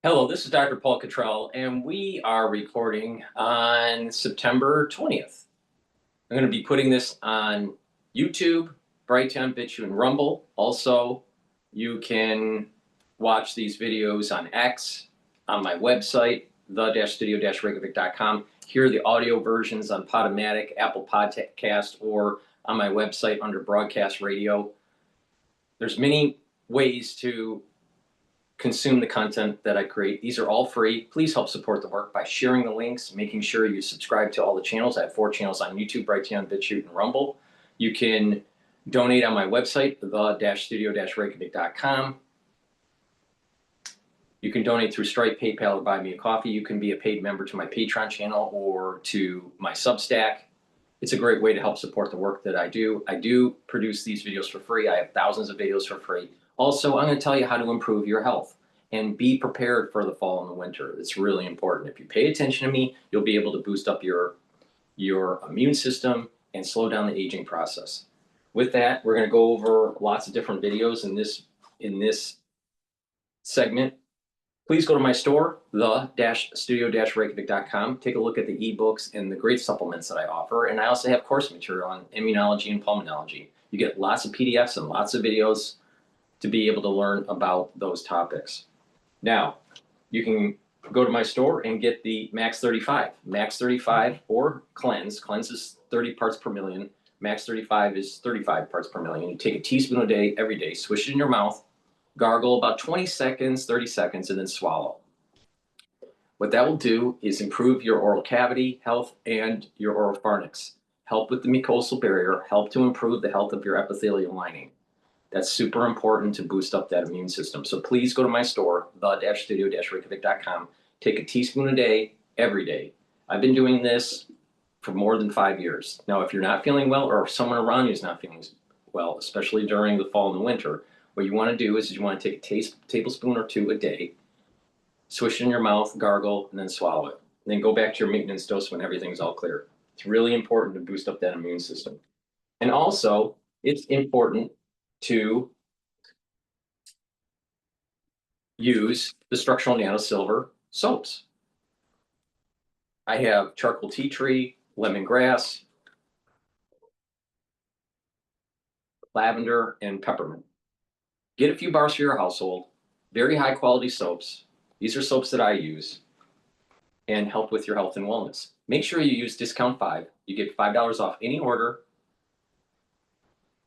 Hello, this is Dr. Paul Cottrell, and we are recording on September 20th. I'm going to be putting this on YouTube, Brighteon, Bitchute, and Rumble. Also, you can watch these videos on X, on my website, the-studio-reykjavik.com. Here are the audio versions on Podomatic, Apple Podcast, or on my website under Broadcast Radio. There's many ways to consume the content that I create. These are all free. Please help support the work by sharing the links, making sure you subscribe to all the channels. I have 4 channels on YouTube, Brighteon, Bitchute, and Rumble. You can donate on my website, the-studio-reykjavik.com. You can donate through Stripe, PayPal, or buy me a coffee. You can be a paid member to my Patreon channel or to my Substack. It's a great way to help support the work that I do. I do produce these videos for free. I have thousands of videos for free. Also, I'm going to tell you how to improve your health and be prepared for the fall and the winter. It's really important. If you pay attention to me, you'll be able to boost up your immune system and slow down the aging process. With that, we're going to go over lots of different videos in this segment. Please go to my store, the-studio-reykjavik.com. Take a look at the ebooks and the great supplements that I offer. And I also have course material on immunology and pulmonology. You get lots of PDFs and lots of videos to be able to learn about those topics. Now, you can go to my store and get the Max 35. Max 35 or Cleanse. Cleanse is 30 parts per million. Max 35 is 35 parts per million. You take a teaspoon a day, every day, swish it in your mouth, gargle about 20 seconds, 30 seconds, and then swallow. What that will do is improve your oral cavity health and your oral pharynx, help with the mucosal barrier, help to improve the health of your epithelial lining. That's super important to boost up that immune system. So please go to my store, the-studio-reykjavik.com. Take a teaspoon a day, every day. I've been doing this for more than 5 years. Now, if you're not feeling well or if someone around you is not feeling well, especially during the fall and the winter, what you want to do is you want to take a tablespoon or 2 a day, swish it in your mouth, gargle, and then swallow it. And then go back to your maintenance dose when everything's all clear. It's really important to boost up that immune system. And also, it's important to use the structural nano silver soaps. I have charcoal tea tree, lemongrass, lavender, and peppermint. Get a few bars for your household. Very high quality soaps. These are soaps that I use and help with your health and wellness. Make sure you use discount 5. You get $5 off any order.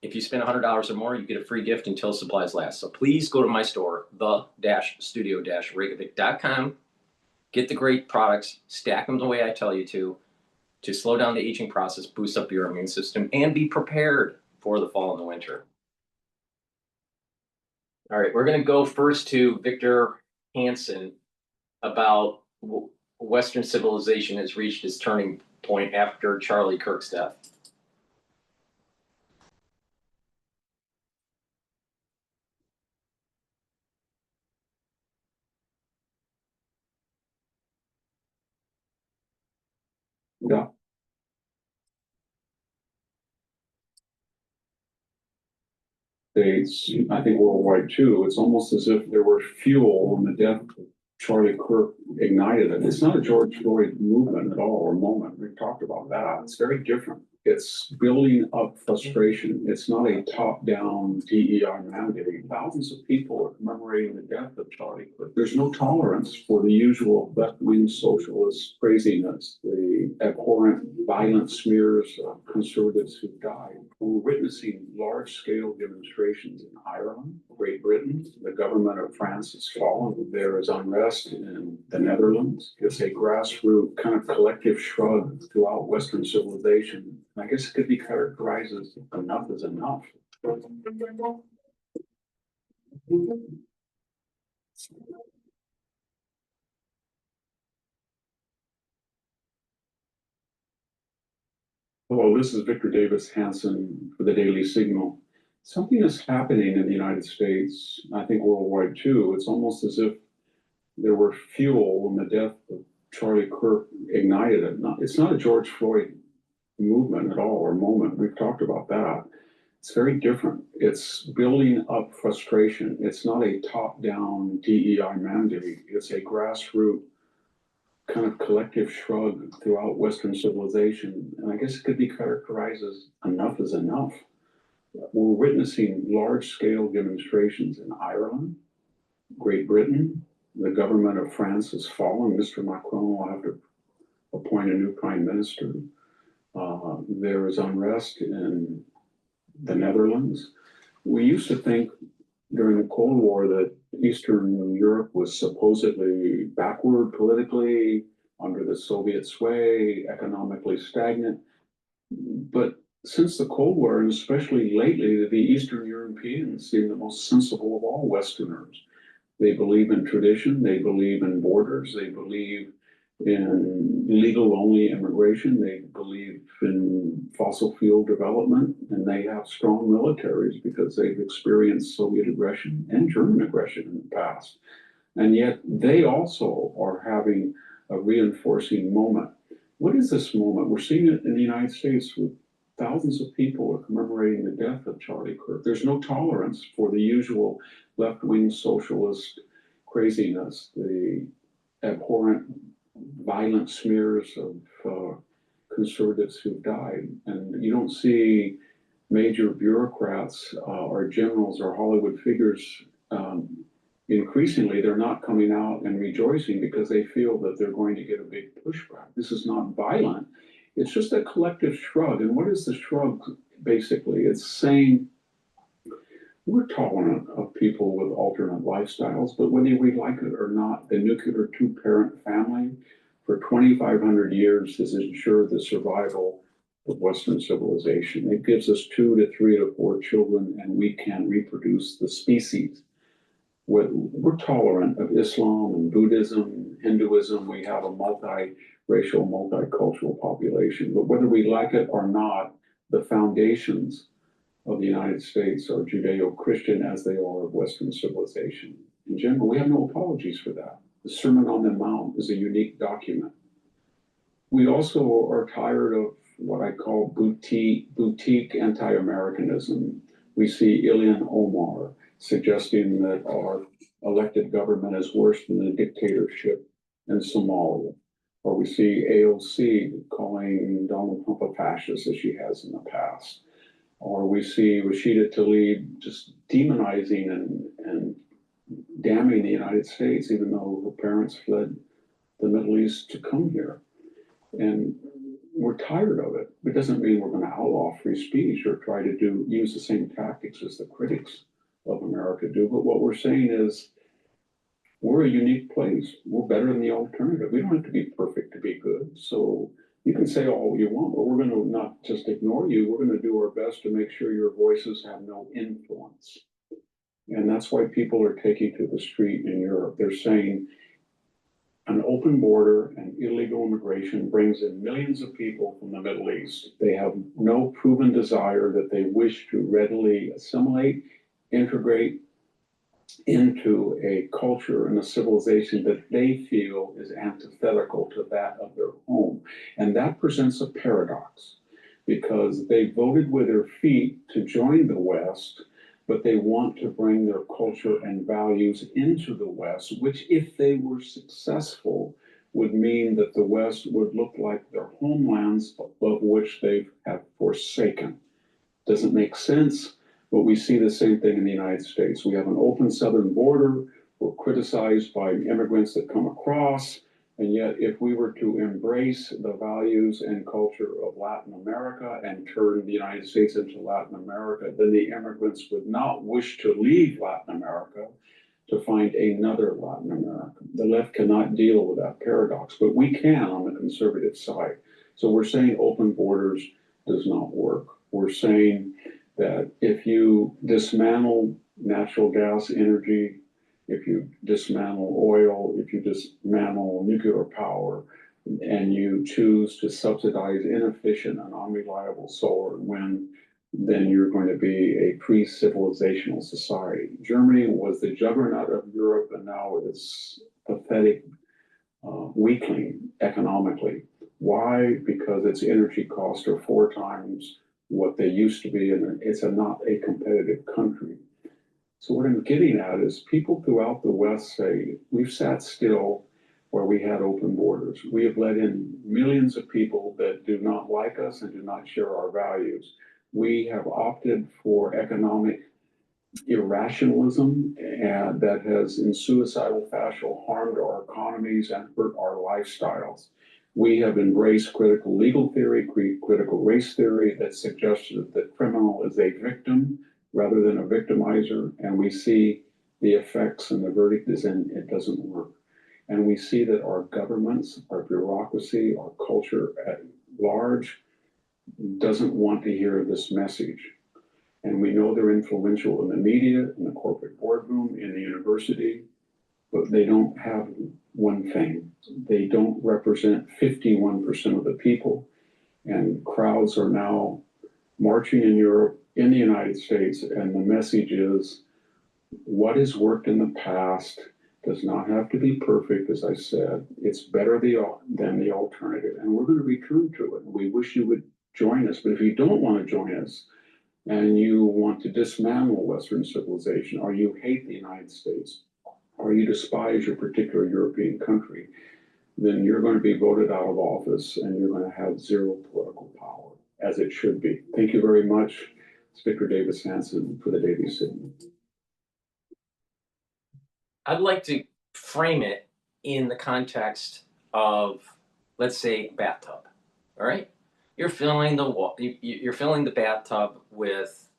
If you spend $100 or more, you get a free gift until supplies last. So please go to my store, the-studio-reykjavik.com. Get the great products, stack them the way I tell you to slow down the aging process, boost up your immune system, and be prepared for the fall and the winter. All right, we're going to go first to Victor Hansen about Western civilization has reached its turning point after Charlie Kirk's death. Yeah. States, I think worldwide too, it's almost as if there were fuel when the death of Charlie Kirk ignited it. It's not a George Floyd movement at all or moment. We've talked about that. It's very different. It's building up frustration. It's not a top-down DEI mandating. Thousands of people are commemorating the death of Charlie Kirk. There's no tolerance for the usual left-wing socialist craziness, the abhorrent violent smears of conservatives who died. We're witnessing large-scale demonstrations in Ireland, Great Britain. The government of France has fallen. There is unrest in the Netherlands. It's a grassroots kind of collective shrug throughout Western civilization. I guess it could be characterized as enough is enough. Hello, this is Victor Davis Hansen for the Daily Signal. Something is happening in the United States, I think worldwide too. It's almost as if there were fuel when the death of Charlie Kirk ignited it. It's not a George Floyd movement at all or moment. We've talked about that. It's very different. It's building up frustration. It's not a top-down DEI mandate. It's a grassroots kind of collective shrug throughout Western civilization. And I guess it could be characterized as enough is enough. We're witnessing large-scale demonstrations in Ireland, Great Britain. The government of France has fallen. Mr. Macron will have to appoint a new prime minister. There is unrest in the Netherlands. We used to think during the Cold War that Eastern Europe was supposedly backward politically, under the Soviet sway, economically stagnant. But since the Cold War, and especially lately, the Eastern Europeans seem the most sensible of all Westerners. They believe in tradition, they believe in borders, they believe in legal-only immigration, they believe in fossil fuel development, and they have strong militaries because they've experienced Soviet aggression and German aggression in the past. And yet they also are having a reinforcing moment. What is this moment? We're seeing it in the United States with thousands of people are commemorating the death of Charlie Kirk. There's no tolerance for the usual left-wing socialist craziness, the abhorrent, violent smears of conservatives who've died. And you don't see major bureaucrats or generals or Hollywood figures. Increasingly, they're not coming out and rejoicing because they feel that they're going to get a big pushback. This is not violent. It's just a collective shrug. And what is the shrug, basically? It's saying we're tolerant of people with alternate lifestyles, but whether we like it or not, the nuclear two-parent family for 2,500 years has ensured the survival of Western civilization. It gives us 2 to 3 to 4 children, and we can reproduce the species. We're tolerant of Islam and Buddhism, Hinduism. We have a multi-racial, multicultural population. But whether we like it or not, the foundations of the United States are Judeo-Christian as they are of Western civilization. In general, we have no apologies for that. The Sermon on the Mount is a unique document. We also are tired of what I call boutique anti-Americanism. We see Ilhan Omar suggesting that our elected government is worse than the dictatorship in Somalia. Or we see AOC calling Donald Trump a fascist as she has in the past. Or we see Rashida Tlaib just demonizing and damning the United States, even though her parents fled the Middle East to come here. And we're tired of it. It doesn't mean we're going to outlaw free speech or try to use the same tactics as the critics of America do. But what we're saying is we're a unique place. We're better than the alternative. We don't have to be perfect to be good. So you can say all you want, but we're going to not just ignore you. We're going to do our best to make sure your voices have no influence. And that's why people are taking to the street in Europe. They're saying an open border and illegal immigration brings in millions of people from the Middle East. They have no proven desire that they wish to readily assimilate, integrate into a culture and a civilization that they feel is antithetical to that of their home. And that presents a paradox because they voted with their feet to join the West, but they want to bring their culture and values into the West, which if they were successful would mean that the West would look like their homelands of which they have forsaken. Doesn't make sense. But we see the same thing in the United States. We have an open southern border. We're criticized by immigrants that come across. And yet, if we were to embrace the values and culture of Latin America and turn the United States into Latin America, then the immigrants would not wish to leave Latin America to find another Latin America. The left cannot deal with that paradox, but we can on the conservative side. So we're saying open borders does not work. We're saying that if you dismantle natural gas energy, if you dismantle oil, if you dismantle nuclear power, and you choose to subsidize inefficient and unreliable solar and wind, then you're going to be a pre-civilizational society. Germany was the juggernaut of Europe, and now it's pathetic weakling economically. Why? Because its energy costs are 4 times what they used to be, and it's not a competitive country. So what I'm getting at is people throughout the West say, we've sat still where we had open borders. We have let in millions of people that do not like us and do not share our values. We have opted for economic irrationalism, and that has in suicidal fashion harmed our economies and hurt our lifestyles. We have embraced critical legal theory, critical race theory that suggests that the criminal is a victim rather than a victimizer, and we see the effects, and the verdict is in, it doesn't work. And we see that our governments, our bureaucracy, our culture at large doesn't want to hear this message. And we know they're influential in the media, in the corporate boardroom, in the university, but they don't have one thing. They don't represent 51% of the people. And crowds are now marching in Europe, in the United States, and the message is what has worked in the past does not have to be perfect, as I said. It's better than the alternative. And we're going to return to it. And we wish you would join us. But if you don't want to join us, and you want to dismantle Western civilization, or you hate the United States, or you despise your particular European country, then you're going to be voted out of office and you're going to have zero political power, as it should be. Thank you very much. It's Victor Davis Hanson for the Daily Signal. I'd like to frame it in the context of, let's say, a bathtub. All right, you're filling the bathtub with,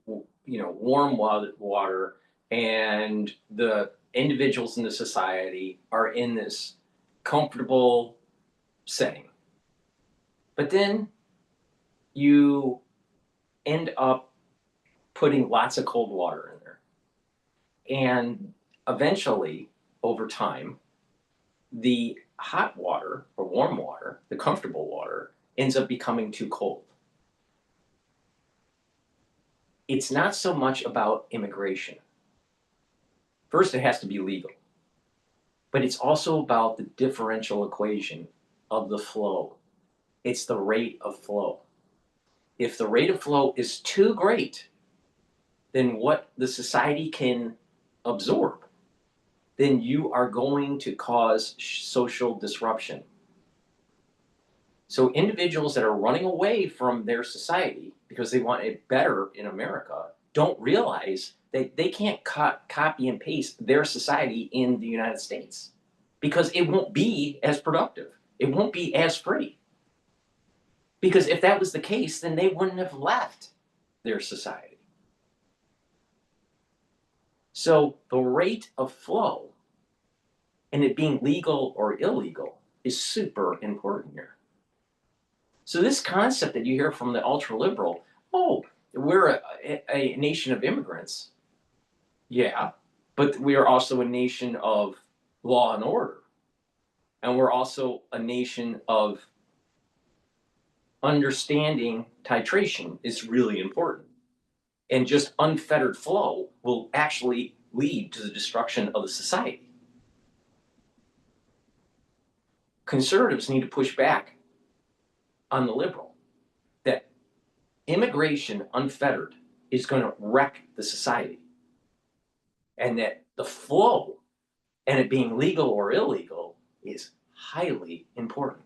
warm water, and the individuals in the society are in this comfortable setting. But then you end up putting lots of cold water in there. And eventually, over time, the hot water or warm water, the comfortable water, ends up becoming too cold. It's not so much about immigration. First, it has to be legal. But it's also about the differential equation of the flow. It's the rate of flow. If the rate of flow is too great than what the society can absorb, then you are going to cause social disruption. So individuals that are running away from their society because they want it better in America don't realize that they can't copy and paste their society in the United States, because it won't be as productive. It won't be as free. Because if that was the case, then they wouldn't have left their society. So the rate of flow and it being legal or illegal is super important here. So this concept that you hear from the ultra-liberal, oh, we're a nation of immigrants. Yeah, but we are also a nation of law and order. And we're also a nation of understanding titration is really important. And just unfettered flow will actually lead to the destruction of the society. Conservatives need to push back on the liberal that immigration unfettered is going to wreck the society, and that the flow and it being legal or illegal is highly important.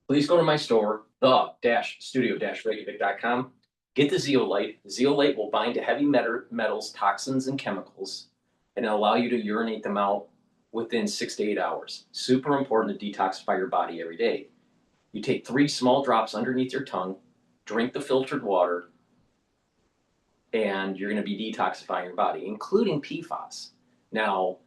Please go to my store, the-studio-reykjavik.com. Get the zeolite. The zeolite will bind to heavy metals, toxins, and chemicals, and allow you to urinate them out within 6 to 8 hours. Super important to detoxify your body every day. You take 3 small drops underneath your tongue, drink the filtered water, and you're going to be detoxifying your body, including PFAS. Now,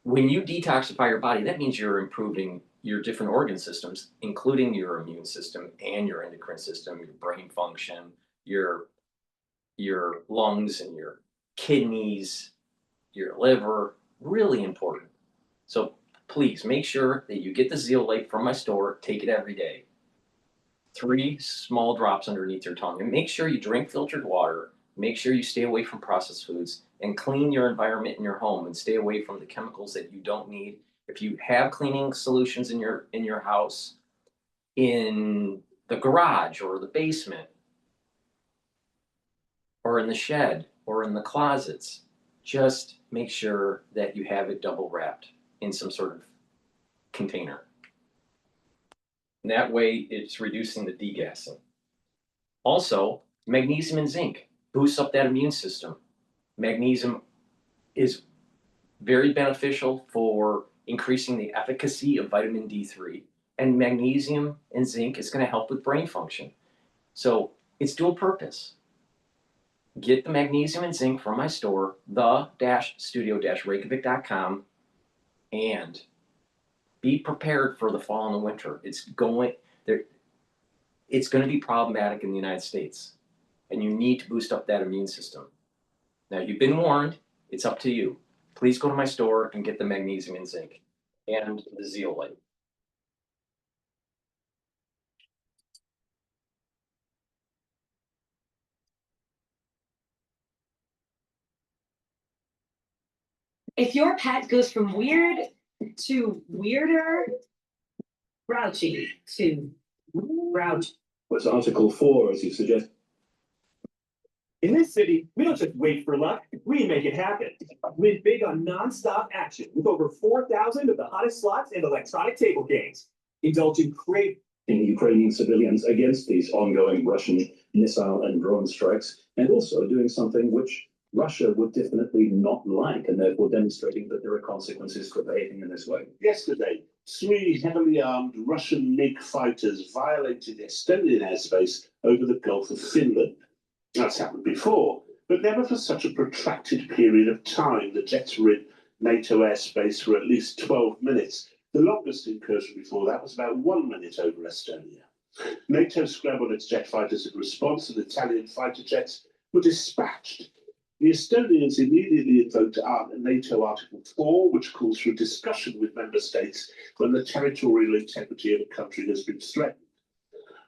when you detoxify your body, that means you're improving your different organ systems, including your immune system and your endocrine system, your brain function, your lungs and your kidneys, your liver. Really important. So please make sure that you get the zeolite from my store. Take it every day. 3 small drops underneath your tongue. And make sure you drink filtered water. Make sure you stay away from processed foods and clean your environment in your home and stay away from the chemicals that you don't need. If you have cleaning solutions in your house, in the garage or the basement, or in the shed, or in the closets, just make sure that you have it double wrapped in some sort of container. And that way it's reducing the degassing. Also, magnesium and zinc boosts up that immune system. Magnesium is very beneficial for increasing the efficacy of vitamin D3, and magnesium and zinc is going to help with brain function. So it's dual purpose. Get the magnesium and zinc from my store, the-studio-reykjavik.com, and be prepared for the fall and the winter. It's going to be problematic in the United States, and you need to boost up that immune system. Now, you've been warned. It's up to you. Please go to my store and get the magnesium and zinc and the zeolite. If your pet goes from weird to weirder, grouchy to grouchy. Was Article 4, as you suggest? In this city, we don't just wait for luck, we make it happen. Win big on non-stop action with over 4,000 of the hottest slots and electronic table games. Indulge in Ukrainian civilians against these ongoing Russian missile and drone strikes, and also doing something which Russia would definitely not like, and therefore demonstrating that there are consequences for behaving in this way. Yesterday, 3 heavily armed Russian MiG fighters violated Estonian airspace over the Gulf of Finland. That's happened before, but never for such a protracted period of time. The jets were in NATO airspace for at least 12 minutes. The longest incursion before that was about 1 minute over Estonia. NATO scrambled its jet fighters in response, and Italian fighter jets were dispatched. The Estonians immediately invoked NATO Article 4, which calls for a discussion with member states when the territorial integrity of a country has been threatened.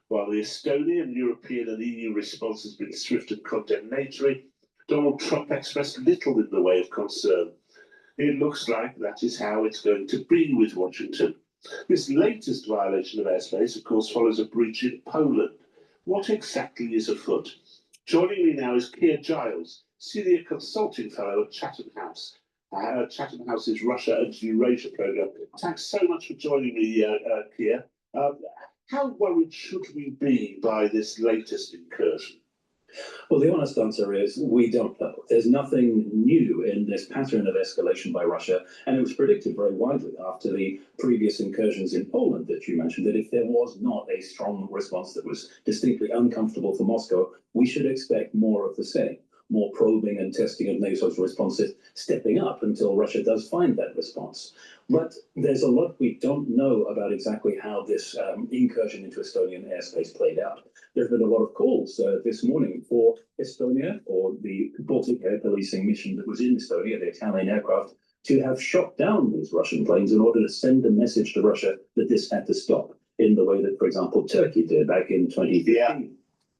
While the Estonian, European and EU response has been swift and condemnatory, Donald Trump expressed little in the way of concern. It looks like that is how it's going to be with Washington. This latest violation of airspace, of course, follows a breach in Poland. What exactly is afoot? Joining me now is Keir Giles, Senior Consulting Fellow at Chatham House. Chatham House's Russia and Eurasia programme. Thanks so much for joining me, Keir. How worried should we be by this latest incursion? Well, the honest answer is we don't know. There's nothing new in this pattern of escalation by Russia, and it was predicted very widely after the previous incursions in Poland that you mentioned, that if there was not a strong response that was distinctly uncomfortable for Moscow, we should expect more of the same. More probing and testing of NATO's responses, stepping up until Russia does find that response. But there's a lot we don't know about exactly how this incursion into Estonian airspace played out. There have been a lot of calls this morning for Estonia, or the Baltic air policing mission that was in Estonia, the Italian aircraft, to have shot down these Russian planes in order to send a message to Russia that this had to stop, in the way that, for example, Turkey did back in 2015. Yeah.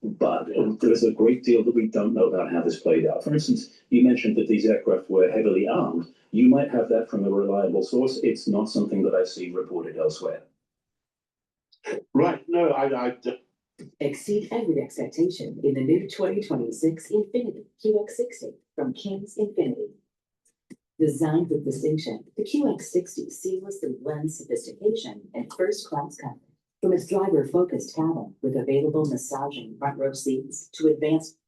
But there's a great deal that we don't know about how this played out. For instance, you mentioned that these aircraft were heavily armed. You might have that from a reliable source. It's not something that I see reported elsewhere. Right, no, I Exceed every expectation in the new 2026 Infiniti QX60 from King's Infiniti. Designed with distinction, the QX60 seamlessly blends sophistication and first-class comfort. From its driver-focused cabin with available massaging front row seats to advanced.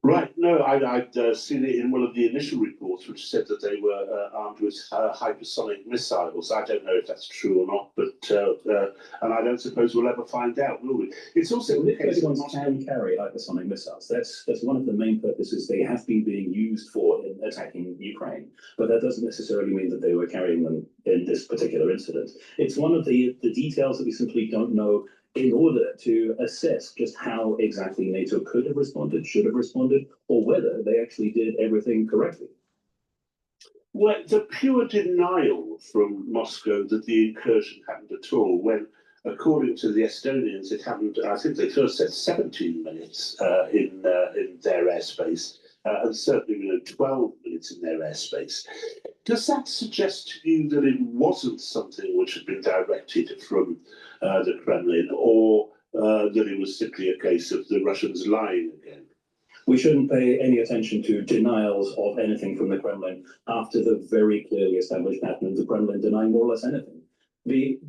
Right, no, I'd seen it in one of the initial reports, which said that they were armed with hypersonic missiles. I don't know if that's true or not, but and I don't suppose we'll ever find out, will we? It's also the case that can carry hypersonic missiles. That's one of the main purposes they have been being used for in attacking Ukraine. But that doesn't necessarily mean that they were carrying them in this particular incident. It's one of the details that we simply don't know, in order to assess just how exactly NATO could have responded, should have responded, or whether they actually did everything correctly. Well, the pure denial from Moscow that the incursion happened at all, when, according to the Estonians, it happened, I think they first said 17 minutes in their airspace, and certainly 12 minutes units in their airspace. Does that suggest to you that it wasn't something which had been directed from the Kremlin, or that it was simply a case of the Russians lying again? We shouldn't pay any attention to denials of anything from the Kremlin after the very clearly established pattern of the Kremlin denying more or less anything. The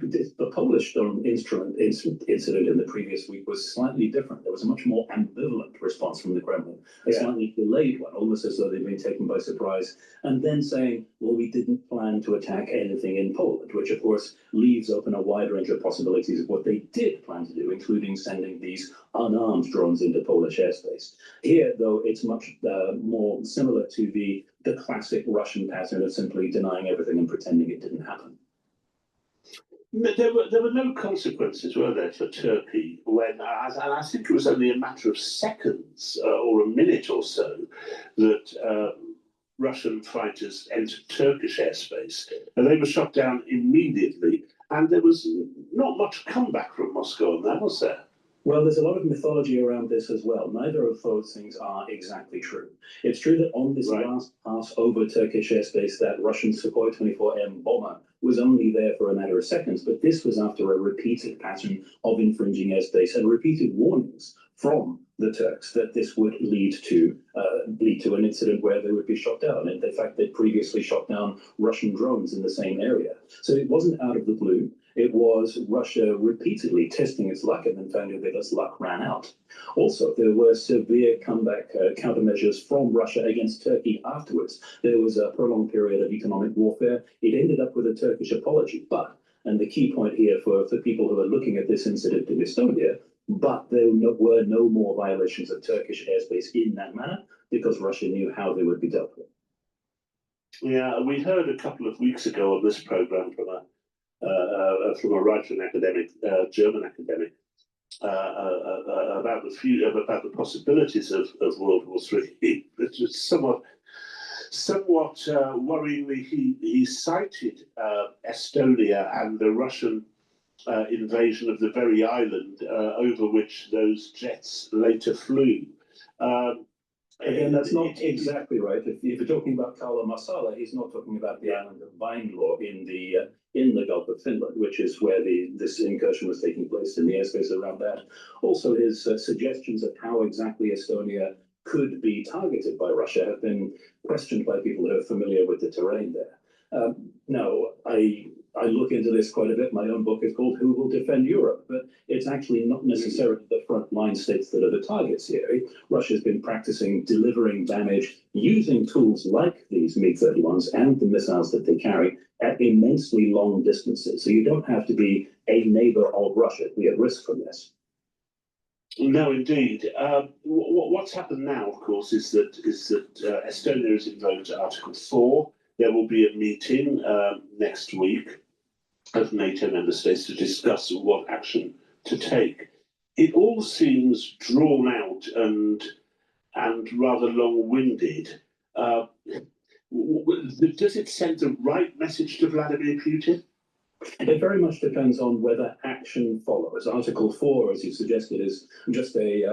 Polish incident in the previous week was slightly different. There was a much more ambivalent response from the Kremlin, a slightly delayed one, almost as though they'd been taken by surprise, and then saying, well, we didn't plan to attack anything in Poland, which of course leaves open a wide range of possibilities of what they did plan to do, including sending these unarmed drones into Polish airspace. Here, though, it's much more similar to the classic Russian pattern of simply denying everything and pretending it didn't happen. There were no consequences, were there, for Turkey when, and I think it was only a matter of seconds or a minute or so that Russian fighters entered Turkish airspace, and they were shot down immediately, and there was not much comeback from Moscow on that, was there? Well, there's a lot of mythology around this as well. Neither of those things are exactly true. It's true that on this last pass over Turkish airspace, that Russian Sukhoi 24M bomber was only there for a matter of seconds, but this was after a repeated pattern of infringing airspace and repeated warnings from the Turks that this would lead to an incident where they would be shot down. And in fact, they'd previously shot down Russian drones in the same area. So it wasn't out of the blue. It was Russia repeatedly testing its luck and then finding that its luck ran out. Also, there were severe countermeasures from Russia against Turkey afterwards. There was a prolonged period of economic warfare. It ended up with a Turkish apology. But, and the key point here for people who are looking at this incident in Estonia, but there were no more violations of Turkish airspace in that manner because Russia knew how they would be dealt with. Yeah, we heard a couple of weeks ago on this program from a writer and academic, German academic, about the possibilities of World War III. It's just somewhat worryingly, he cited Estonia and the Russian invasion of the very island over which those jets later flew. Again, that's not exactly right. If you're talking about Kala Masala, he's not talking about the island of Vainlo in the Gulf of Finland, which is where this incursion was taking place in the airspace around that. Also, his suggestions of how exactly Estonia could be targeted by Russia have been questioned by people who are familiar with the terrain there. Now, I look into this quite a bit. My own book is called Who Will Defend Europe? But it's actually not necessarily the frontline states that are the targets here. Russia's been practicing delivering damage using tools like these MiG-31s and the missiles that they carry at immensely long distances. So you don't have to be a neighbor of Russia to be at risk from this. No, indeed. What's happened now, of course, is that Estonia has invoked Article 4. There will be a meeting next week of NATO member states to discuss what action to take. It all seems drawn out and rather long-winded. Does it send the right message to Vladimir Putin? It very much depends on whether action follows. Article 4, as you suggested, is just a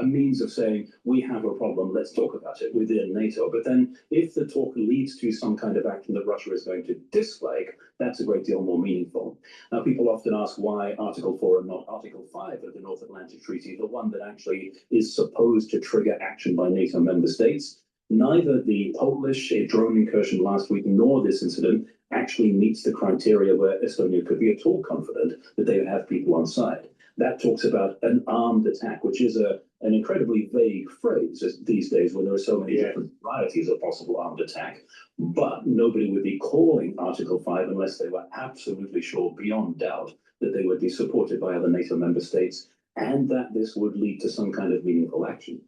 means of saying, we have a problem, let's talk about it within NATO. But then if the talk leads to some kind of action that Russia is going to dislike, that's a great deal more meaningful. Now, people often ask why Article 4 and not Article 5 of the North Atlantic Treaty, the one that actually is supposed to trigger action by NATO member states. Neither the Polish drone incursion last week nor this incident actually meets the criteria where Estonia could be at all confident that they would have people on side. That talks about an armed attack, which is an incredibly vague phrase these days when there are so many different varieties of possible armed attack. But nobody would be calling Article 5 unless they were absolutely sure, beyond doubt, that they would be supported by other NATO member states and that this would lead to some kind of meaningful action.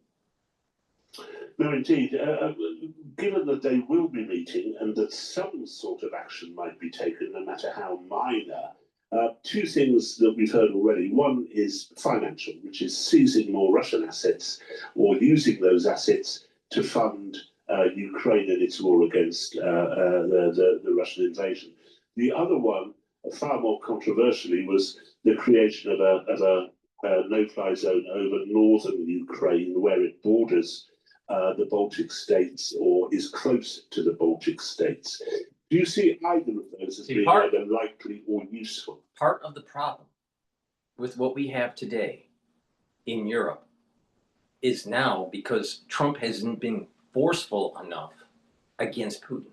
No, indeed. Given that they will be meeting and that some sort of action might be taken, no matter how minor, two things that we've heard already. One is financial, which is seizing more Russian assets or using those assets to fund Ukraine and its war against the Russian invasion. The other one, far more controversially, was the creation of a no-fly zone over northern Ukraine, where it borders the Baltic states or is close to the Baltic states. Do you see either of those as See, being part- either likely or useful? Part of the problem with what we have today in Europe is now because Trump hasn't been forceful enough against Putin.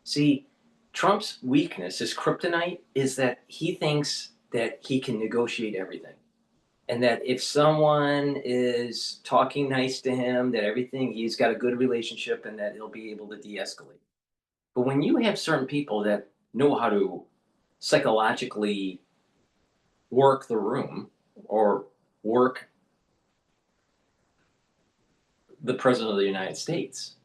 See, Trump's weakness, his kryptonite, is that he thinks that he can negotiate everything. And that if someone is talking nice to him, that everything, he's got a good relationship and that he'll be able to de-escalate. But when you have certain people that know how to psychologically work the room or work the president of the United States,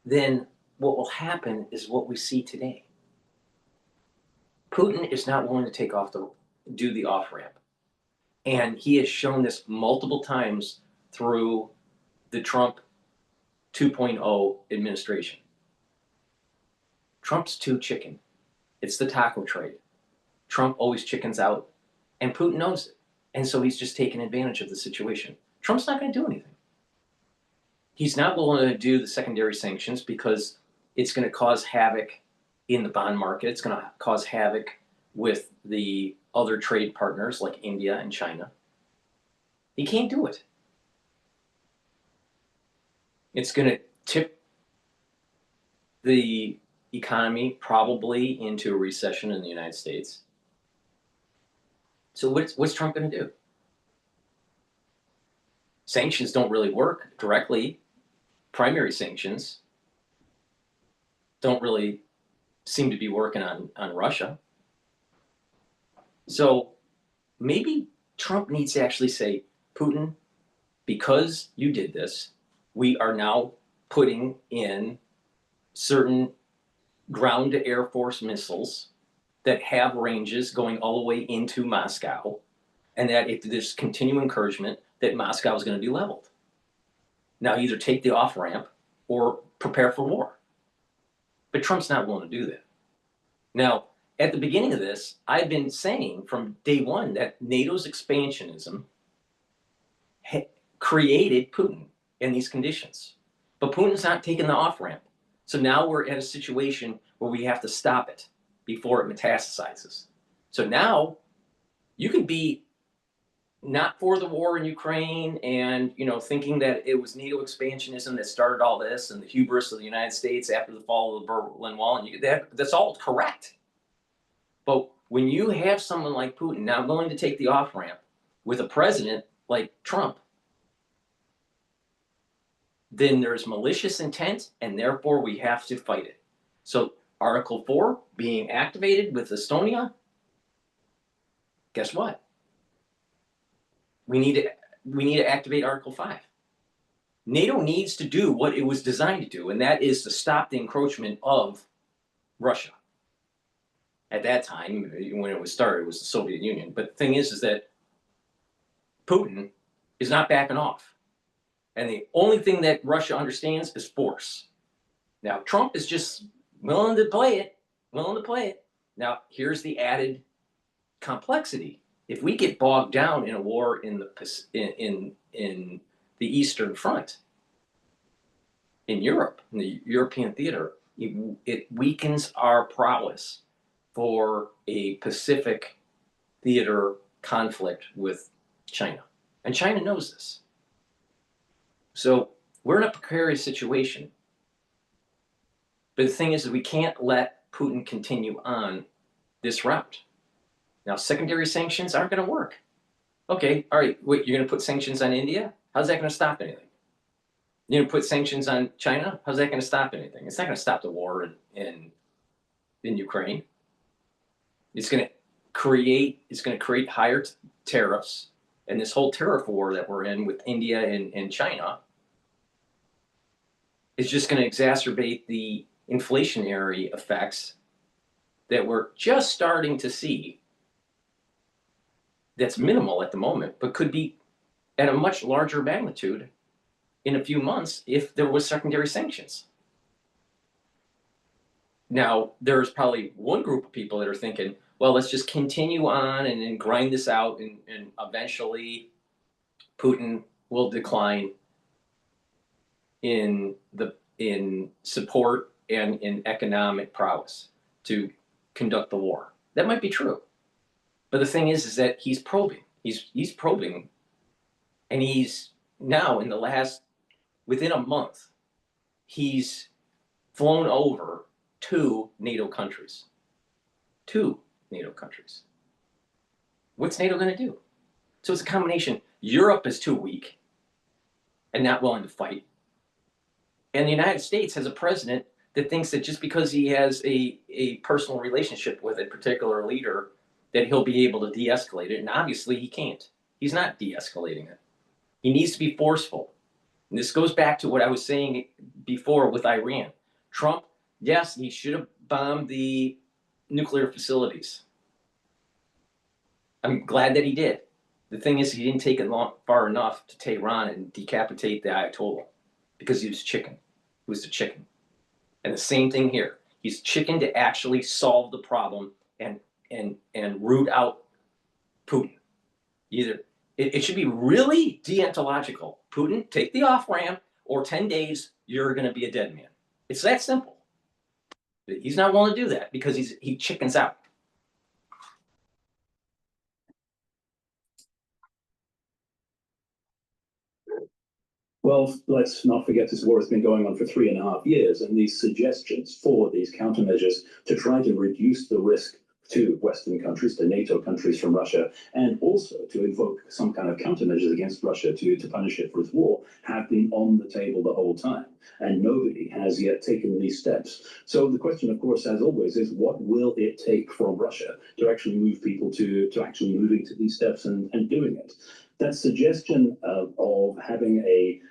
then what will happen is what we see today. Putin is not willing to do the off ramp. And he has shown this multiple times through the Trump 2.0 administration. Trump's too chicken. It's the taco trade. Trump always chickens out, and Putin knows it. And so he's just taking advantage of the situation. Trump's not going to do anything. He's not willing to do the secondary sanctions because it's going to cause havoc in the bond market. It's going to cause havoc with the other trade partners like India and China. He can't do it. It's going to tip the economy probably into a recession in the United States. So what's Trump going to do? Sanctions don't really work directly. Primary sanctions don't really seem to be working on Russia. So maybe Trump needs to actually say, Putin, because you did this, we are now putting in certain ground to Air Force missiles that have ranges going all the way into Moscow, and that if there's continued encouragement, that Moscow is going to be leveled. Now either take the off ramp or prepare for war. But Trump's not willing to do that. Now, at the beginning of this, I've been saying from day one that NATO's expansionism created Putin in these conditions. But Putin's not taking the off ramp. So now we're at a situation where we have to stop it before it metastasizes. So now you can be not for the war in Ukraine and, thinking that it was NATO expansionism that started all this and the hubris of the United States after the fall of the Berlin Wall, and that's all correct. But when you have someone like Putin now willing to take the off ramp with a president like Trump, then there's malicious intent, and therefore we have to fight it. So Article 4 being activated with Estonia, guess what? We need to activate Article 5. NATO needs to do what it was designed to do, and that is to stop the encroachment of Russia. At that time, when it was started, it was the Soviet Union. But the thing is that Putin is not backing off. And the only thing that Russia understands is force. Now, Trump is just willing to play it. Now, here's the added complexity. If we get bogged down in a war in the Eastern Front, in Europe, in the European theater, it weakens our prowess for a Pacific theater conflict with China. And China knows this. So we're in a precarious situation. But the thing is that we can't let Putin continue on this route. Now, secondary sanctions aren't going to work. Okay, all right, wait, you're going to put sanctions on India? How's that going to stop anything? You're going to put sanctions on China? How's that going to stop anything? It's not going to stop the war in Ukraine. It's going to create higher tariffs, and this whole tariff war that we're in with India and China is just going to exacerbate the inflationary effects that we're just starting to see. That's minimal at the moment, but could be at a much larger magnitude in a few months if there was secondary sanctions. Now, there's probably one group of people that are thinking, well, let's just continue on and grind this out, and eventually Putin will decline in support and in economic prowess to conduct the war. That might be true. But the thing is that he's probing. He's probing, and he's now within a month, he's flown over two NATO countries. Two NATO countries. What's NATO going to do? So it's a combination. Europe is too weak and not willing to fight. And the United States has a president that thinks that just because he has a personal relationship with a particular leader, that he'll be able to de-escalate it. And obviously he can't. He's not de-escalating it. He needs to be forceful. And this goes back to what I was saying before with Iran. Trump, yes, he should have bombed the nuclear facilities. I'm glad that he did. The thing is, he didn't take it far enough to Tehran and decapitate the Ayatollah because he was chicken. He was the chicken. And the same thing here. He's chicken to actually solve the problem and root out Putin. Either it should be really deontological. Putin, take the off ramp, or 10 days, you're going to be a dead man. It's that simple. He's not willing to do that because he chickens out. Well, let's not forget this war has been going on for 3.5 years, and these suggestions for these countermeasures to try to reduce the risk to Western countries, to NATO countries from Russia, and also to invoke some kind of countermeasures against Russia to punish it for its war, have been on the table the whole time. And nobody has yet taken these steps. So the question, of course, as always, is what will it take from Russia to actually move people to actually moving to these steps and doing it? That suggestion of having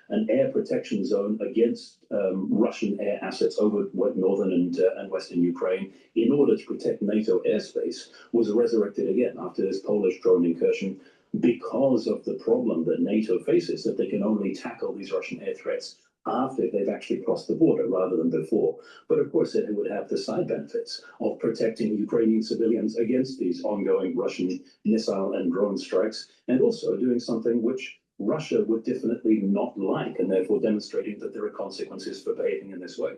an air protection zone against Russian air assets over northern and western Ukraine in order to protect NATO airspace was resurrected again after this Polish drone incursion because of the problem that NATO faces, that they can only tackle these Russian air threats after they've actually crossed the border rather than before. But of course, it would have the side benefits of protecting Ukrainian civilians against these ongoing Russian missile and drone strikes, and also doing something which Russia would definitely not like, and therefore demonstrating that there are consequences for behaving in this way.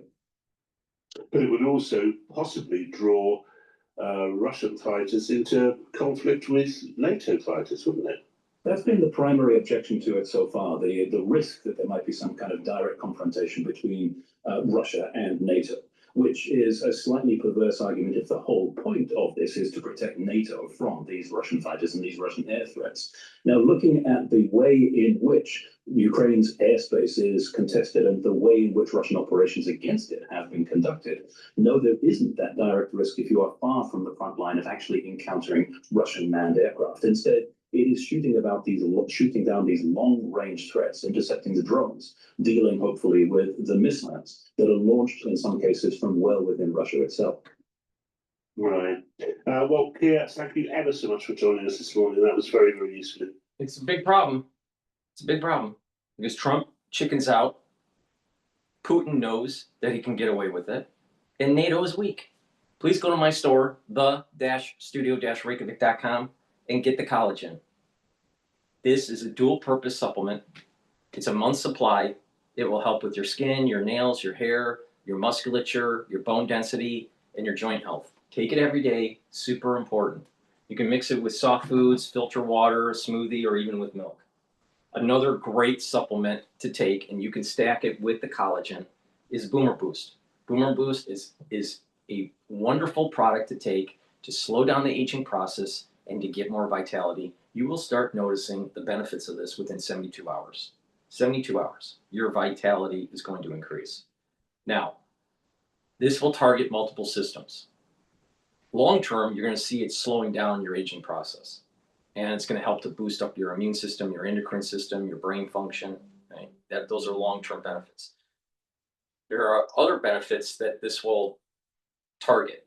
But it would also possibly draw Russian fighters into conflict with NATO fighters, wouldn't it? That's been the primary objection to it so far, the risk that there might be some kind of direct confrontation between Russia and NATO, which is a slightly perverse argument if the whole point of this is to protect NATO from these Russian fighters and these Russian air threats. Now, looking at the way in which Ukraine's airspace is contested and the way in which Russian operations against it have been conducted, no, there isn't that direct risk if you are far from the front line of actually encountering Russian manned aircraft. Instead, it is shooting down these long-range threats, intercepting the drones, dealing hopefully with the missiles that are launched in some cases from well within Russia itself. Right. Well, Pierre, thank you ever so much for joining us this morning. That was very, very useful. It's a big problem. It's a big problem because Trump chickens out. Putin knows that he can get away with it, and NATO is weak. Please go to my store, the-studio-reykjavik.com, and get the collagen. This is a dual-purpose supplement. It's a month's supply. It will help with your skin, your nails, your hair, your musculature, your bone density, and your joint health. Take it every day. Super important. You can mix it with soft foods, filter water, a smoothie, or even with milk. Another great supplement to take, and you can stack it with the collagen, is Boomer Boost. Boomer Boost is a wonderful product to take to slow down the aging process and to get more vitality. You will start noticing the benefits of this within 72 hours. 72 hours, your vitality is going to increase. Now, this will target multiple systems. Long term, you're going to see it slowing down your aging process. And it's going to help to boost up your immune system, your endocrine system, your brain function. Right? Those are long-term benefits. There are other benefits that this will target.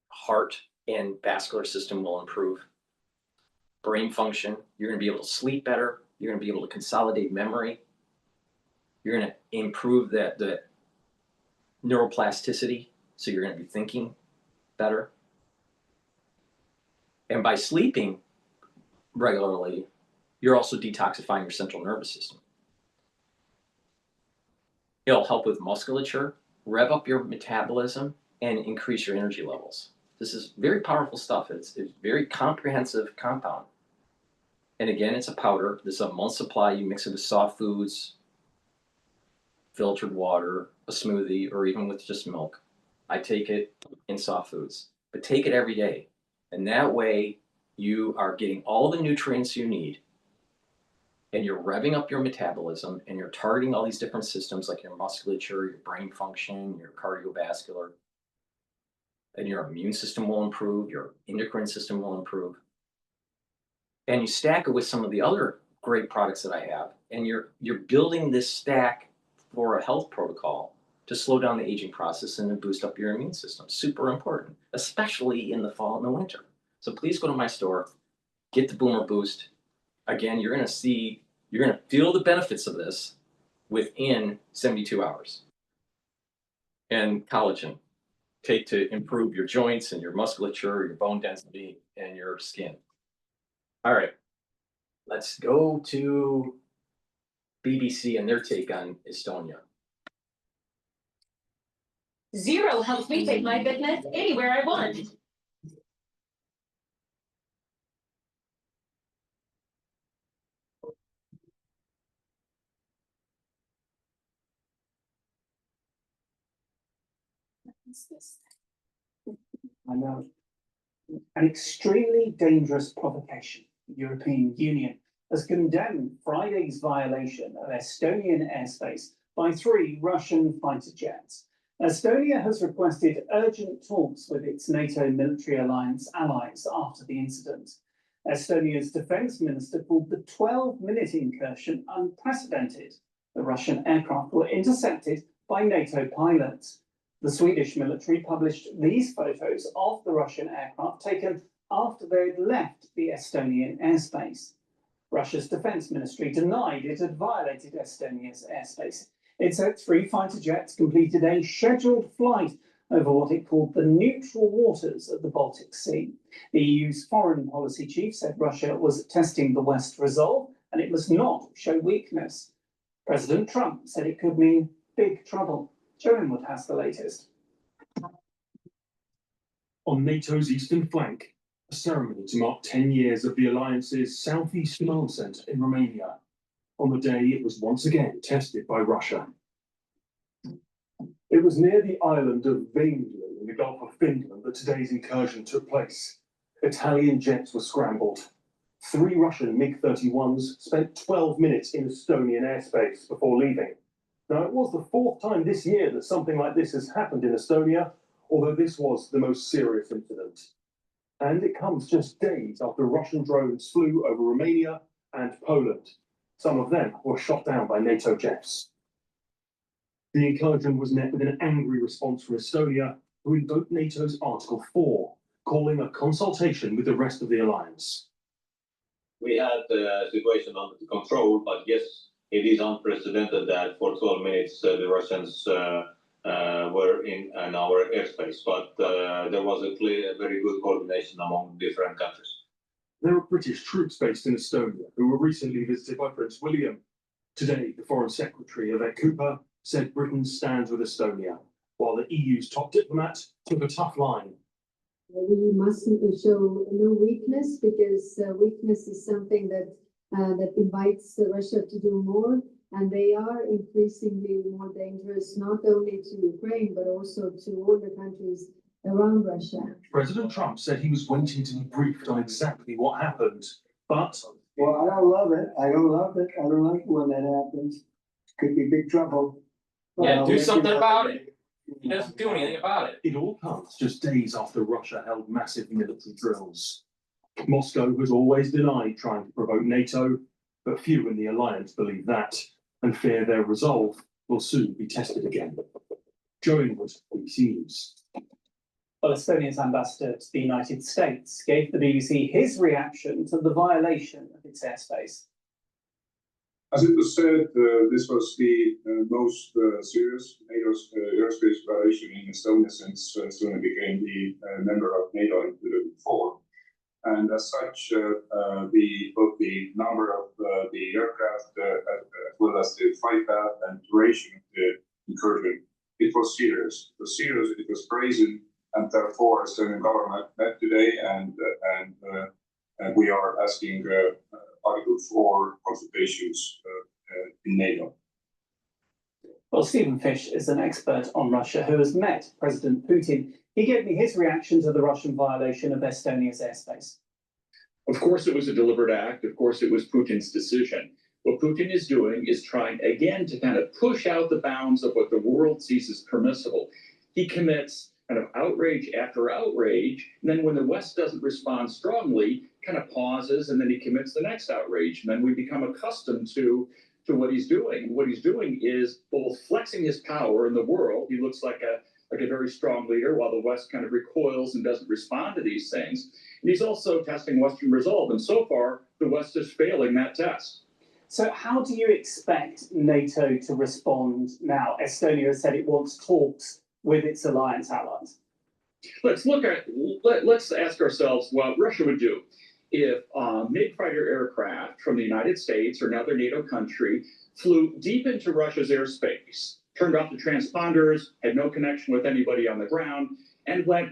Heart and vascular system will improve. Brain function, you're going to be able to sleep better. You're going to be able to consolidate memory. You're going to improve the neuroplasticity, so you're going to be thinking better. And by sleeping regularly, You're also detoxifying your central nervous system. It'll help with musculature, rev up your metabolism, and increase your energy levels. This is very powerful stuff. It's very comprehensive compound. And again, it's a powder. This is a month supply. You mix it with soft foods, filtered water, a smoothie, or even with just milk. I take it in soft foods, but take it every day. And that way you are getting all the nutrients you need, and you're revving up your metabolism, and you're targeting all these different systems like your musculature, your brain function, your cardiovascular, and your immune system will improve, your endocrine system will improve. And you stack it with some of the other great products that I have, and you're building this stack for a health protocol to slow down the aging process and to boost up your immune system. Super important, especially in the fall and the winter. So please go to my store, get the Boomer Boost. Again, you're going to feel the benefits of this within 72 hours. And collagen, take to improve your joints and your musculature, your bone density, and your skin. All right, let's go to BBC and their take on Estonia. Zero helps me take my fitness anywhere I want. I know. An extremely dangerous provocation. The European Union has condemned Friday's violation of Estonian airspace by 3 Russian fighter jets. Estonia has requested urgent talks with its NATO military alliance allies after the incident. Estonia's defense minister called the 12-minute incursion unprecedented. The Russian aircraft were intercepted by NATO pilots. The Swedish military published these photos of the Russian aircraft taken after they had left the Estonian airspace. Russia's defense ministry denied it had violated Estonia's airspace. It said 3 fighter jets completed a scheduled flight over what it called the neutral waters of the Baltic Sea. The EU's foreign policy chief said Russia was testing the West's resolve and it must not show weakness. President Trump said it could mean big trouble. Joan has the latest. On NATO's eastern flank, a ceremony to mark 10 years of the alliance's southeast command centre in Romania, on the day it was once again tested by Russia. It was near the island of Veenluu in the Gulf of Finland that today's incursion took place. Italian jets were scrambled. 3 Russian MiG-31s spent 12 minutes in Estonian airspace before leaving. Now, it was the 4th time this year that something like this has happened in Estonia, although this was the most serious incident. And it comes just days after Russian drones flew over Romania and Poland. Some of them were shot down by NATO jets. The incursion was met with an angry response from Estonia, who invoked NATO's Article 4, calling a consultation with the rest of the alliance. We had the situation under control, but yes, it is unprecedented that for 12 minutes the Russians were in our airspace, but there was a very good coordination among different countries. There are British troops based in Estonia who were recently visited by Prince William. Today, the Foreign Secretary, Yvette Cooper, said Britain stands with Estonia, while the EU's top diplomat took a tough line. We mustn't show no weakness, because weakness is something that invites Russia to do more, and they are increasingly more dangerous, not only to Ukraine, but also to all the countries around Russia. President Trump said he was waiting to be briefed on exactly what happened, but... Well, I don't love it. I don't love it. I don't like it when that happens. Could be big trouble. Yeah, do something about it. He doesn't do anything about it. It all comes just days after Russia held massive military drills. Moscow has always denied trying to provoke NATO, but few in the alliance believe that, and fear their resolve will soon be tested again. Joe Ingwood, BBC News. Well, Estonia's ambassador to the United States gave the BBC his reaction to the violation of its airspace. As it was said, this was the most serious NATO's airspace violation in Estonia since Estonia became the member of NATO in 2004. And as such, both the number of the aircraft as well as the flight path and duration of the incursion, it was serious. It was serious, it was brazen, and therefore, Estonian government met today, and we are asking Article 4 consultations in NATO. Well, Stephen Fish is an expert on Russia who has met President Putin. He gave me his reaction to the Russian violation of Estonia's airspace. Of course, it was a deliberate act. Of course, it was Putin's decision. What Putin is doing is trying again to kind of push out the bounds of what the world sees as permissible. He commits kind of outrage after outrage, and then when the West doesn't respond strongly, kind of pauses, and then he commits the next outrage. And then we become accustomed to what he's doing. What he's doing is both flexing his power in the world. He looks like a very strong leader, while the West kind of recoils and doesn't respond to these things. And he's also testing Western resolve. And so far, the West is failing that test. So how do you expect NATO to respond now? Estonia has said it wants talks with its alliance allies. Let's ask ourselves what Russia would do if MiG fighter aircraft from the United States or another NATO country flew deep into Russia's airspace, turned off the transponders, had no connection with anybody on the ground, and went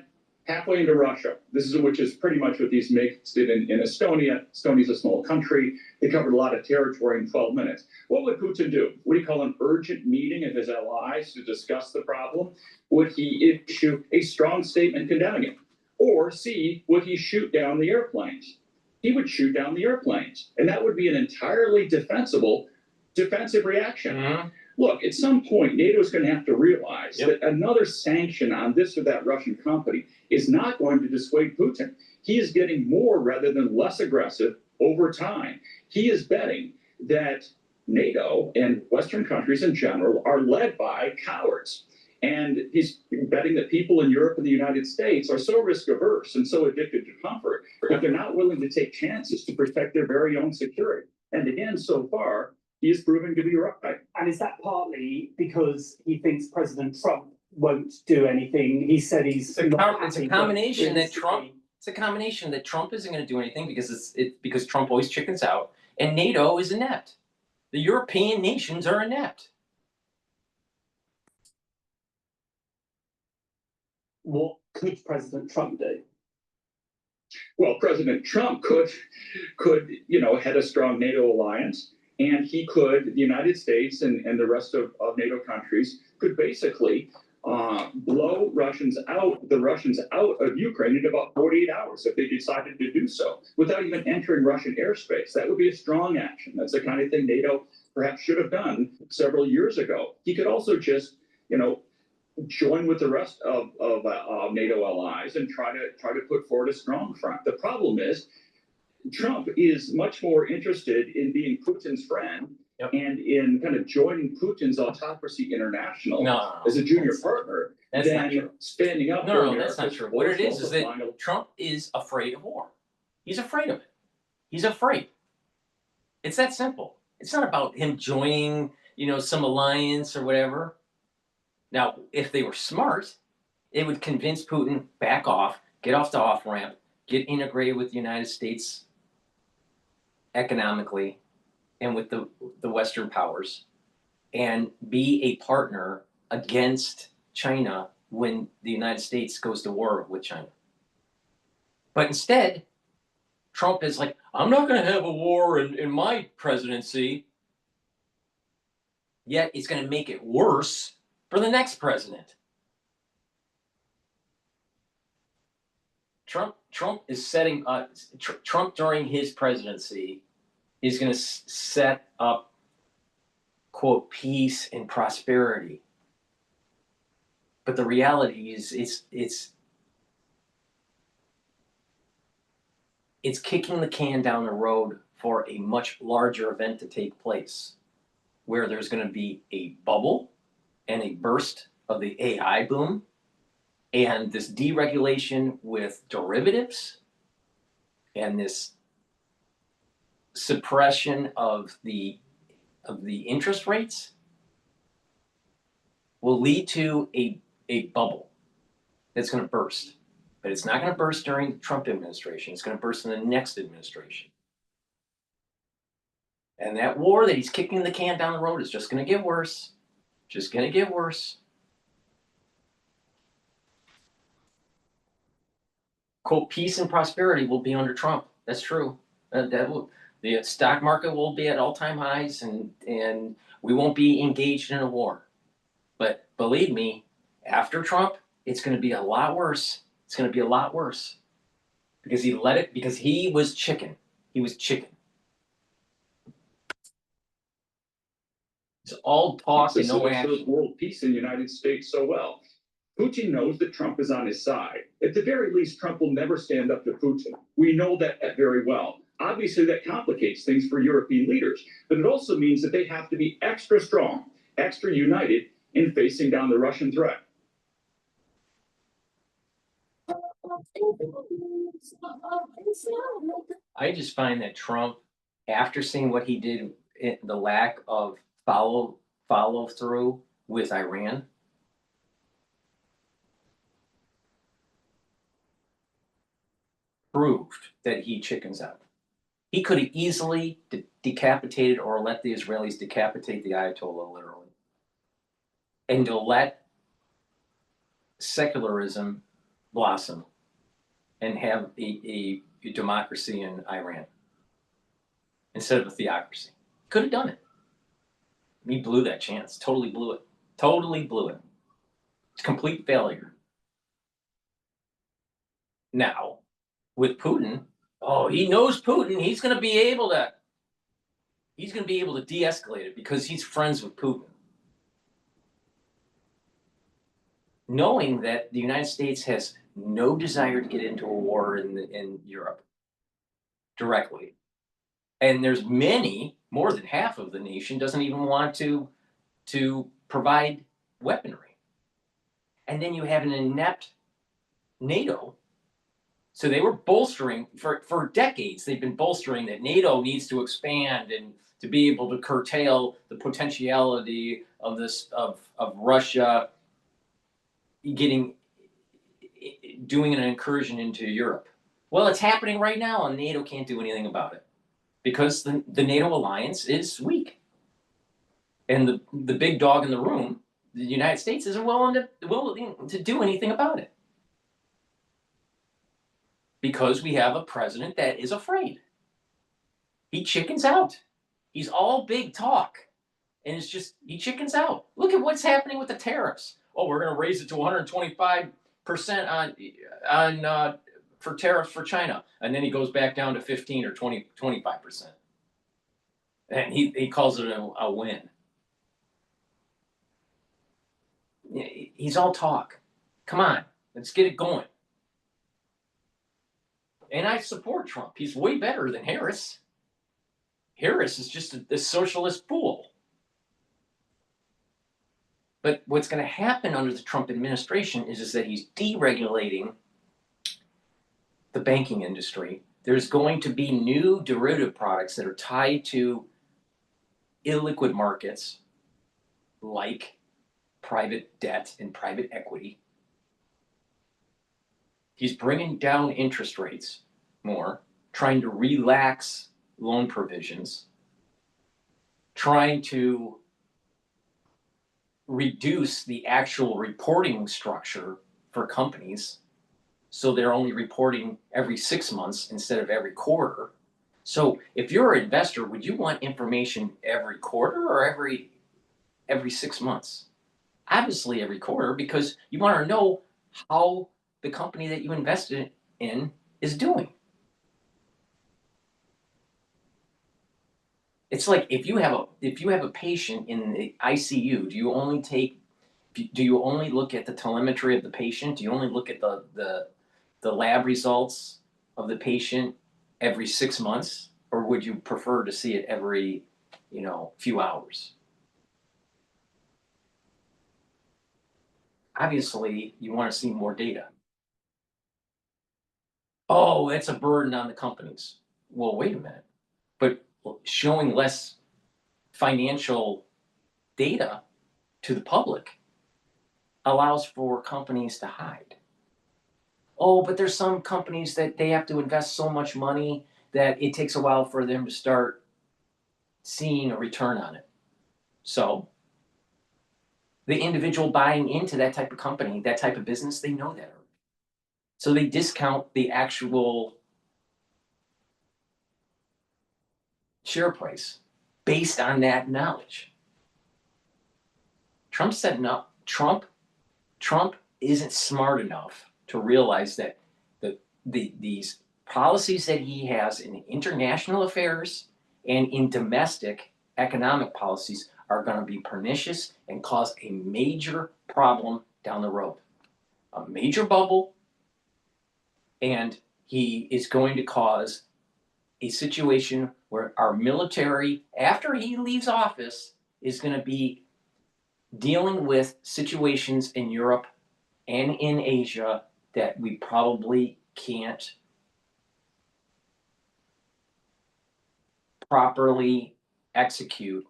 halfway into Russia. Which is pretty much what these MiGs did in Estonia. Estonia's a small country. They covered a lot of territory in 12 minutes. What would Putin do? Would he call an urgent meeting of his allies to discuss the problem? Would he issue a strong statement condemning it? Or C, would he shoot down the airplanes? He would shoot down the airplanes. And that would be an entirely defensive reaction. Mm-hmm. Look, at some point, NATO is going to have to realize that another sanction on this or that Russian company is not going to dissuade Putin. He is getting more rather than less aggressive over time. He is betting that NATO and Western countries in general are led by cowards. And he's betting that people in Europe and the United States are so risk averse and so addicted to comfort that they're not willing to take chances to protect their very own security. And again, so far, he is proven to be right. And is that partly because he thinks President Trump won't do anything? He said he's it's a combination that Trump isn't going to do anything because Trump always chickens out, and NATO is inept. The European nations are inept. What could President Trump do? Well, President Trump could head a strong NATO alliance, and the United States and the rest of NATO countries could basically blow the Russians out of Ukraine in about 48 hours if they decided to do so, without even entering Russian airspace. That would be a strong action. That's the kind of thing NATO perhaps should have done several years ago. He could also just, join with the rest of NATO allies and try to put forward a strong front. The problem is Trump is much more interested in being Putin's friend and in kind of joining Putin's Autocracy International as a junior partner than standing up. No, that's not true. What it is that Trump is afraid of war. He's afraid of it. He's afraid. It's that simple. It's not about him joining, some alliance or whatever. Now, if they were smart, it would convince Putin, back off, get off the off-ramp, get integrated with the United States economically and with the Western powers, and be a partner against China when the United States goes to war with China. But instead, Trump is like, I'm not going to have a war in my presidency. Yet it's going to make it worse for the next president. Trump is setting up. Trump during his presidency is going to set up, quote, peace and prosperity. But the reality is, it's kicking the can down the road for a much larger event to take place, where there's going to be a bubble and a burst of the AI boom, and this deregulation with derivatives, and this suppression of the interest rates will lead to a bubble that's going to burst. But it's not going to burst during the Trump administration. It's going to burst in the next administration. And that war that he's kicking the can down the road is just going to get worse. Just going to get worse. Quote, peace and prosperity will be under Trump. That's true. The stock market will be at all-time highs, and we won't be engaged in a war. But believe me, after Trump, it's going to be a lot worse. It's going to be a lot worse because he was chicken. He was chicken. It's all talk and no action. Serve world peace in the United States so well. Putin knows that Trump is on his side. At the very least, Trump will never stand up to Putin. We know that very well. Obviously, that complicates things for European leaders, but it also means that they have to be extra strong, extra united in facing down the Russian threat. I just find that Trump, after seeing what he did, the lack of follow through with Iran, proved that he chickens out. He could have easily decapitated or let the Israelis decapitate the Ayatollah, literally, and to let secularism blossom and have a democracy in Iran instead of a theocracy. Could have done it. He blew that chance. Totally blew it. Totally blew it. It's a complete failure. Now, with Putin, he knows Putin. He's going to be able to de-escalate it because he's friends with Putin. Knowing that the United States has no desire to get into a war in Europe directly. And there's more than half of the nation doesn't even want to provide weaponry. And then you have an inept NATO. So they were bolstering for decades. They've been bolstering that NATO needs to expand and to be able to curtail the potentiality of Russia doing an incursion into Europe. Well, it's happening right now, and NATO can't do anything about it because the NATO alliance is weak, and the big dog in the room, the United States, isn't willing to do anything about it because we have a president that is afraid. He chickens out. He's all big talk, and it's just he chickens out. Look at what's happening with the tariffs. Oh, we're going to raise it to 125% for tariffs for China, and then he goes back down to 15 or 25%, and he calls it a win. He's all talk. Come on, let's get it going. And I support Trump. He's way better than Harris. Harris is just a socialist fool. But what's going to happen under the Trump administration is that he's deregulating the banking industry. There's going to be new derivative products that are tied to illiquid markets like private debt and private equity. He's bringing down interest rates more, trying to relax loan provisions, trying to reduce the actual reporting structure for companies so they're only reporting every 6 months instead of every quarter. So if you're an investor, would you want information every quarter or every 6 months? Obviously every quarter, because you want to know how the company that you invested in is doing. It's like if you have a patient in the ICU, do you only look at the telemetry of the patient? Do you only look at the lab results of the patient every 6 months, or would you prefer to see it every few hours? Obviously, you want to see more data. Oh, it's a burden on the companies. Well, wait a minute. But showing less financial data to the public allows for companies to hide. oh, but there's some companies that they have to invest so much money that it takes a while for them to start seeing a return on it. So the individual buying into that type of company, that type of business, they know that. So they discount the actual share price based on that knowledge. Trump's setting up. Trump isn't smart enough to realize that these policies that he has in international affairs and in domestic economic policies are going to be pernicious and cause a major problem down the road. A major bubble, and he is going to cause a situation where our military, after he leaves office, is going to be dealing with situations in Europe and in Asia that we probably can't properly execute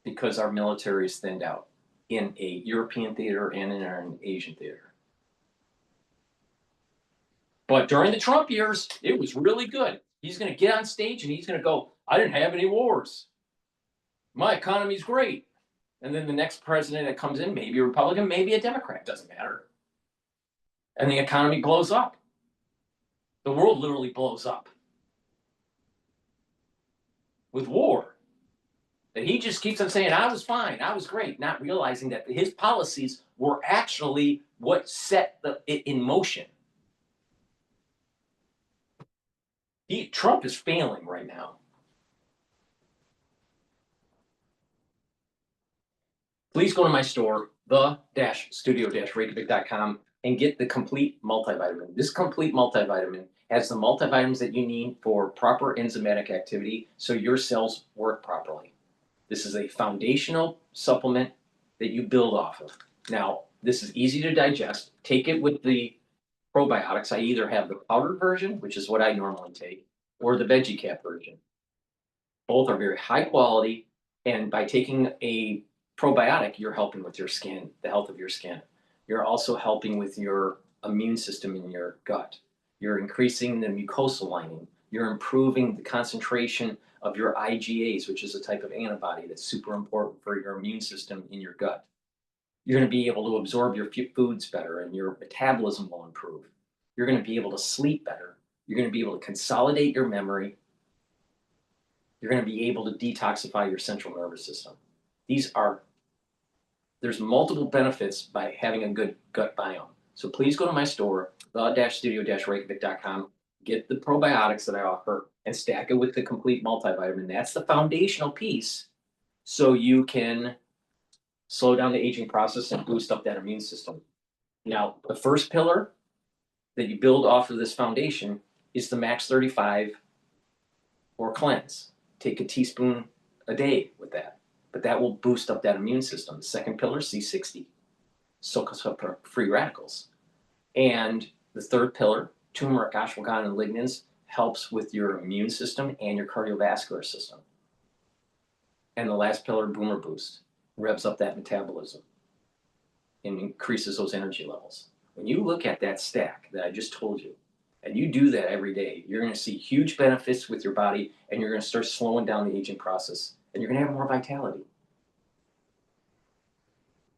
because our military is thinned out in a European theater and in an Asian theater. But during the Trump years, it was really good. He's going to get on stage and he's going to go, I didn't have any wars. My economy's great. And then the next president that comes in, maybe a Republican, maybe a Democrat, doesn't matter. And the economy blows up. The world literally blows up with war. That he just keeps on saying, I was fine, I was great, not realizing that his policies were actually what set it in motion. Trump is failing right now. Please go to my store, the-studio-reykjavik.com, and get the complete multivitamin. This complete multivitamin has the multivitamins that you need for proper enzymatic activity so your cells work properly. This is a foundational supplement that you build off of. Now, this is easy to digest. Take it with the probiotics. I either have the powdered version, which is what I normally take, or the veggie cap version. Both are very high quality, and by taking a probiotic, you're helping with your skin, the health of your skin. You're also helping with your immune system in your gut. You're increasing the mucosal lining. You're improving the concentration of your IgAs, which is a type of antibody that's super important for your immune system in your gut. You're going to be able to absorb your foods better and your metabolism will improve. You're going to be able to sleep better. You're going to be able to consolidate your memory. You're going to be able to detoxify your central nervous system. There's multiple benefits by having a good gut biome. So please go to my store, the-studio-reykjavik.com, get the probiotics that I offer and stack it with the complete multivitamin. That's the foundational piece so you can slow down the aging process and boost up that immune system. Now, the first pillar that you build off of this foundation is the Max 35 or cleanse. Take a teaspoon a day with that, but that will boost up that immune system. The second pillar, C60, soaks up free radicals. And the third pillar, turmeric, ashwagandha, and lignans, helps with your immune system and your cardiovascular system. And the last pillar, boomer boost, revs up that metabolism and increases those energy levels. When you look at that stack that I just told you, and you do that every day, you're going to see huge benefits with your body, and you're going to start slowing down the aging process, and you're going to have more vitality.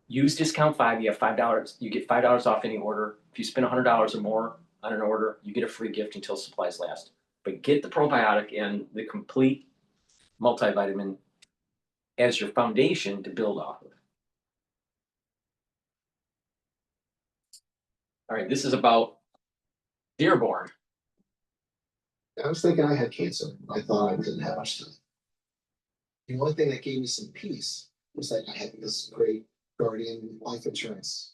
Use discount 5, you have $5, you get $5 off any order. If you spend $100 or more on an order, you get a free gift until supplies last. But get the probiotic and the complete multivitamin as your foundation to build off of. All right, this is about Dearborn. I was thinking I had cancer. I thought I didn't have much time. The only thing that gave me some peace was that I had this great Guardian life insurance.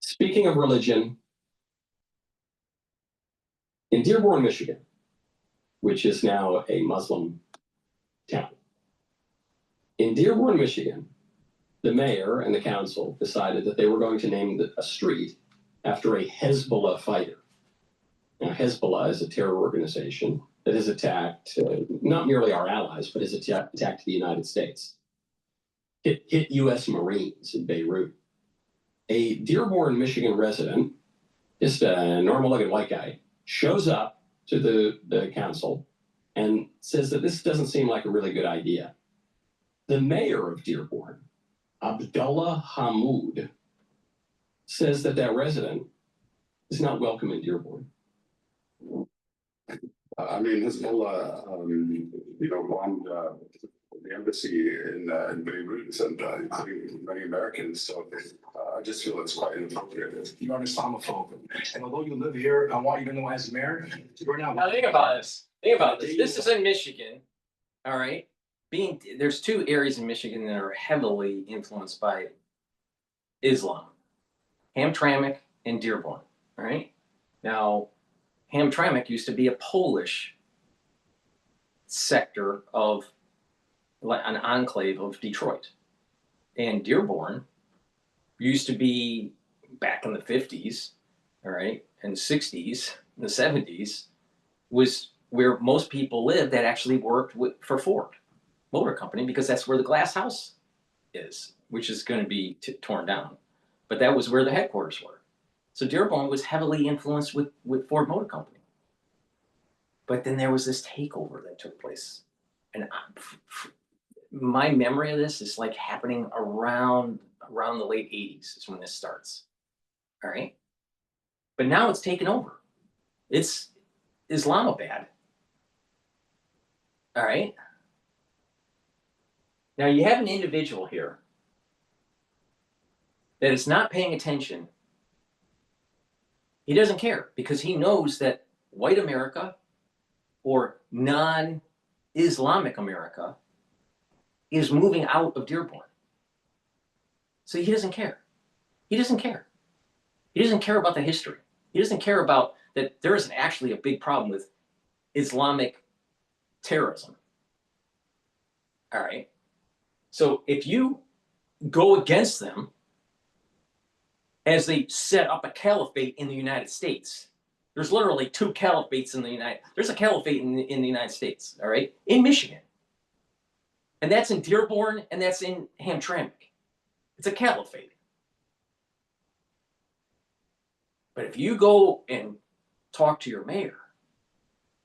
Speaking of religion, in Dearborn, Michigan, which is now a Muslim town, In Dearborn, Michigan, the mayor and the council decided that they were going to name a street after a Hezbollah fighter. Now, Hezbollah is a terror organization that has attacked not merely our allies, but has attacked the United States. Hit U.S. Marines in Beirut. A Dearborn, Michigan resident, just a normal-looking white guy, shows up to the council and says that this doesn't seem like a really good idea. The mayor of Dearborn, Abdullah Hamoud, says that resident is not welcome in Dearborn. I mean, Hezbollah, bombed the embassy in Beirut and including many Americans. So I just feel it's quite inappropriate. You are an Islamophobe, and although you live here, I want you to know as mayor, you're now. Now think about this. Think about this. This is in Michigan, all right? There's two areas in Michigan that are heavily influenced by Islam, Hamtramck and Dearborn, all right? Now, Hamtramck used to be a Polish sector of an enclave of Detroit. And Dearborn used to be, back in the 50s, all right, and 60s, and the 70s, was where most people lived that actually worked for Ford Motor Company, because that's where the glass house is, which is going to be torn down. But that was where the headquarters were. So Dearborn was heavily influenced with Ford Motor Company. But then there was this takeover that took place. And my memory of this is like happening around the late 80s is when this starts. All right. But now it's taken over. It's Islamabad. All right. Now you have an individual here that is not paying attention. He doesn't care because he knows that white America or non-Islamic America is moving out of Dearborn. So he doesn't care. He doesn't care. He doesn't care about the history. He doesn't care about that there isn't actually a big problem with Islamic terrorism. All right. So if you go against them as they set up a caliphate in the United States, there's literally two caliphates there's a caliphate in the United States, all right, in Michigan. And that's in Dearborn and that's in Hamtramck. It's a caliphate. But if you go and talk to your mayor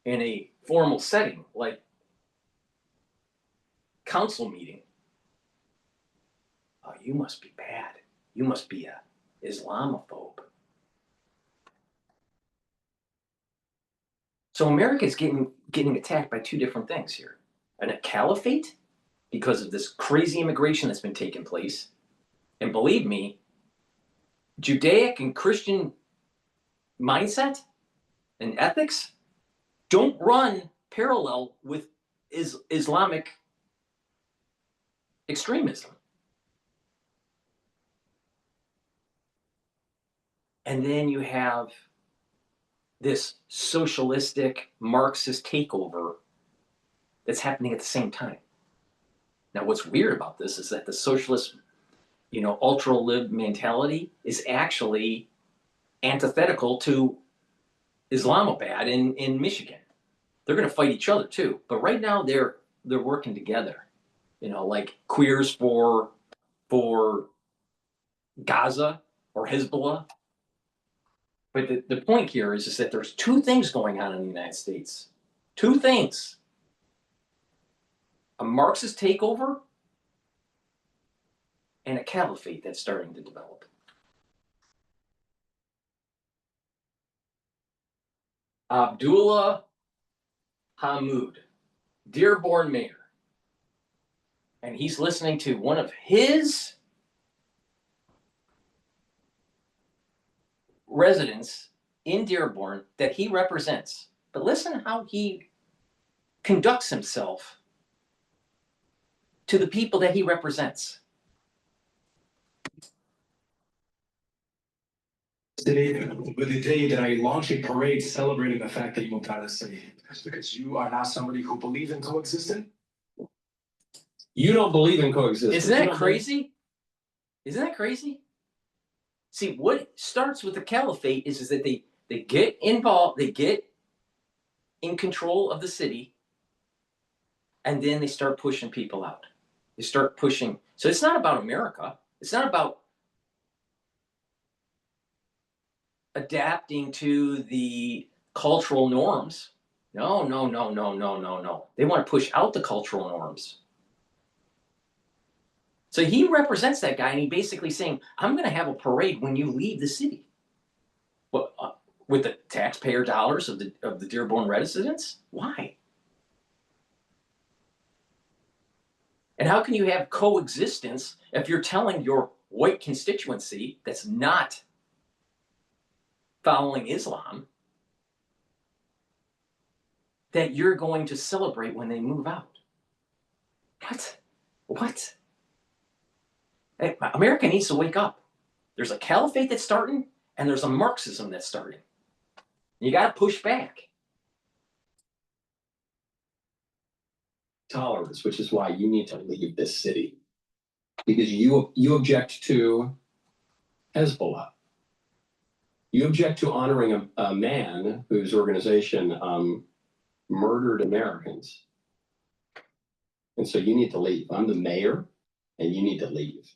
in a formal setting like council meeting, oh, you must be bad. You must be a Islamophobe. So America is getting attacked by two different things here. And a caliphate, because of this crazy immigration that's been taking place. And believe me, Judaic and Christian mindset and ethics don't run parallel with Islamic extremism. And then you have this socialistic Marxist takeover that's happening at the same time. Now, what's weird about this is that the socialist, ultra-lib mentality is actually antithetical to Islamabad in Michigan. They're going to fight each other too, but right now they're working together. Like queers for Gaza or Hezbollah. But the point here is that there's two things going on in the United States. Two things. A Marxist takeover and a caliphate that's starting to develop. Abdullah Hamoud, Dearborn mayor. And he's listening to one of his residents in Dearborn that he represents. But listen how he conducts himself to the people that he represents. Today, with the day that I launch a parade celebrating the fact that you moved out of the city, because you are now somebody who believes in coexistence. You don't believe in coexistence. Isn't You that don't crazy? Isn't that crazy? See, what starts with the caliphate is that they get involved, they get in control of the city, and then they start pushing people out. They start pushing. So it's not about America. It's not about adapting to the cultural norms. No. They want to push out the cultural norms. So he represents that guy, and he basically saying, I'm going to have a parade when you leave the city. What, with the taxpayer dollars of the Dearborn residents? Why? And how can you have coexistence if you're telling your white constituency that's not following Islam that you're going to celebrate when they move out? What? Hey, America needs to wake up. There's a caliphate that's starting, and there's a Marxism that's starting. You got to push back. tolerance, which is why you need to leave this city. Because you object to Hezbollah. You object to honoring a man whose organization murdered Americans. And so you need to leave. I'm the mayor, and you need to leave.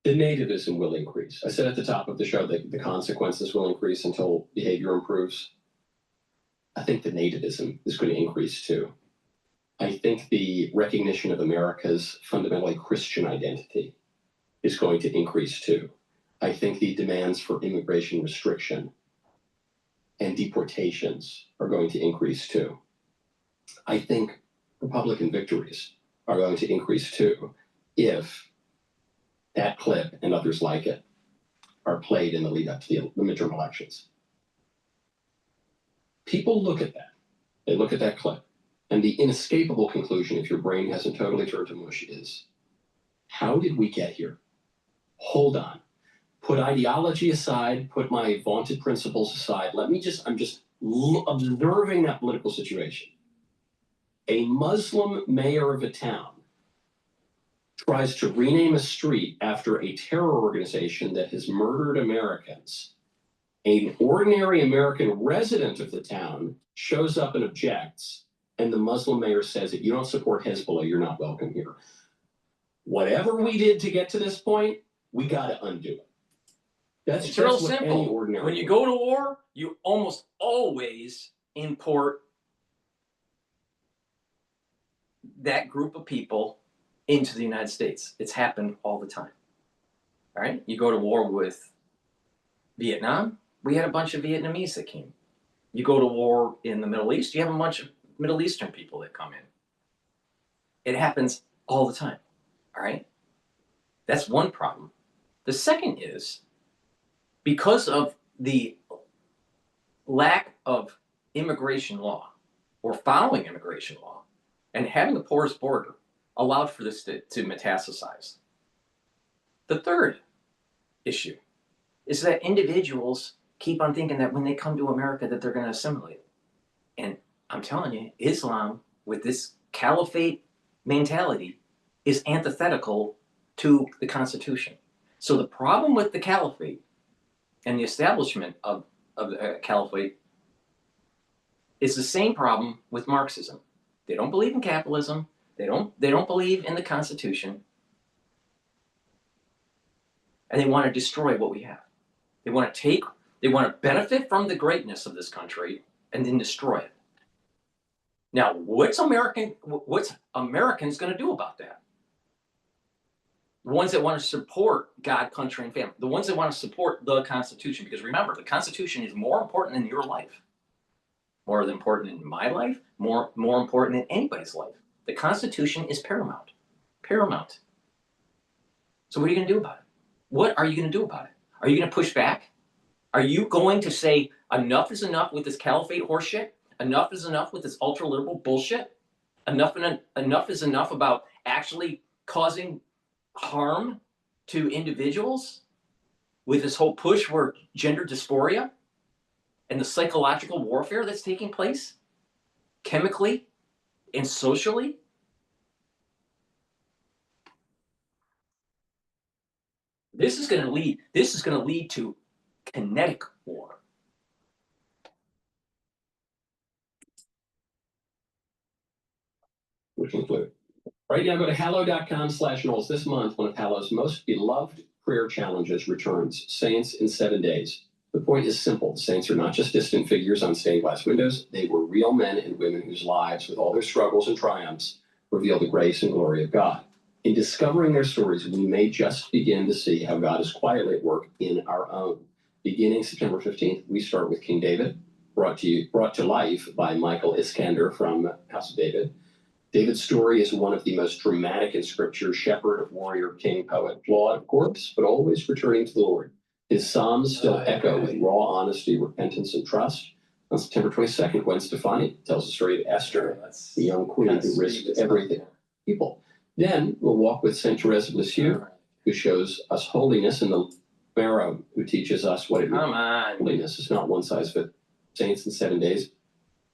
The nativism will increase. I said at the top of the show that the consequences will increase until behavior improves. I think the nativism is going to increase too. I think the recognition of America's fundamentally Christian identity is going to increase too. I think the demands for immigration restriction and deportations are going to increase too. I think Republican victories are going to increase too if that clip and others like it are played in the lead up to the midterm elections. People look at that. They look at that clip. And the inescapable conclusion, if your brain hasn't totally turned to mush, is how did we get here? Hold on. Put ideology aside, put my vaunted principles aside. I'm just observing that political situation. A Muslim mayor of a town tries to rename a street after a terror organization that has murdered Americans. An ordinary American resident of the town shows up and objects, and the Muslim mayor says, if you don't support Hezbollah, you're not welcome here. Whatever we did to get to this point, we got to undo it. It's real simple. When you go to war, you almost always import that group of people into the United States. It's happened all the time. All right? You go to war with Vietnam, we had a bunch of Vietnamese that came. You go to war in the Middle East, you have a bunch of Middle Eastern people that come in. It happens all the time. All right? That's one problem. The second is, because of the lack of immigration law or following immigration law and having a porous border allowed for this to metastasize. The third issue is that individuals keep on thinking that when they come to America that they're going to assimilate. And I'm telling you, Islam with this caliphate mentality is antithetical to the Constitution. So the problem with the caliphate and the establishment of the caliphate is the same problem with Marxism. They don't believe in capitalism. They don't believe in the Constitution. And they want to destroy what we have. They want to benefit from the greatness of this country and then destroy it. Now, what's Americans going to do about that? The ones that want to support God, country, and family. The ones that want to support the Constitution. Because remember, the Constitution is more important in your life. More important in my life. More important in anybody's life. The Constitution is paramount. Paramount. So what are you going to do about it? What are you going to do about it? Are you going to push back? Are you going to say enough is enough with this caliphate horseshit? Enough is enough with this ultra-liberal bullshit? Enough is enough about actually causing harm to individuals with this whole push for gender dysphoria and the psychological warfare that's taking place chemically And socially, this is going to lead to kinetic war. Which include. Right now, go to hallow.com/Knowles. This month, one of Hallow's most beloved prayer challenges returns, Saints in 7 days. The point is simple. The saints are not just distant figures on stained glass windows. They were real men and women whose lives, with all their struggles and triumphs, reveal the grace and glory of God. In discovering their stories, we may just begin to see how God is quietly at work in our own. Beginning September 15th, we start with King David, brought to life by Michael Iskander from House of David. David's story is one of the most dramatic in Scripture: shepherd, warrior, king, poet, flawed, of course, but always returning to the Lord. His psalms still echo with raw honesty, repentance, and trust. On September 22nd, Gwen Stefani tells the story of Esther, the young queen who risked everything. People. Then we'll walk with Saint Therese of Lisieux, who shows us holiness, and the Marrow, who teaches us what it means. Holiness is not one size fits saints in 7 days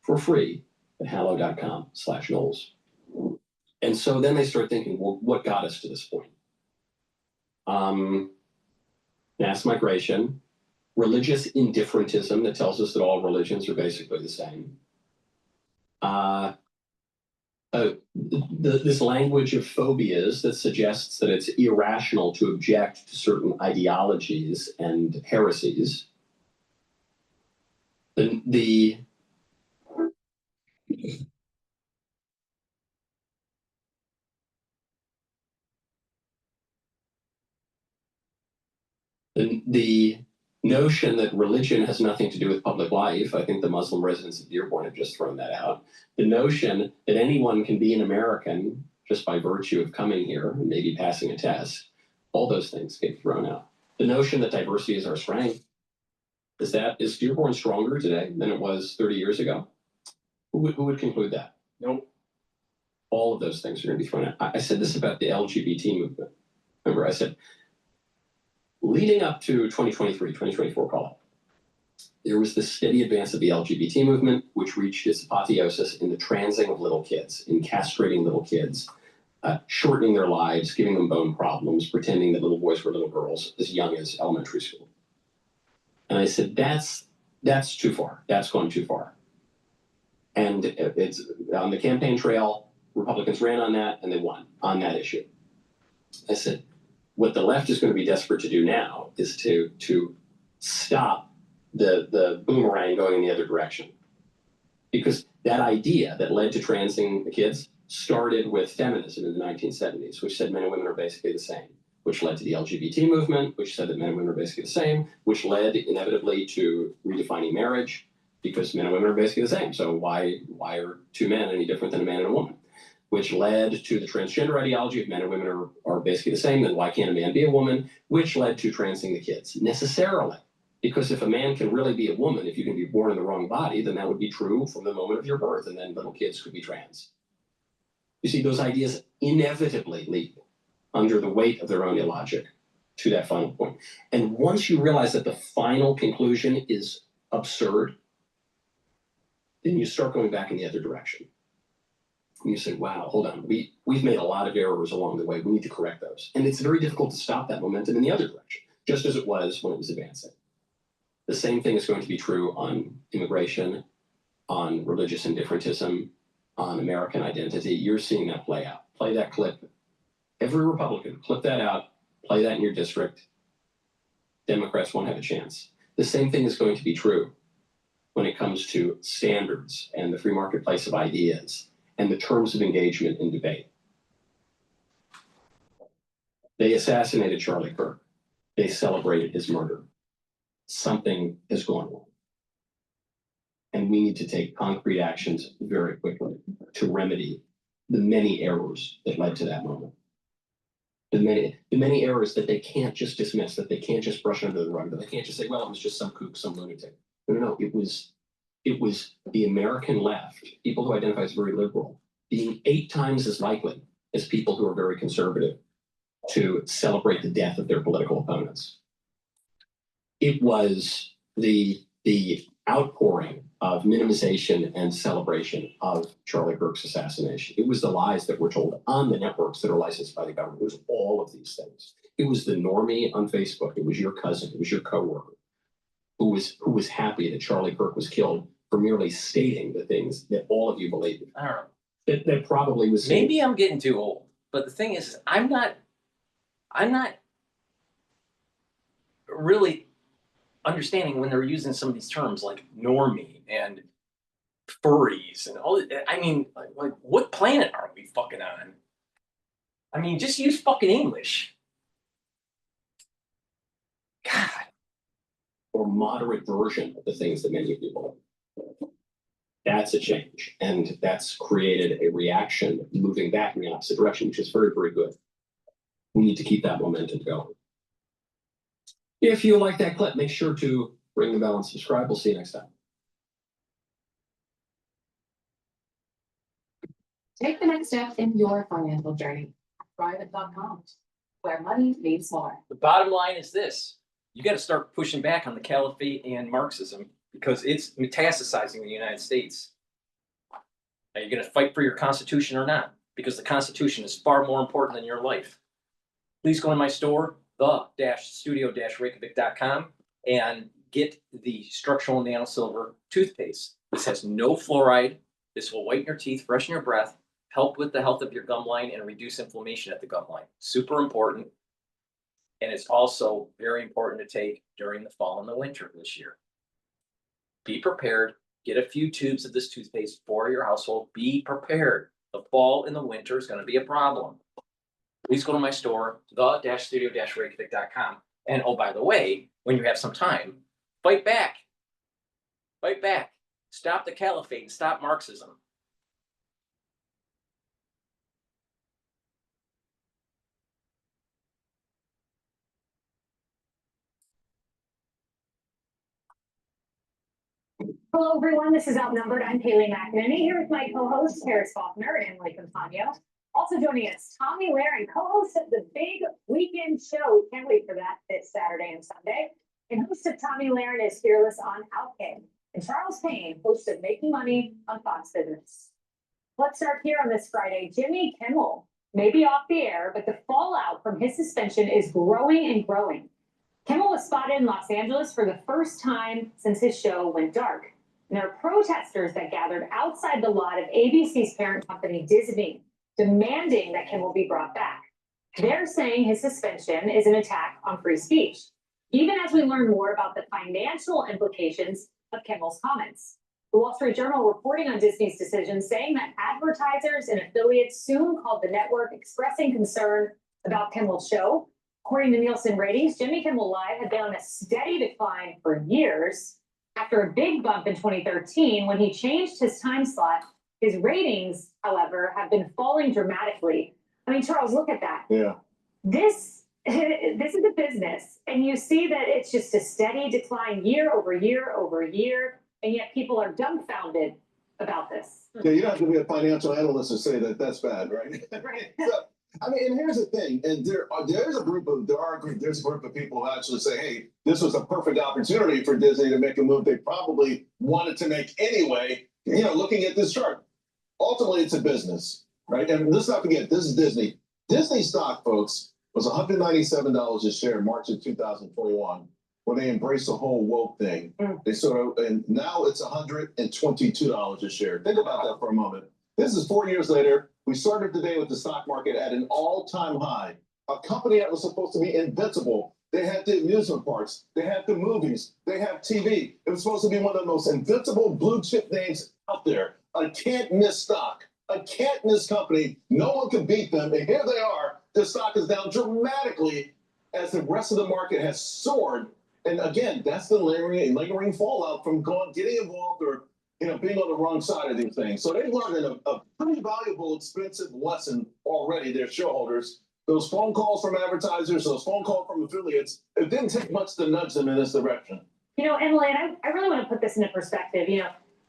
for free at hallow.com/Knowles. And so then they start thinking, well, what got us to this point? Mass migration, religious indifferentism that tells us that all religions are basically the same. This language of phobias that suggests that it's irrational to object to certain ideologies and heresies. The notion that religion has nothing to do with public life. I think the Muslim residents of Dearborn have just thrown that out. The notion that anyone can be an American just by virtue of coming here and maybe passing a test, all those things get thrown out. The notion that diversity is our strength, is Dearborn stronger today than it was 30 years ago? Who would conclude that? Nope. All of those things are going to be thrown out. I said this about the LGBT movement. Remember, I said, leading up to 2023, 2024 call, there was this steady advance of the LGBT movement, which reached its apotheosis in the transing of little kids, in castrating little kids, shortening their lives, giving them bone problems, pretending that little boys were little girls as young as elementary school. And I said, that's too far. That's gone too far. And it's on the campaign trail, Republicans ran on that and they won on that issue. I said, what the left is going to be desperate to do now is to stop the boomerang going in the other direction. Because that idea that led to transing the kids started with feminism in the 1970s, which said men and women are basically the same, which led to the LGBT movement, which said that men and women are basically the same, which led inevitably to redefining marriage, because men and women are basically the same. So why are two men any different than a man and a woman? Which led to the transgender ideology of men and women are basically the same, then why can't a man be a woman? Which led to transing the kids, necessarily. Because if a man can really be a woman, if you can be born in the wrong body, then that would be true from the moment of your birth, and then little kids could be trans. You see, those ideas inevitably leap under the weight of their own illogic to that final point. And once you realize that the final conclusion is absurd, then you start going back in the other direction. And you say, wow, hold on, we've made a lot of errors along the way. We need to correct those. And it's very difficult to stop that momentum in the other direction, just as it was when it was advancing. The same thing is going to be true on immigration, on religious indifferentism, on American identity. You're seeing that play out. Play that clip. Every Republican, clip that out, play that in your district. Democrats won't have a chance. The same thing is going to be true when it comes to standards and the free marketplace of ideas and the terms of engagement in debate. They assassinated Charlie Kirk. They celebrated his murder. Something has gone wrong. And we need to take concrete actions very quickly to remedy the many errors that led to that moment. The many errors that they can't just dismiss, that they can't just brush under the rug, that they can't just say, well, it was just some kook, some lunatic. No, it was the American left, people who identify as very liberal, being 8 times as likely as people who are very conservative to celebrate the death of their political opponents. It was the outpouring of minimization and celebration of Charlie Kirk's assassination. It was the lies that were told on the networks that are licensed by the government. It was all of these things. It was the normie on Facebook. It was your cousin. It was your coworker who was happy that Charlie Kirk was killed for merely stating the things that all of you believed. I don't know. That probably was. Maybe I'm getting too old, but the thing is, I'm not really understanding when they're using some of these terms like normie and furries and all. I mean, like what planet are we fucking on? I mean, just use fucking English. God. Or moderate version of the things that many people believe. That's a change, and that's created a reaction moving back in the opposite direction, which is very, very good. We need to keep that momentum going. If you like that clip, make sure to ring the bell and subscribe. We'll see you next time. Take the next step in your financial journey. Private.com, where money means more. The bottom line is this. You got to start pushing back on the caliphate and Marxism because it's metastasizing in the United States. Are you going to fight for your Constitution or not? Because the Constitution is far more important than your life. Please go to my store, the-studio-reykjavik.com, and get the structural nanosilver toothpaste. This has no fluoride. This will whiten your teeth, freshen your breath, help with the health of your gum line, and reduce inflammation at the gum line. Super important. And it's also very important to take during the fall and the winter this year. Be prepared. Get a few tubes of this toothpaste for your household. Be prepared. The fall and the winter is going to be a problem. Please go to my store, the-studio-reykjavik.com. And oh, by the way, when you have some time, fight back. Fight back. Stop the caliphate and stop Marxism. Hello, everyone. This is Outnumbered. I'm Haley McEnany here with my co-host, Harris Faulkner and Mike Antonio. Also joining us, Tommy Laren, co-host of the big weekend show. We can't wait for that this Saturday and Sunday. And host of Tommy Laren is Fearless on Outkick. And Charles Payne, host of Making Money on Fox Business. Let's start here on this Friday. Jimmy Kimmel may be off the air, but the fallout from his suspension is growing and growing. Kimmel was spotted in Los Angeles for the first time since his show went dark. And there are protesters that gathered outside the lot of ABC's parent company, Disney, demanding that Kimmel be brought back. They're saying his suspension is an attack on free speech, even as we learn more about the financial implications of Kimmel's comments. The Wall Street Journal reporting on Disney's decision, saying that advertisers and affiliates soon called the network expressing concern about Kimmel's show. According to Nielsen ratings, Jimmy Kimmel Live had been on a steady decline for years. After a big bump in 2013, when he changed his time slot, his ratings, however, have been falling dramatically. I mean, Charles, look at that. Yeah. This is a business, and you see that it's just a steady decline year over year over year, and yet people are dumbfounded about this. Yeah, you don't have to be a financial analyst to say that that's bad, right? Right. So, I mean, and here's the thing, and there's a group of people who actually say, hey, this was a perfect opportunity for Disney to make a move they probably wanted to make anyway. You know, looking at this chart, ultimately it's a business, right? And let's not forget, this is Disney. Disney stock, folks, was $197 a share in March of 2021 when they embraced the whole woke thing. They and now it's $122 a share. Think about that for a moment. This is 4 years later. We started today with the stock market at an all-time high. A company that was supposed to be invincible. They had the amusement parks. They had the movies. They have TV. It was supposed to be one of the most invincible blue chip names out there. A can't-miss stock. A can't-miss company. No one could beat them. And here they are. The stock is down dramatically as the rest of the market has soared. And again, that's the lingering fallout from getting involved or being on the wrong side of these things. So they've learned a pretty valuable, expensive lesson already, their shareholders. Those phone calls from advertisers, those phone calls from affiliates, it didn't take much to nudge them in this direction. Emily, and I really want to put this into perspective.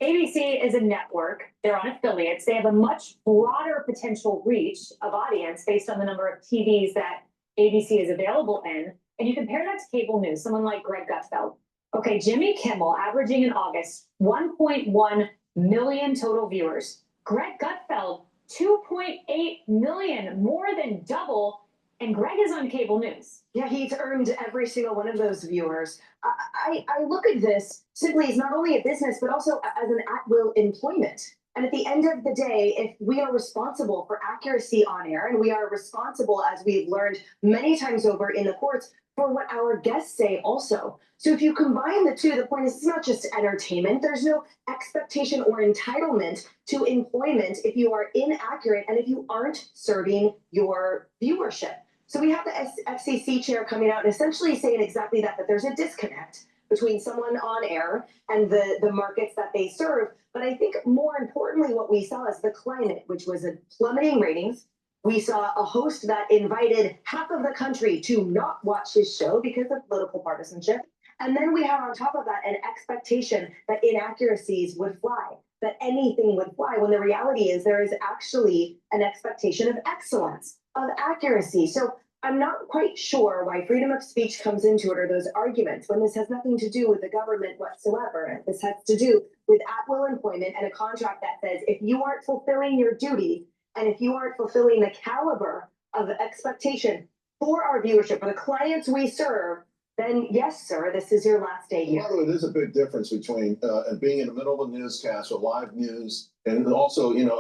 ABC is a network. They're on affiliates. They have a much broader potential reach of audience based on the number of TVs that ABC is available in. And you compare that to cable news, someone like Greg Gutfeld. Okay, Jimmy Kimmel averaging in August 1.1 million total viewers. Greg Gutfeld 2.8 million, more than double. And Greg is on cable news. Yeah, he's earned every single one of those viewers. I look at this simply as not only a business, but also as an at-will employment. And at the end of the day, if we are responsible for accuracy on air, and we are responsible, as we've learned many times over in the courts, for what our guests say also. So if you combine the two, the point is it's not just entertainment. There's no expectation or entitlement to employment if you are inaccurate and if you aren't serving your viewership. So we have the FCC chair coming out and essentially saying exactly that there's a disconnect between someone on air and the markets that they serve. But I think more importantly, what we saw is the climate, which was a plummeting ratings. We saw a host that invited half of the country to not watch his show because of political partisanship. And then we have on top of that an expectation that inaccuracies would fly, that anything would fly, when the reality is there is actually an expectation of excellence, of accuracy. So I'm not quite sure why freedom of speech comes into it, or those arguments, when this has nothing to do with the government whatsoever. This has to do with at-will employment and a contract that says if you aren't fulfilling your duty, and if you aren't fulfilling the caliber of expectation for our viewership, for the clients we serve, then yes, sir, this is your last day here. By the way, there's a big difference between being in the middle of a newscast or live news, and also, you know,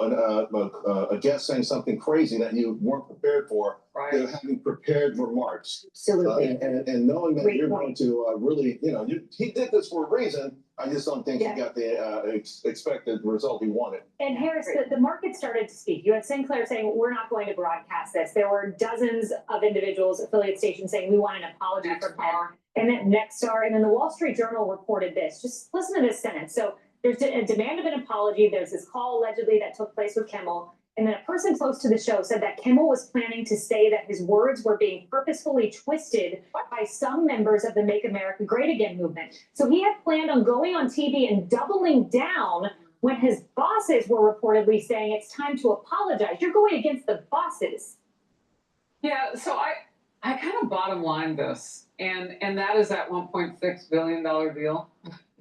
a guest saying something crazy that you weren't prepared for. Right. To having prepared remarks. Absolutely. And knowing that Great you're point. going to really, you know, he did this for a reason. I just don't think Yeah. he got the expected result he wanted. And Harris, the market started to speak. You had Sinclair saying, we're not going to broadcast this. There were dozens of individuals, affiliate stations saying, we want an apology from him. And then Nexstar, and then the Wall Street Journal reported this. Just listen to this sentence. So there's a demand of an apology. There's this call allegedly that took place with Kimmel. And then a person close to the show said that Kimmel was planning to say that his words were being purposefully twisted by some members of the Make America Great Again movement. So he had planned on going on TV and doubling down when his bosses were reportedly saying it's time to apologize. You're going against the bosses. Yeah, so I kind of bottom line this, and that is that $1.6 billion deal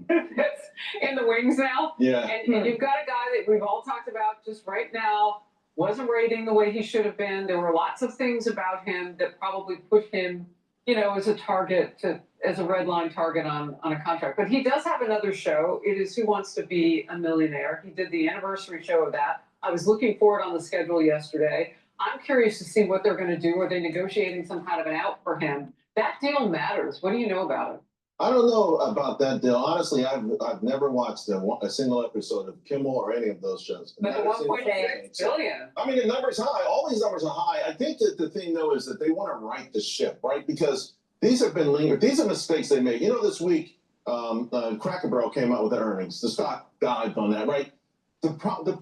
that's in the wings now. Yeah. And you've got a guy that we've all talked about just right now, wasn't rating the way he should have been. There were lots of things about him that probably put him, you know, as a target as a red line target on a contract. But he does have another show. It is Who Wants to Be a Millionaire. He did the anniversary show of that. I was looking for it on the schedule yesterday. I'm curious to see what they're going to do. Are they negotiating some kind of an out for him? That deal matters. What do you know about it? I don't know about that deal. Honestly, I've never watched a single episode of Kimmel or any of those shows. But the 1.6 billion. I mean, the number's high. All these numbers are high. I think that the thing, though, is that they want to right the ship, right? Because these have been lingering. These are mistakes they made. You know, this week, Cracker Barrel came out with their earnings. The stock dived on that, right? The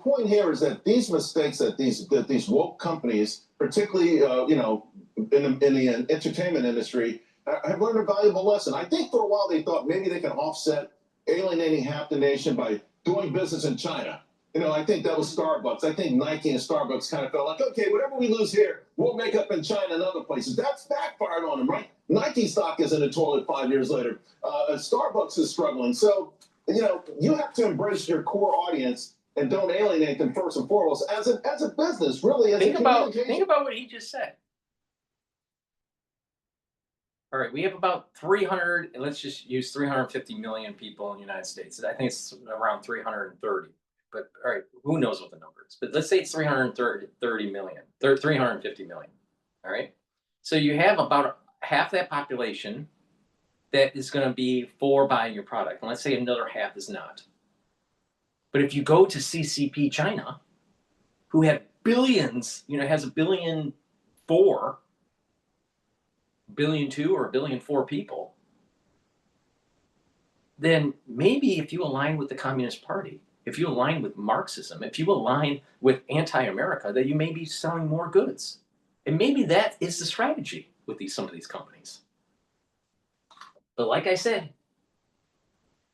point here is that these mistakes that these woke companies, particularly, you know, in the entertainment industry, have learned a valuable lesson. I think for a while they thought maybe they can offset alienating half the nation by doing business in China. You know, I think that was Starbucks. I think Nike and Starbucks kind of felt like, okay, whatever we lose here, we'll make up in China and other places. That's backfired on them, right? Nike stock is in the toilet 5 years later. Starbucks is struggling. So, you know, you have to embrace your core audience and don't alienate them first and foremost as a business, really. Think about what he just said. All right, we have about 300, and let's just use 350 million people in the United States. I think it's around 330. But all right, who knows what the number is? But let's say it's 330 million, 350 million. All right. So you have about half that population that is going to be for buying your product. And let's say another half is not. But if you go to CCP China, who have billions, you know, has 1.4 billion, 1.2 billion or 1.4 billion people, then maybe if you align with the Communist Party, if you align with Marxism, if you align with anti-America, that you may be selling more goods. And maybe that is the strategy with some of these companies. But like I said,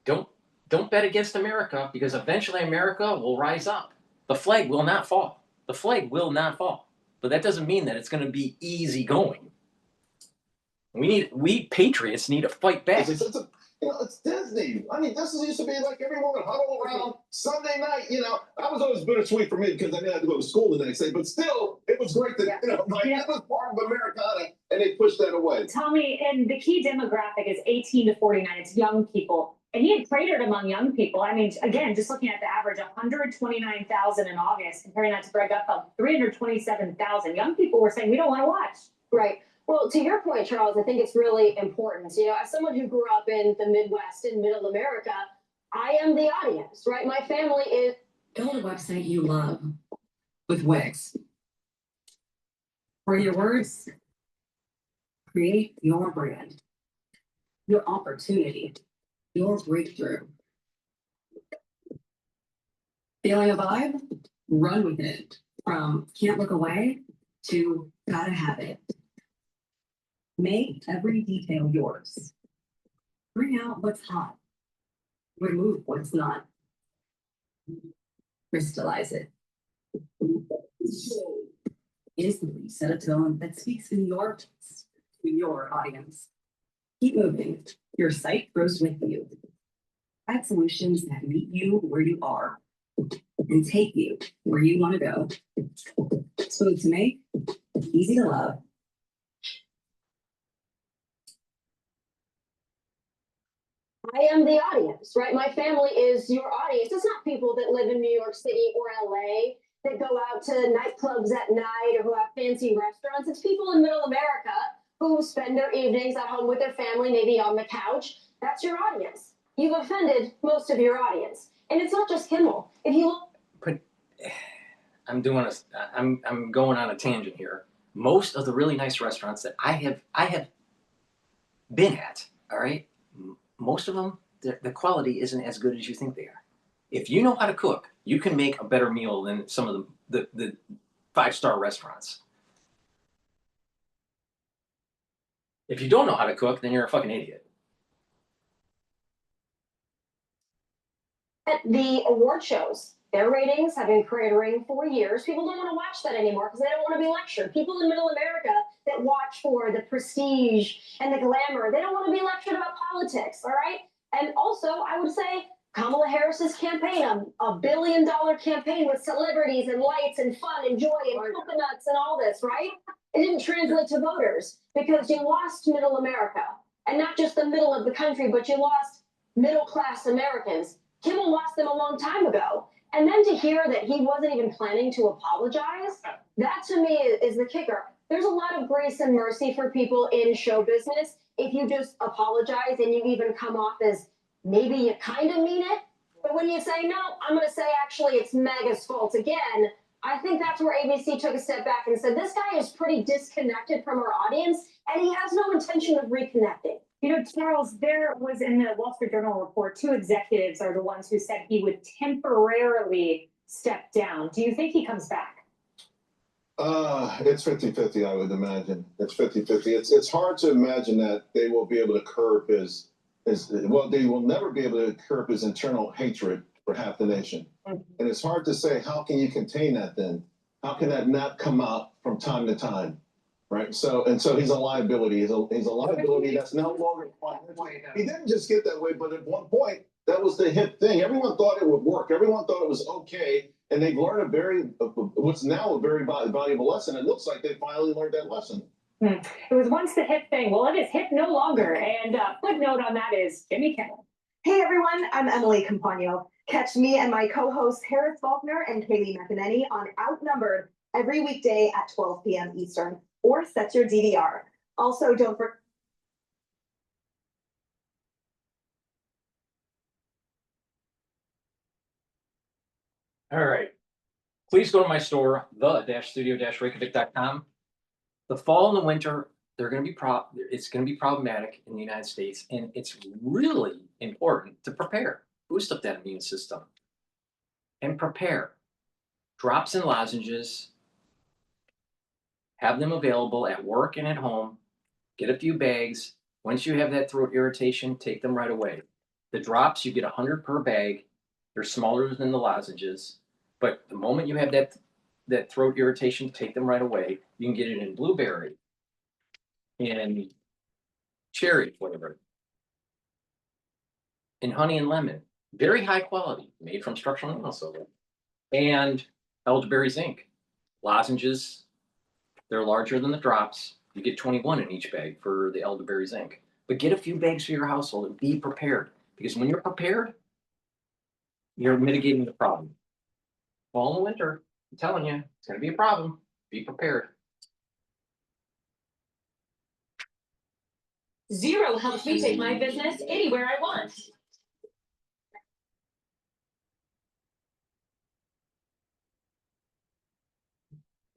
don't bet against America, because eventually America will rise up. The flag will not fall. The flag will not fall. But that doesn't mean that it's going to be easy going. We patriots need to fight back. You know, it's Disney. I mean, this used to be like everyone would huddle around Sunday night. You know, I was always bittersweet for me because I didn't have to go to school the next day. But still, it was great that you know, like it was part of Americana, and they pushed that away. Tommy, and the key demographic is 18 to 49. It's young people. And he had cratered among young people. I mean, again, just looking at the average, 129,000 in August, comparing that to Greg Gutfeld, 327,000. Young people were saying, we don't want to watch. Right. Well, to your point, Charles, I think it's really important. You know, as someone who grew up in the Midwest and Middle America, I am the audience, right? My family is. Build a website you love with Wix. For your words, create your brand, your opportunity, your breakthrough. Feeling a vibe? Run with it. From can't look away to gotta have it. Make every detail yours. Bring out what's hot. Remove what's not. Crystallize it. Instantly set a tone that speaks in your voice to your audience. Keep moving. Your site grows with you. Add solutions that meet you where you are and take you where you want to go. Smooth to make, easy to love. I am the audience, right? My family is your audience. It's not people that live in New York City or LA that go out to nightclubs at night or who have fancy restaurants. It's people in Middle America who spend their evenings at home with their family, maybe on the couch. That's your audience. You've offended most of your audience. And it's not just Kimmel. If you look. But I'm going on a tangent here. Most of the really nice restaurants that I have been at, all right, most of them, the quality isn't as good as you think they are. If you know how to cook, you can make a better meal than some of the 5-star restaurants. If you don't know how to cook, then you're a fucking idiot. At the award shows, their ratings have been cratering for years. People don't want to watch that anymore because they don't want to be lectured. People in Middle America that watch for the prestige and the glamour, they don't want to be lectured about politics, all right? And also, I would say Kamala Harris's campaign, a $1 billion campaign with celebrities and lights and fun and joy and coconuts and all this, right? It didn't translate to voters because you lost Middle America. And not just the middle of the country, but you lost middle-class Americans. Kimmel lost them a long time ago. And then to hear that he wasn't even planning to apologize, that to me is the kicker. There's a lot of grace and mercy for people in show business if you just apologize and you even come off as maybe you kind of mean it. But when you say, no, I'm going to say actually it's MAGA's fault again, I think that's where ABC took a step back and said, this guy is pretty disconnected from our audience and he has no intention of reconnecting. You know, Charles, there was in the Wall Street Journal report, 2 executives are the ones who said he would temporarily step down. Do you think he comes back? It's 50-50, I would imagine. It's 50-50. It's hard to imagine that they will be able to curb his well, they will never be able to curb his internal hatred for half the nation. And it's hard to say, how can you contain that then? How can that not come out from time to time? Right. So he's a liability. He's a liability that's no longer. He didn't just get that way, but at one point that was the hip thing. Everyone thought it would work. Everyone thought it was okay, and they've learned what's now a very valuable lesson. It looks like they finally learned that lesson. It was once the hip thing. Well, it is hip no longer. And footnote on that is Jimmy Kimmel. Hey everyone, I'm Emily Campagno. Catch me and my co-hosts Harris Faulkner and Kaylee McEnany on Outnumbered every weekday at 12 p.m. Eastern. Or set your DVR. Also, don't forget. All right. Please go to my store, the-studio-reykjavik.com. The fall and the winter, it's going to be problematic in the United States, and it's really important to prepare. Boost up that immune system and prepare. Drops and lozenges. Have them available at work and at home. Get a few bags. Once you have that throat irritation, take them right away. The drops, you get 100 per bag. They're smaller than the lozenges. But the moment you have that throat irritation, take them right away. You can get it in blueberry, in cherry flavor, and honey and lemon, very high quality, made from structural nanosilver, and elderberry zinc lozenges. They're larger than the drops. You get 21 in each bag for the elderberry zinc. But get a few bags for your household and be prepared, because when you're prepared, you're mitigating the problem. Fall and winter, I'm telling you, it's going to be a problem. Be prepared. Zero helps me take my business anywhere I want.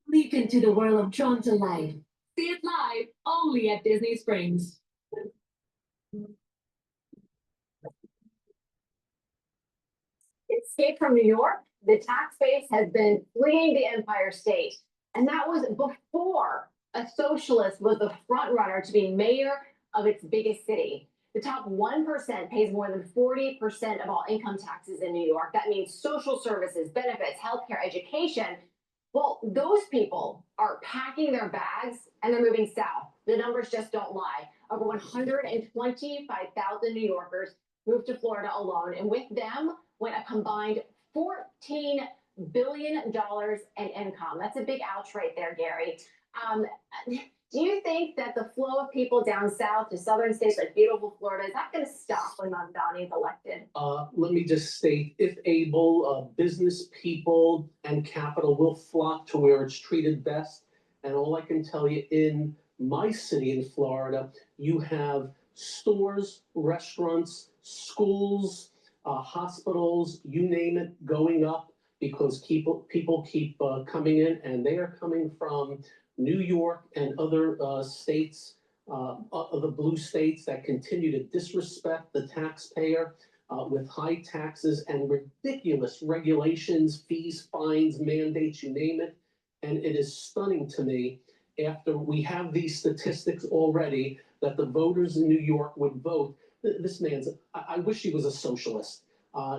Leap into the world of Drawn to Life. See it live only at Disney Springs. Escape from New York, the tax base has been fleeing the Empire State. And that was before a socialist was the front runner to be mayor of its biggest city. The top 1% pays more than 40% of all income taxes in New York. That means social services, benefits, healthcare, education. Well, those people are packing their bags and they're moving south. The numbers just don't lie. Over 125,000 New Yorkers moved to Florida alone, and with them went a combined $14 billion in income. That's a big ouch right there, Gary. Do you think that the flow of people down south to southern states like beautiful Florida, is that going to stop when Mamdani is elected? Let me just state, if able, business people and capital will flock to where it's treated best. And all I can tell you, in my city in Florida, you have stores, restaurants, schools, hospitals, you name it, going up because people keep coming in, and they are coming from New York and other states, other blue states that continue to disrespect the taxpayer with high taxes and ridiculous regulations, fees, fines, mandates, you name it. And it is stunning to me, after we have these statistics already, that the voters in New York would vote. This man's, I wish he was a socialist.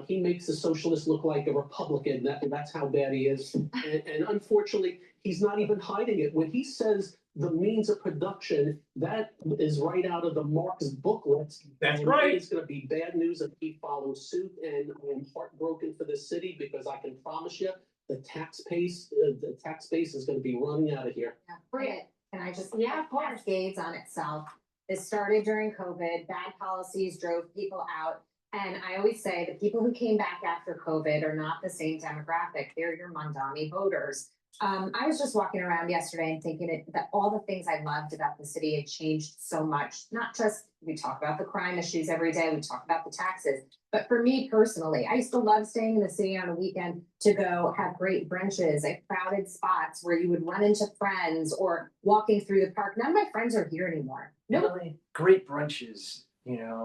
He makes the socialist look like a Republican, that's how bad he is. And unfortunately, he's not even hiding it. When he says the means of production, that is right out of the Marx booklets. That's right. It's going to be bad news if he follows suit, and I'm heartbroken for the city, because I can promise you the tax base is going to be running out of here. Brit, can I just, cascades on itself. This started during COVID, bad policies drove people out. And I always say the people who came back after COVID are not the same demographic. They're your Mamdani voters. I was just walking around yesterday and thinking that all the things I loved about the city had changed so much. Not just, we talk about the crime issues every day, we talk about the taxes, but for me personally, I used to love staying in the city on a weekend to go have great brunches at crowded spots where you would run into friends or walking through the park. None of my friends are here anymore. Really great brunches,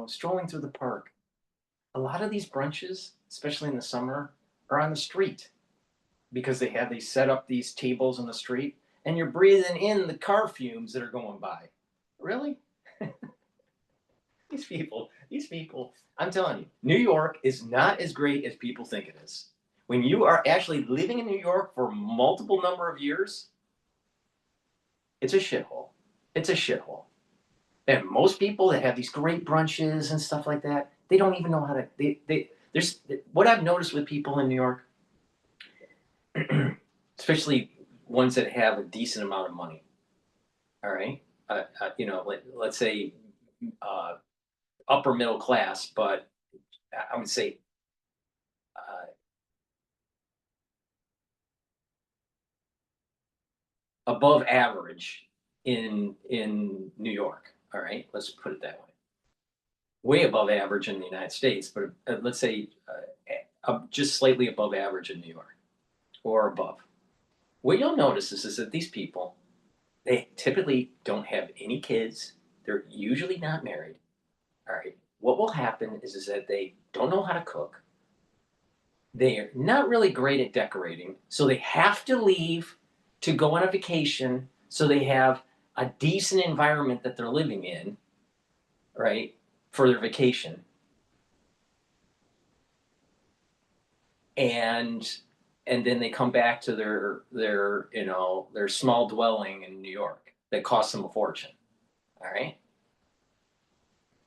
strolling through the park. A lot of these brunches, especially in the summer, are on the street, because they set up these tables on the street, and you're breathing in the car fumes that are going by. Really? These people, I'm telling you, New York is not as great as people think it is. When you are actually living in New York for multiple number of years, it's a shithole. It's a shithole. And most people that have these great brunches and stuff like that, they don't even know how to, there's, what I've noticed with people in New York, especially ones that have a decent amount of money. All right. Let's say upper middle class, but I would say above average in New York. All right. Let's put it that way. Way above average in the United States, but let's say just slightly above average in New York or above. What you'll notice is that these people, they typically don't have any kids. They're usually not married. All right. What will happen is that they don't know how to cook. They're not really great at decorating, so they have to leave to go on a vacation, so they have a decent environment that they're living in, right, for their vacation. And then they come back to their small dwelling in New York that costs them a fortune. All right.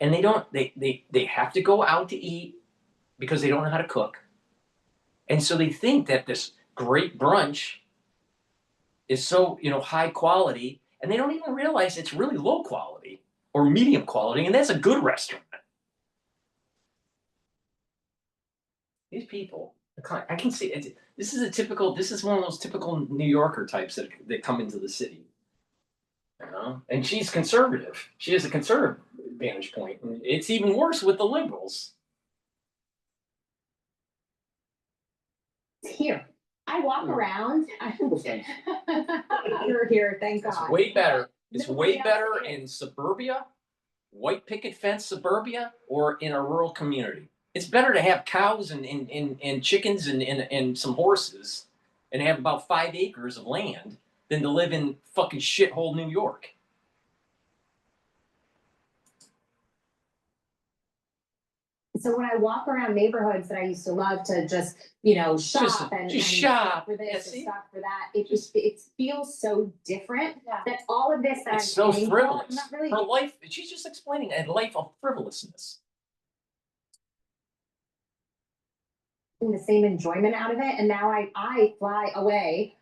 and they have to go out to eat because they don't know how to cook. And so they think that this great brunch is so, high quality, and they don't even realize it's really low quality or medium quality, and that's a good restaurant. These people, I can see it. This is one of those typical New Yorker types that come into the city. And she's conservative. She has a conservative vantage point. And it's even worse with the liberals. It's here. I walk around. You're here, thank God. It's way better. It's way better in suburbia, white picket fence suburbia, or in a rural community. It's better to have cows and chickens and some horses and have about 5 acres of land than to live in fucking shithole New York. So when I walk around neighborhoods that I used to love to just, shop and shop for this and shop for that, it feels so different. That all of this that It's I'm so paying for, frivolous. I'm not really Her life, she's just explaining a life of frivolousness. getting the same enjoyment out of it. And now I fly away,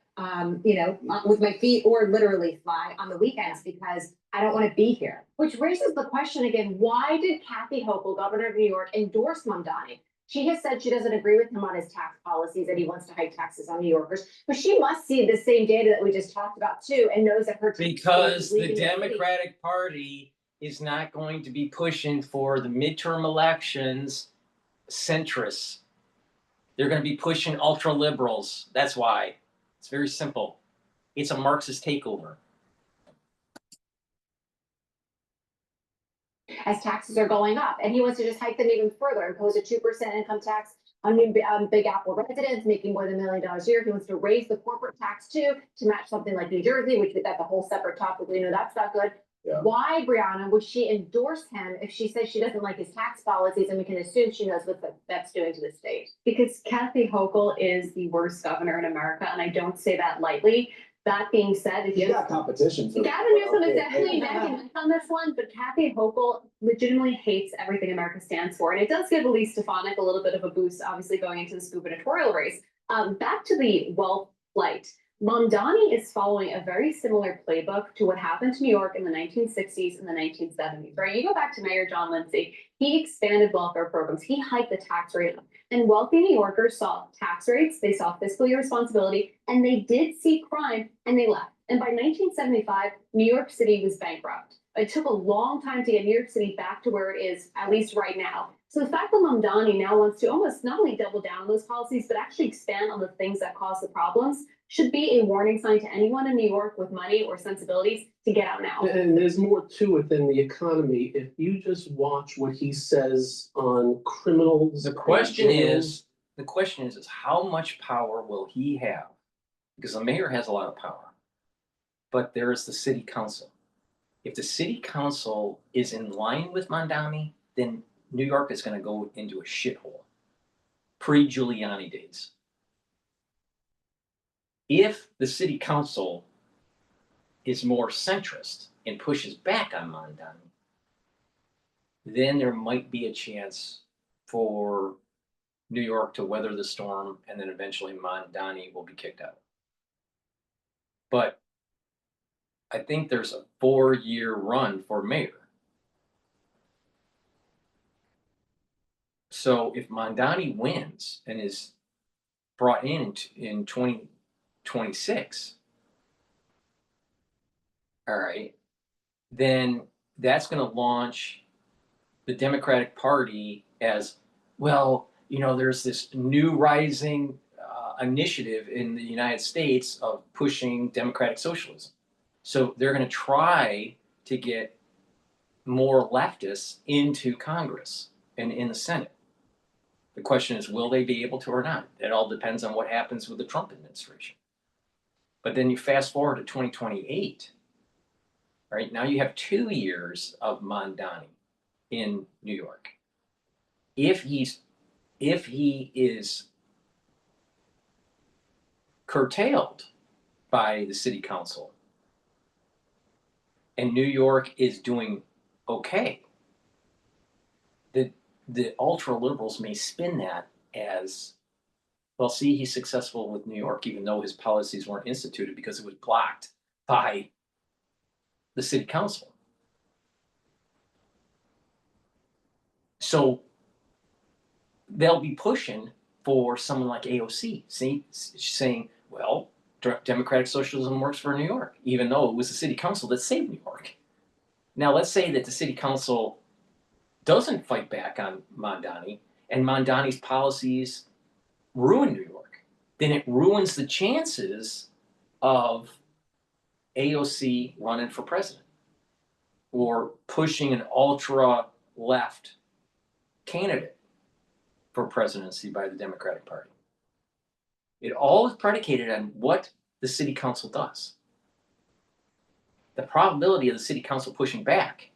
with my feet, or literally fly on the weekends because I don't want to be here. Which raises the question again, why did Kathy Hochul, governor of New York, endorse Mamdani? She has said she doesn't agree with him on his tax policies, that he wants to hike taxes on New Yorkers, but she must see the same data that we just talked about too, and knows that her because the Democratic Party is not going to be pushing for the midterm elections centrists. They're going to be pushing ultra liberals. That's why. It's very simple. It's a Marxist takeover. As taxes are going up, and he wants to just hike them even further, impose a 2% income tax on Big Apple residents making more than $1 million a year. He wants to raise the corporate tax too to match something like New Jersey, which that's a whole separate topic. We know that's not good. Yeah. Why, Brianna, would she endorse him if she says she doesn't like his tax policies, and we can assume she knows what that's doing to the state? Because Kathy Hochul is the worst governor in America, and I don't say that lightly. That being said, if You got competition. Gavin Newsom is definitely neck and neck on this one, but Kathy Hochul legitimately hates everything America stands for. And it does give Elise Stefanik a little bit of a boost, obviously going into this gubernatorial race. Back to the wealth flight. Mamdani is following a very similar playbook to what happened to New York in the 1960s and the 1970s, right? You go back to Mayor John Lindsay, he expanded welfare programs, he hiked the tax rate up, and wealthy New Yorkers saw tax rates, they saw fiscal irresponsibility, and they did see crime, and they left. And by 1975, New York City was bankrupt. It took a long time to get New York City back to where it is, at least right now. So the fact that Mamdani now wants to almost not only double down on those policies, but actually expand on the things that cause the problems should be a warning sign to anyone in New York with money or sensibilities to get out now. And there's more to it than the economy. If you just watch what he says on criminals. The question is how much power will he have? Because the mayor has a lot of power, but there is the city council. If the city council is in line with Mamdani, then New York is going to go into a shithole. Pre-Giuliani days. If the city council is more centrist and pushes back on Mamdani, then there might be a chance for New York to weather the storm, and then eventually Mamdani will be kicked out. But I think there's a 4-year run for mayor. So if Mamdani wins and is brought in 2026, all right, then that's going to launch the Democratic Party as, well, there's this new rising initiative in the United States of pushing democratic socialism. So they're going to try to get more leftists into Congress and in the Senate. The question is, will they be able to or not? It all depends on what happens with the Trump administration. But then you fast forward to 2028, right? Now you have 2 years of Mamdani in New York. If he is curtailed by the city council and New York is doing okay, the ultra liberals may spin that as, well, see, he's successful with New York, even though his policies weren't instituted because it was blocked by the city council. So they'll be pushing for someone like AOC, saying, well, democratic socialism works for New York, even though it was the city council that saved New York. Now, let's say that the city council doesn't fight back on Mamdani, and Mamdani's policies ruin New York. Then it ruins the chances of AOC running for president or pushing an ultra-left candidate for presidency by the Democratic Party. It all is predicated on what the city council does. The probability of the city council pushing back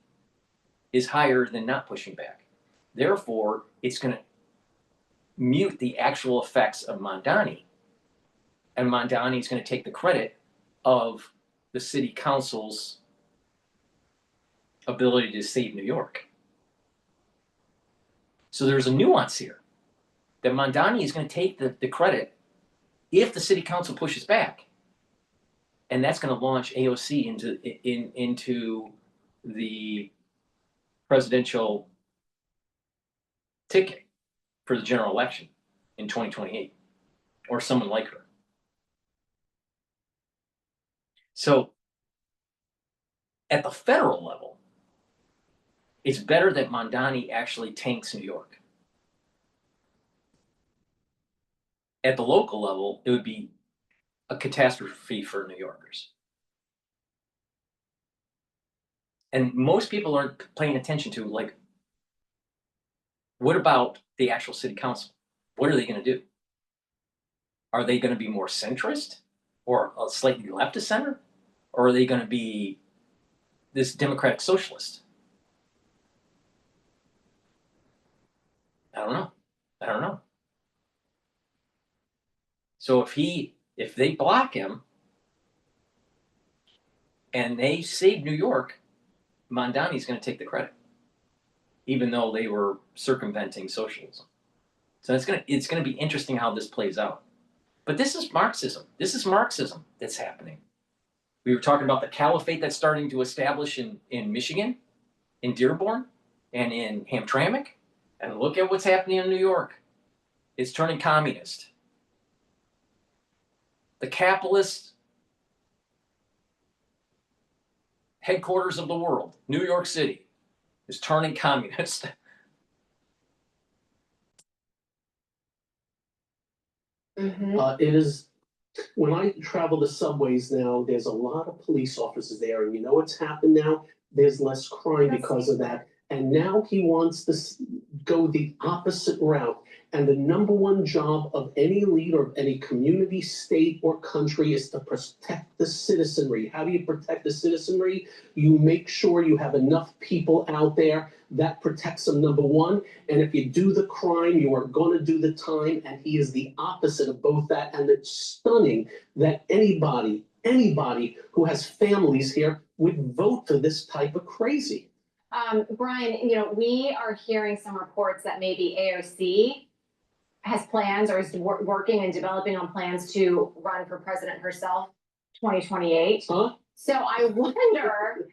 is higher than not pushing back. Therefore, it's going to mute the actual effects of Mamdani, and Mamdani is going to take the credit of the city council's ability to save New York. So there's a nuance here that Mamdani is going to take the credit if the city council pushes back, and that's going to launch AOC into the presidential ticket for the general election in 2028, or someone like her. So at the federal level, it's better that Mamdani actually tanks New York. At the local level, it would be a catastrophe for New Yorkers. And most people aren't paying attention to, like, what about the actual city council? What are they going to do? Are they going to be more centrist or a slightly left of center? Or are they going to be this democratic socialist? I don't know. I don't know. So if they block him and they save New York, Mamdani's going to take the credit, even though they were circumventing socialism. So it's going to be interesting how this plays out. But this is Marxism. This is Marxism that's happening. We were talking about the caliphate that's starting to establish in Michigan, in Dearborn, and in Hamtramck. And look at what's happening in New York. It's turning communist. The capitalist headquarters of the world, New York City, is turning communist. It is, when I travel the subways now, there's a lot of police officers there, and you know what's happened now? There's less crime because of that. And now he wants to go the opposite route. And the number one job of any leader of any community, state, or country is to protect the citizenry. How do you protect the citizenry? You make sure you have enough people out there that protects them, number one. And if you do the crime, you are going to do the time. And he is the opposite of both that. And it's stunning that anybody who has families here would vote for this type of crazy. Brian, we are hearing some reports that maybe AOC has plans or is working and developing on plans to run for president herself, 2028. Huh? So I wonder,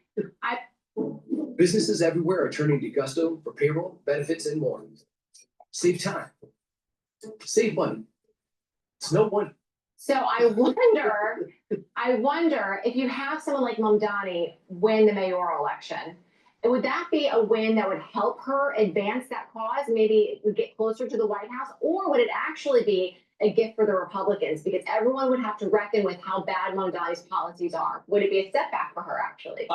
Businesses everywhere are turning to Gusto for payroll, benefits, and more. Save time. Save money. It's no wonder. So I wonder if you have someone like Mamdani win the mayoral election, would that be a win that would help her advance that cause, maybe get closer to the White House, or would it actually be a gift for the Republicans because everyone would have to reckon with how bad Mamdani's policies are? Would it be a setback for her, actually?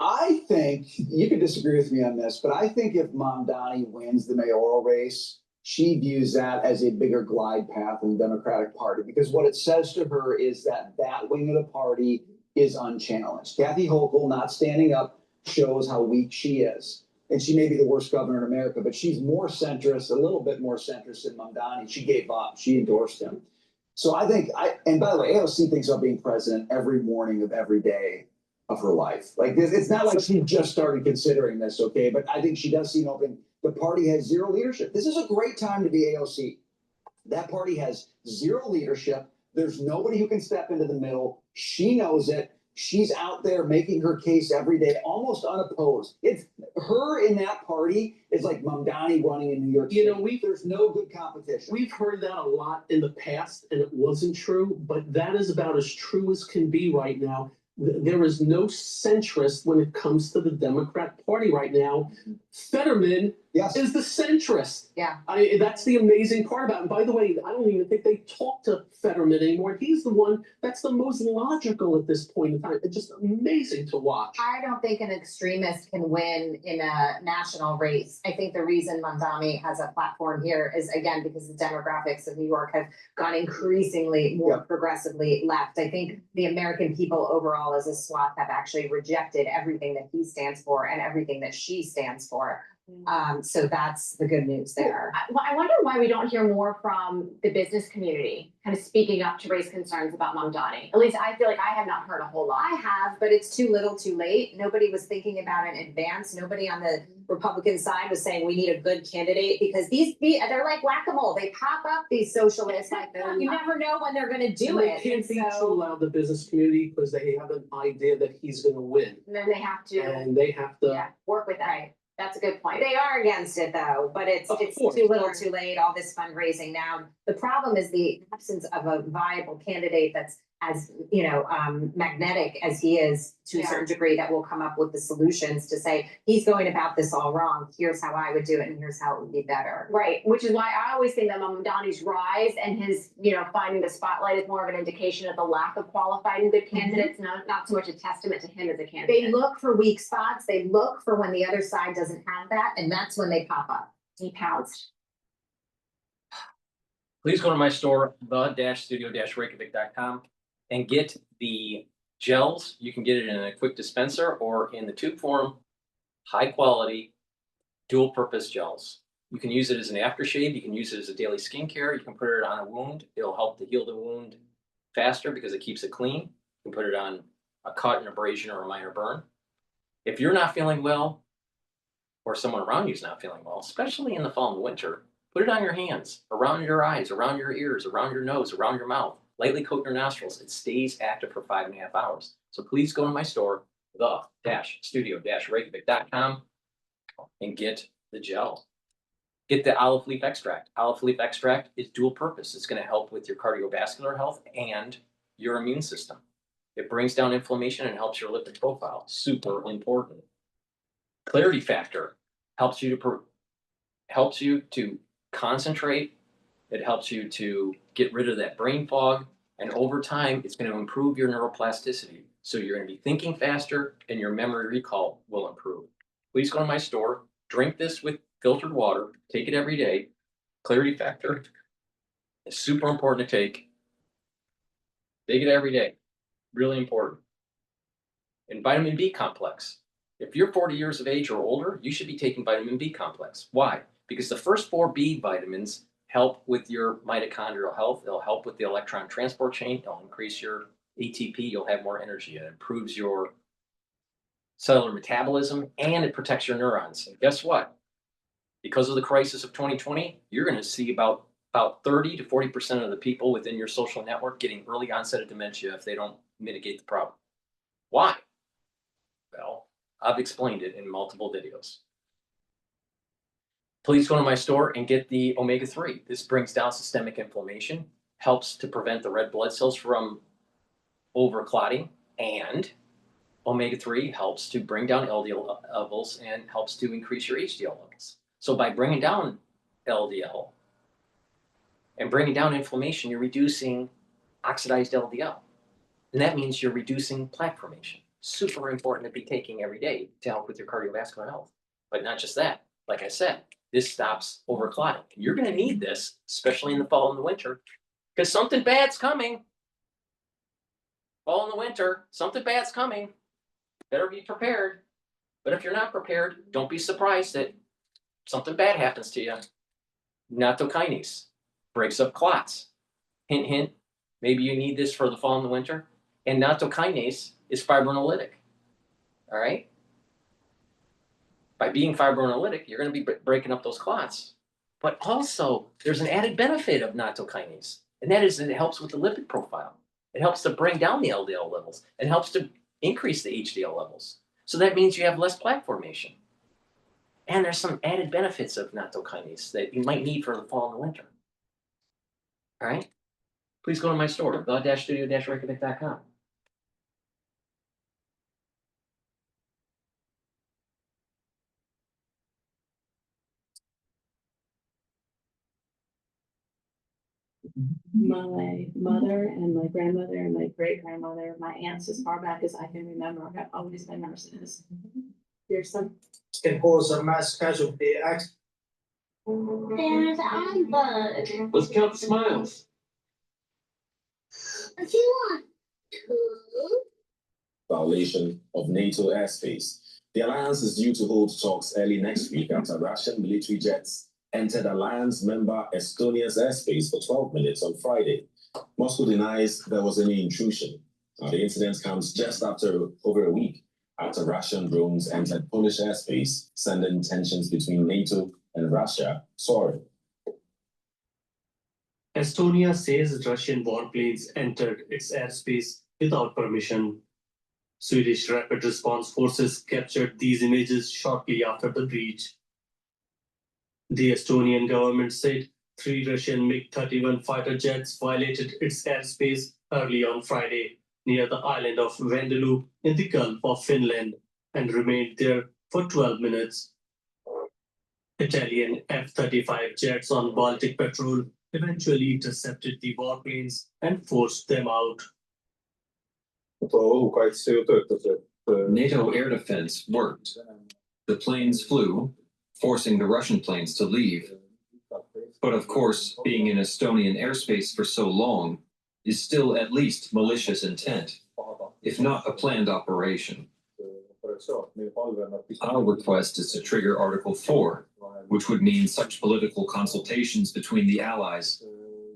I think, you could disagree with me on this, but I think if Mamdani wins the mayoral race, she views that as a bigger glide path in the Democratic Party, because what it says to her is that wing of the party is unchallenged. Kathy Hochul not standing up shows how weak she is. And she may be the worst governor in America, but she's more centrist, a little bit more centrist than Mamdani. She gave up. She endorsed him. So I think, and by the way, AOC thinks about being president every morning of every day of her life. Like, it's not like she just started considering this, okay? But I think she does see an opening. The party has zero leadership. This is a great time to be AOC. That party has zero leadership. There's nobody who can step into the middle. She knows it. She's out there making her case every day, almost unopposed. It's her in that party is like Mamdani running in New York City. You know, there's no good competition. We've heard that a lot in the past, and it wasn't true, but that is about as true as can be right now. There is no centrist when it comes to the Democrat Party right now. Fetterman is the centrist. Yeah. That's the amazing part about it. And by the way, I don't even think they talk to Fetterman anymore. He's the one that's the most logical at this point in time. It's just amazing to watch. I don't think an extremist can win in a national race. I think the reason Mamdani has a platform here is, again, because the demographics of New York have gone increasingly more progressively left. I think the American people overall as a swath have actually rejected everything that he stands for and everything that she stands for. So that's the good news there. I wonder why we don't hear more from the business community kind of speaking up to raise concerns about Mamdani. At least I feel like I have not heard a whole lot. I have, but it's too little too late. Nobody was thinking about it in advance. Nobody on the Republican side was saying we need a good candidate because they're like whack-a-mole. They pop up, these socialists, like you never know when they're gonna do They it. can't be too loud, the business community, because they have an idea that he's gonna win. And then they have to And they have to. work with it. Right. That's a good point. They are against it though, but it's Of too course. little too late, all this fundraising now. The problem is the absence of a viable candidate that's as, magnetic as he is to a certain degree that will come up with the solutions to say, he's going about this all wrong. Here's how I would do it and here's how it would be better. Right, which is why I always think that Mamdani's rise and his, finding the spotlight is more of an indication of the lack of qualified and good candidates, not so much a testament to him as a candidate. They look for weak spots. They look for when the other side doesn't have that, and that's when they pop up. He pounced. Please go to my store, the-studio-reykjavik.com, and get the gels. You can get it in a quick dispenser or in the tube form, high quality, dual purpose gels. You can use it as an aftershave. You can use it as a daily skincare. You can put it on a wound. It'll help to heal the wound faster because it keeps it clean. You can put it on a cut, an abrasion, or a minor burn. If you're not feeling well, or someone around you is not feeling well, especially in the fall and winter, put it on your hands, around your eyes, around your ears, around your nose, around your mouth. Lightly coat your nostrils. It stays active for 5.5 hours. So please go to my store, the-studio-reykjavik.com, and get the gel. Get the olive leaf extract. Olive leaf extract is dual purpose. It's going to help with your cardiovascular health and your immune system. It brings down inflammation and helps your lipid profile. Super important. Clarity factor helps you to concentrate. It helps you to get rid of that brain fog. And over time, it's going to improve your neuroplasticity. So you're going to be thinking faster and your memory recall will improve. Please go to my store, drink this with filtered water, take it every day. Clarity factor is super important to take. Take it every day. Really important. And vitamin B complex. If you're 40 years of age or older, you should be taking vitamin B complex. Why? Because the first 4 B vitamins help with your mitochondrial health. It'll help with the electron transport chain. It'll increase your ATP. You'll have more energy. It improves your cellular metabolism and it protects your neurons. And guess what? Because of the crisis of 2020, you're going to see about 30 to 40% of the people within your social network getting early onset of dementia if they don't mitigate the problem. Why? Well, I've explained it in multiple videos. Please go to my store and get the omega-3. This brings down systemic inflammation, helps to prevent the red blood cells from overclotting, and omega-3 helps to bring down LDL levels and helps to increase your HDL levels. So by bringing down LDL and bringing down inflammation, you're reducing oxidized LDL. And that means you're reducing plaque formation. Super important to be taking every day to help with your cardiovascular health. But not just that, like I said, this stops overclotting. You're going to need this, especially in the fall and the winter, because something bad's coming. Fall and the winter, something bad's coming. Better be prepared. But if you're not prepared, don't be surprised that something bad happens to you. Nattokinase breaks up clots. Hint, hint, maybe you need this for the fall and the winter. And nattokinase is fibrinolytic. All right? By being fibrinolytic, you're going to be breaking up those clots. But also, there's an added benefit of nattokinase, and that is that it helps with the lipid profile. It helps to bring down the LDL levels. It helps to increase the HDL levels. So that means you have less plaque formation. And there's some added benefits of nattokinase that you might need for the fall and the winter. All right? Please go to my store, the-studio-reykjavik.com. My mother and my grandmother and my great grandmother, my aunts, as far back as I can remember, have always been nurses. There's some. Can cause a mass casualty accident. There's iBud. Let's count the smiles. If you want to. Violation of NATO airspace. The alliance is due to hold talks early next week after Russian military jets entered alliance member Estonia's airspace for 12 minutes on Friday. Moscow denies there was any intrusion. The incident comes just after over a week after Russian drones entered Polish airspace, sending tensions between NATO and Russia soaring. Estonia says Russian warplanes entered its airspace without permission. Swedish Rapid Response Forces captured these images shortly after the breach. The Estonian government said 3 Russian MiG-31 fighter jets violated its airspace early on Friday near the island of Vendalu in the Gulf of Finland and remained there for 12 minutes. Italian F-35 jets on Baltic patrol eventually intercepted the warplanes and forced them out. NATO air defense worked. The planes flew, forcing the Russian planes to leave. But of course, being in Estonian airspace for so long is still at least malicious intent, if not a planned operation. Our request is to trigger Article 4, which would mean such political consultations between the allies,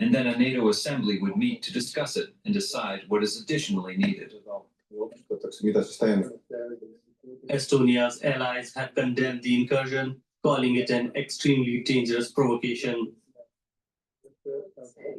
and then a NATO assembly would meet to discuss it and decide what is additionally needed. Estonia's allies have condemned the incursion, calling it an extremely dangerous provocation.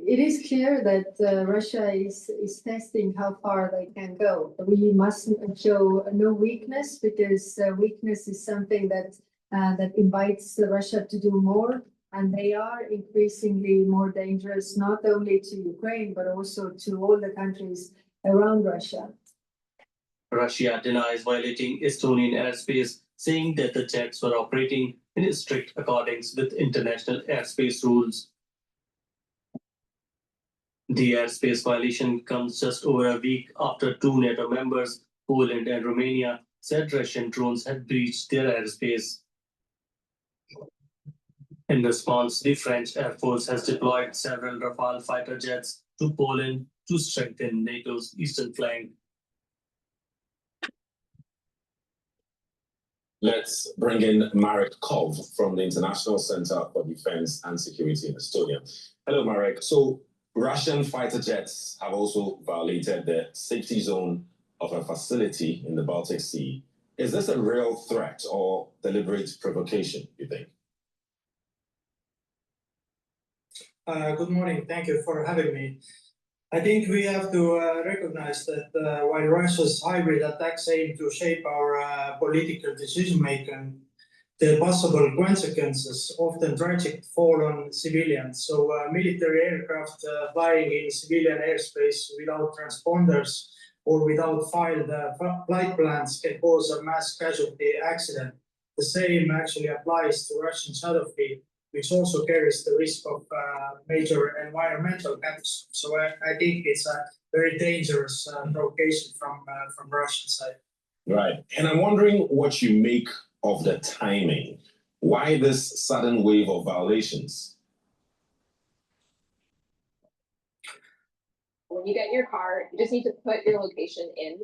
It is clear that Russia is testing how far they can go. We mustn't show no weakness, because weakness is something that that invites Russia to do more, and they are increasingly more dangerous, not only to Ukraine but also to all the countries around Russia. Russia denies violating Estonian airspace, saying that the jets were operating in strict accordance with international airspace rules. The airspace violation comes just over a week after 2 NATO members, Poland and Romania, said Russian drones had breached their airspace. In response, the French Air Force has deployed several Rafale fighter jets to Poland to strengthen NATO's eastern flank. Let's bring in Marek Kov from the International Center for Defense and Security in Estonia. Hello, Marek. So Russian fighter jets have also violated the safety zone of a facility in the Baltic Sea. Is this a real threat or deliberate provocation, you think? Good morning. Thank you for having me. I think we have to recognize that while Russia's hybrid attacks aim to shape our political decision-making, the possible consequences, often tragic, fall on civilians. So military aircraft flying in civilian airspace without transponders or without filed flight plans can cause a mass casualty accident. The same actually applies to Russian Shadow Fleet, which also carries the risk of major environmental catastrophes. So I think it's a very dangerous provocation from Russian side. Right. And I'm wondering what you make of the timing. Why this sudden wave of violations? When you get in your car, you just need to put your location in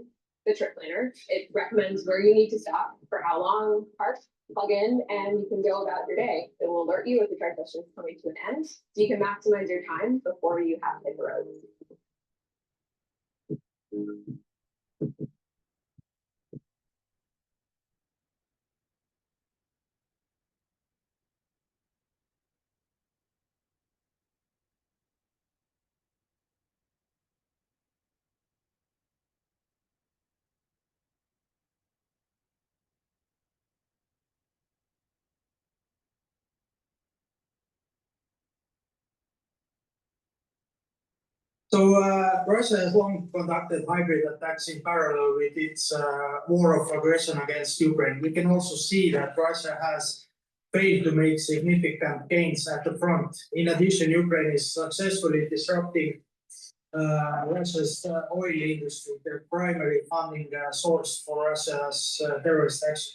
the trip planner. It recommends where you need to stop, for how long, park, plug in, and you can go about your day. It will alert you if the drive session is coming to an end, so you can maximize your time before you have to hit the road. So Russia has long conducted hybrid attacks in parallel with its war of aggression against Ukraine. We can also see that Russia has failed to make significant gains at the front. In addition, Ukraine is successfully disrupting Russia's oil industry, their primary funding source for Russia's terrorist action.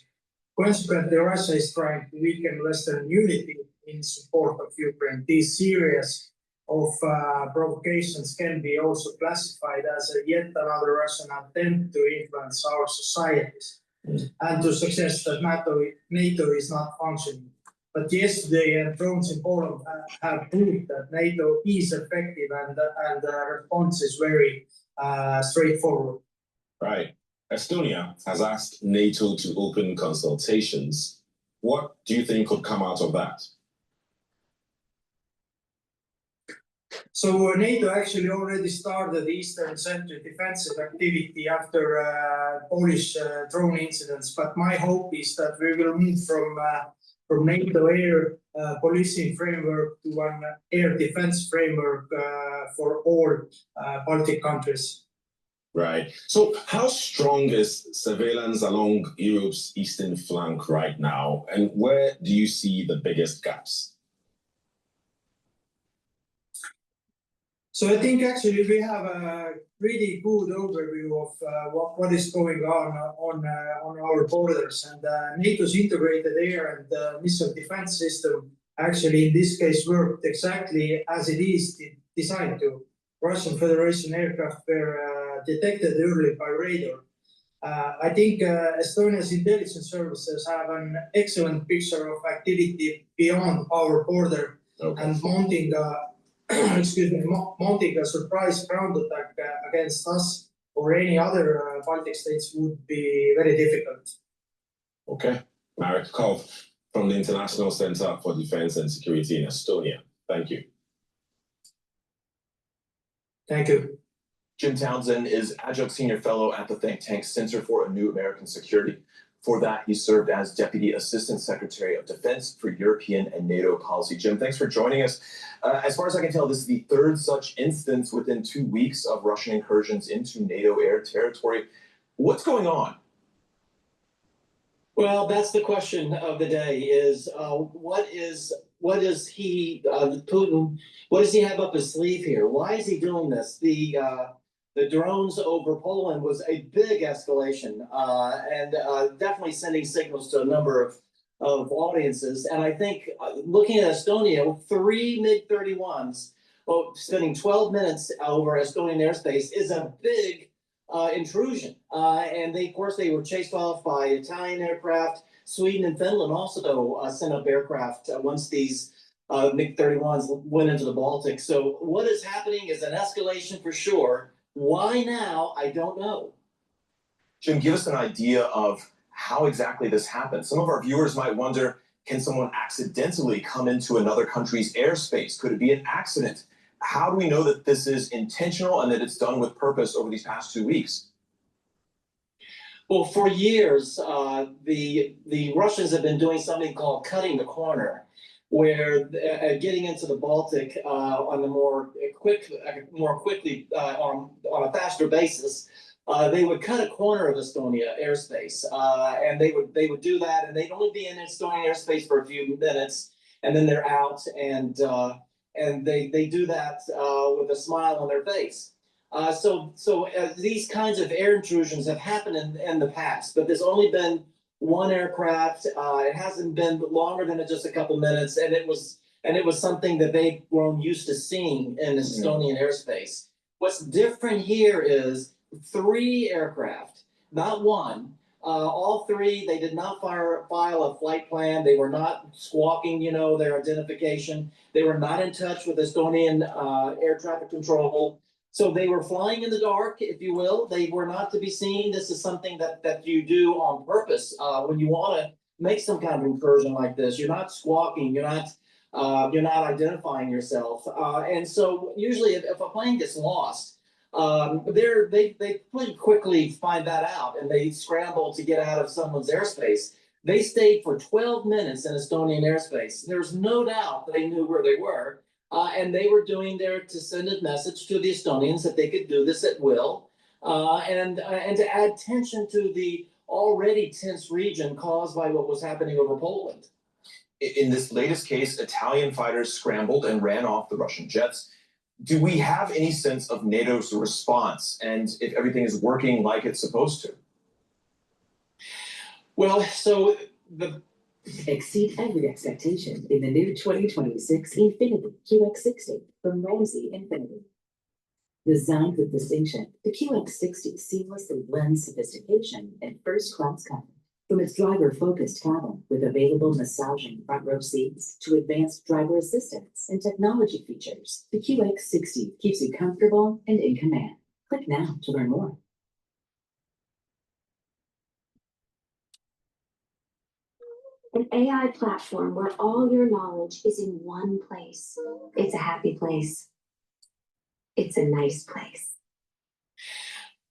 Consequently, Russia is trying to weaken Western unity in support of Ukraine. These series of provocations can be also classified as yet another Russian attempt to influence our societies and to suggest that NATO is not functioning. But yesterday, drones in Poland have proved that NATO is effective and the response is very straightforward. Right. Estonia has asked NATO to open consultations. What do you think could come out of that? So NATO actually already started the Eastern Central defensive activity after Polish drone incidents. But my hope is that we will move from NATO air policing framework to an air defense framework for all Baltic countries. Right. So how strong is surveillance along Europe's eastern flank right now? And where do you see the biggest gaps? So I think actually we have a pretty good overview of what is going on our borders, and NATO's integrated air and missile defense system actually in this case worked exactly as it is designed to. Russian Federation aircraft were detected early by radar. I think Estonia's intelligence services have an excellent picture of activity beyond our border, and mounting a surprise ground attack against us or any other Baltic states would be very difficult. Okay. Marek Kov from the International Center for Defense and Security in Estonia. Thank you. Thank you. Jim Townsend is Adjunct Senior Fellow at the think tank Center for a New American Security. For that, he served as Deputy Assistant Secretary of Defense for European and NATO policy. Jim, thanks for joining us. As far as I can tell, this is the third such instance within 2 weeks of Russian incursions into NATO air territory. What's going on? Well, that's the question of the day is what is he, Putin, what does he have up his sleeve here? Why is he doing this? The drones over Poland was a big escalation and definitely sending signals to a number of audiences. And I think looking at Estonia, 3 MiG-31s, spending 12 minutes over Estonian airspace is a big intrusion. And they, of course, they were chased off by Italian aircraft. Sweden and Finland also sent up aircraft once these MiG-31s went into the Baltic. So what is happening is an escalation for sure. Why now? I don't know. Jim, give us an idea of how exactly this happened. Some of our viewers might wonder, can someone accidentally come into another country's airspace? Could it be an accident? How do we know that this is intentional and that it's done with purpose over these past 2 weeks? Well, for years, the Russians have been doing something called cutting the corner, where getting into the Baltic on a more quickly on a faster basis, they would cut a corner of Estonia airspace, and they would do that, and they'd only be in Estonian airspace for a few minutes, and then they're out, and they do that with a smile on their face. So these kinds of air intrusions have happened in the past, but there's only been one aircraft. It hasn't been longer than just a couple minutes, and it was something that they've grown used to seeing in Estonian airspace. What's different here is 3 aircraft, not one. All 3, they did not file a flight plan. They were not squawking, their identification. They were not in touch with Estonian air traffic control. So they were flying in the dark, if you will. They were not to be seen. This is something that you do on purpose when you want to make some kind of incursion like this. You're not squawking. You're not identifying yourself. And so usually, if a plane gets lost, they pretty quickly find that out, and they scramble to get out of someone's airspace. They stayed for 12 minutes in Estonian airspace. There's no doubt they knew where they were. And they were doing there to send a message to the Estonians that they could do this at will, and to add tension to the already tense region caused by what was happening over Poland. In this latest case, Italian fighters scrambled and ran off the Russian jets. Do we have any sense of NATO's response and if everything is working like it's supposed to? Well, so Exceed every expectation in the new 2026 Infiniti QX60 from Ramsey Infiniti. Designed with distinction, the QX60 seamlessly blends sophistication and first-class comfort. From its driver-focused cabin with available massaging front row seats to advanced driver assistance and technology features, the QX60 keeps you comfortable and in command. Click now to learn more. An AI platform where all your knowledge is in one place. It's a happy place. It's a nice place.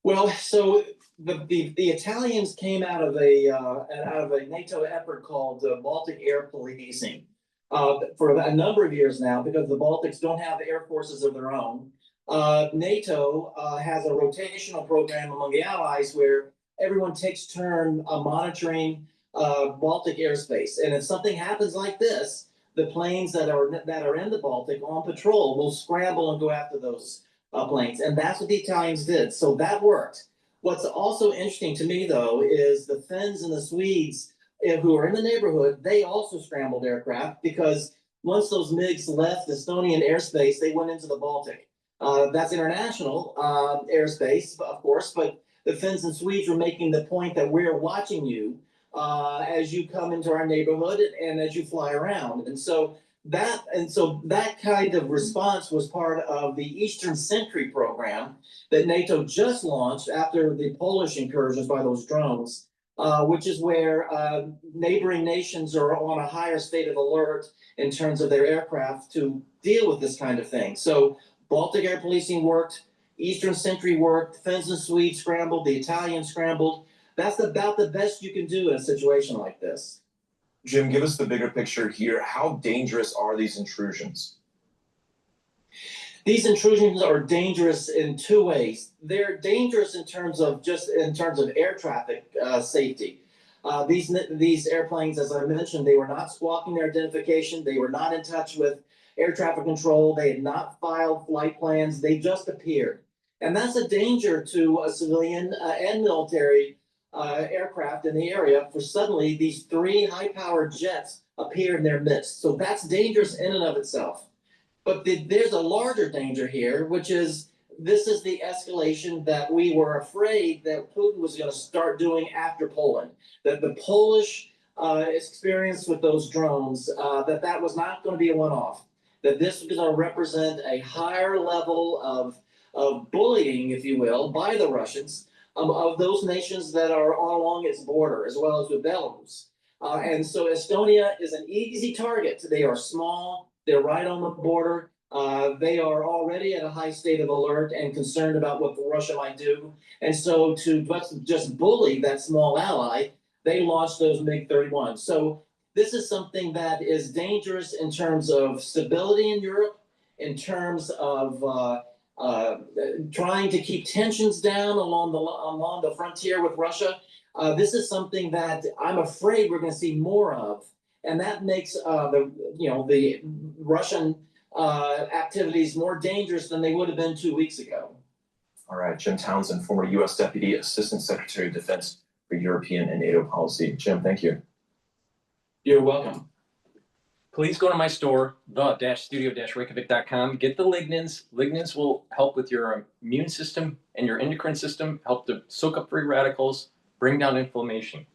Well, so the Italians came out of a NATO effort called Baltic Air Policing for a number of years now, because the Baltics don't have air forces of their own. NATO has a rotational program among the allies where everyone takes turn monitoring Baltic airspace, and if something happens like this, the planes that are in the Baltic on patrol will scramble and go after those planes, and that's what the Italians did. So that worked. What's also interesting to me, though, is the Finns and the Swedes who are in the neighborhood. They also scrambled aircraft because once those MiGs left Estonian airspace, they went into the Baltic. That's international airspace, of course, but the Finns and Swedes were making the point that we're watching you as you come into our neighborhood and as you fly around. And so that kind of response was part of the Eastern Sentry program that NATO just launched after the Polish incursions by those drones, which is where neighboring nations are on a higher state of alert in terms of their aircraft to deal with this kind of thing. So Baltic air policing worked, Eastern Sentry worked, Finns and Swedes scrambled, the Italians scrambled. That's about the best you can do in a situation like this. Jim, give us the bigger picture here. How dangerous are these intrusions? These intrusions are dangerous in two ways. They're dangerous in terms of air traffic safety. These airplanes, as I mentioned, they were not squawking their identification. They were not in touch with air traffic control. They had not filed flight plans. They just appeared. And that's a danger to a civilian and military aircraft in the area, for suddenly these three high-powered jets appear in their midst. So that's dangerous in and of itself. But there's a larger danger here, which is this is the escalation that we were afraid that Putin was going to start doing after Poland. That the Polish experience with those drones, that was not going to be a one-off. That this was going to represent a higher level of bullying, if you will, by the Russians, of those nations that are along its border, as well as with Belarus. And so Estonia is an easy target. They are small, they're right on the border. They are already at a high state of alert and concerned about what Russia might do. And so to just bully that small ally, they launched those MiG-31. So this is something that is dangerous in terms of stability in Europe, in terms of trying to keep tensions down along the frontier with Russia. This is something that I'm afraid we're going to see more of, and that makes the Russian activities more dangerous than they would have been 2 weeks ago. All right, Jim Townsend, former U.S. Deputy Assistant Secretary of Defense for European and NATO Policy. Jim, thank you. You're welcome. Please go to my store, the-studio-reykjavik.com. Get the lignins. Lignins will help with your immune system and your endocrine system, help to soak up free radicals, bring down inflammation.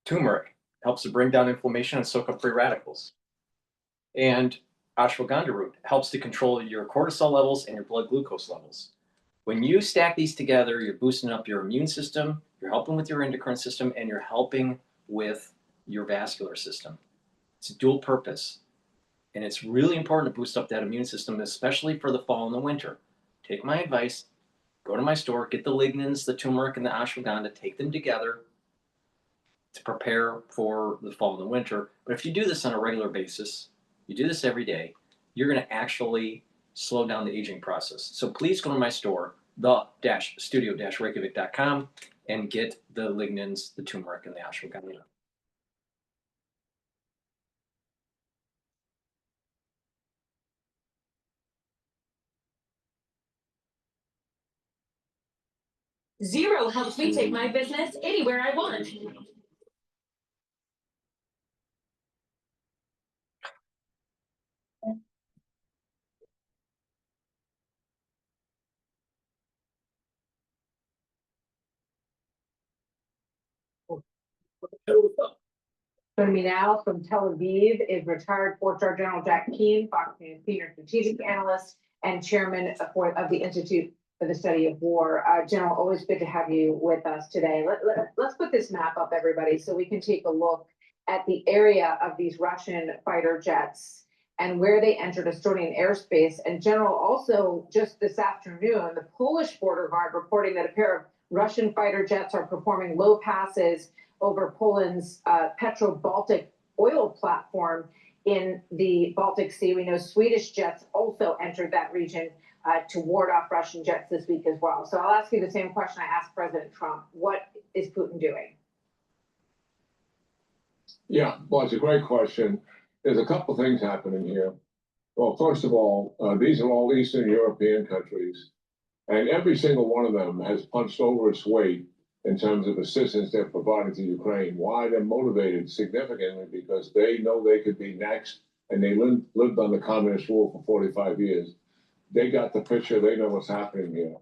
Turmeric helps to bring down inflammation and soak up free radicals. And ashwagandha root helps to control your cortisol levels and your blood glucose levels. When you stack these together, you're boosting up your immune system, you're helping with your endocrine system, and you're helping with your vascular system. It's a dual purpose. And it's really important to boost up that immune system, especially for the fall and the winter. Take my advice, go to my store, get the lignins, the turmeric, and the ashwagandha, take them together to prepare for the fall and the winter. But if you do this on a regular basis, you do this every day, you're going to actually slow down the aging process. So please go to my store, the-studio-reykjavik.com, and get the lignans, the turmeric, and the ashwagandha. Zero helps me take my business anywhere I want. Joining me now from Tel Aviv is retired four-star General Jack Keane, Fox News senior strategic analyst and chairman of the Institute for the Study of War. General, always good to have you with us today. Let's put this map up, everybody, so we can take a look at the area of these Russian fighter jets and where they entered Estonian airspace. And General, also just this afternoon, the Polish border guard reporting that a pair of Russian fighter jets are performing low passes over Poland's Petro-Baltic oil platform in the Baltic Sea. We know Swedish jets also entered that region to ward off Russian jets this week as well. So I'll ask you the same question I asked President Trump. What is Putin doing? Yeah, well, it's a great question. There's a couple things happening here. Well, first of all, these are all Eastern European countries, and every single one of them has punched over its weight in terms of assistance they're providing to Ukraine. Why? They're motivated significantly because they know they could be next, and they lived under communist rule for 45 years. They got the picture. They know what's happening here.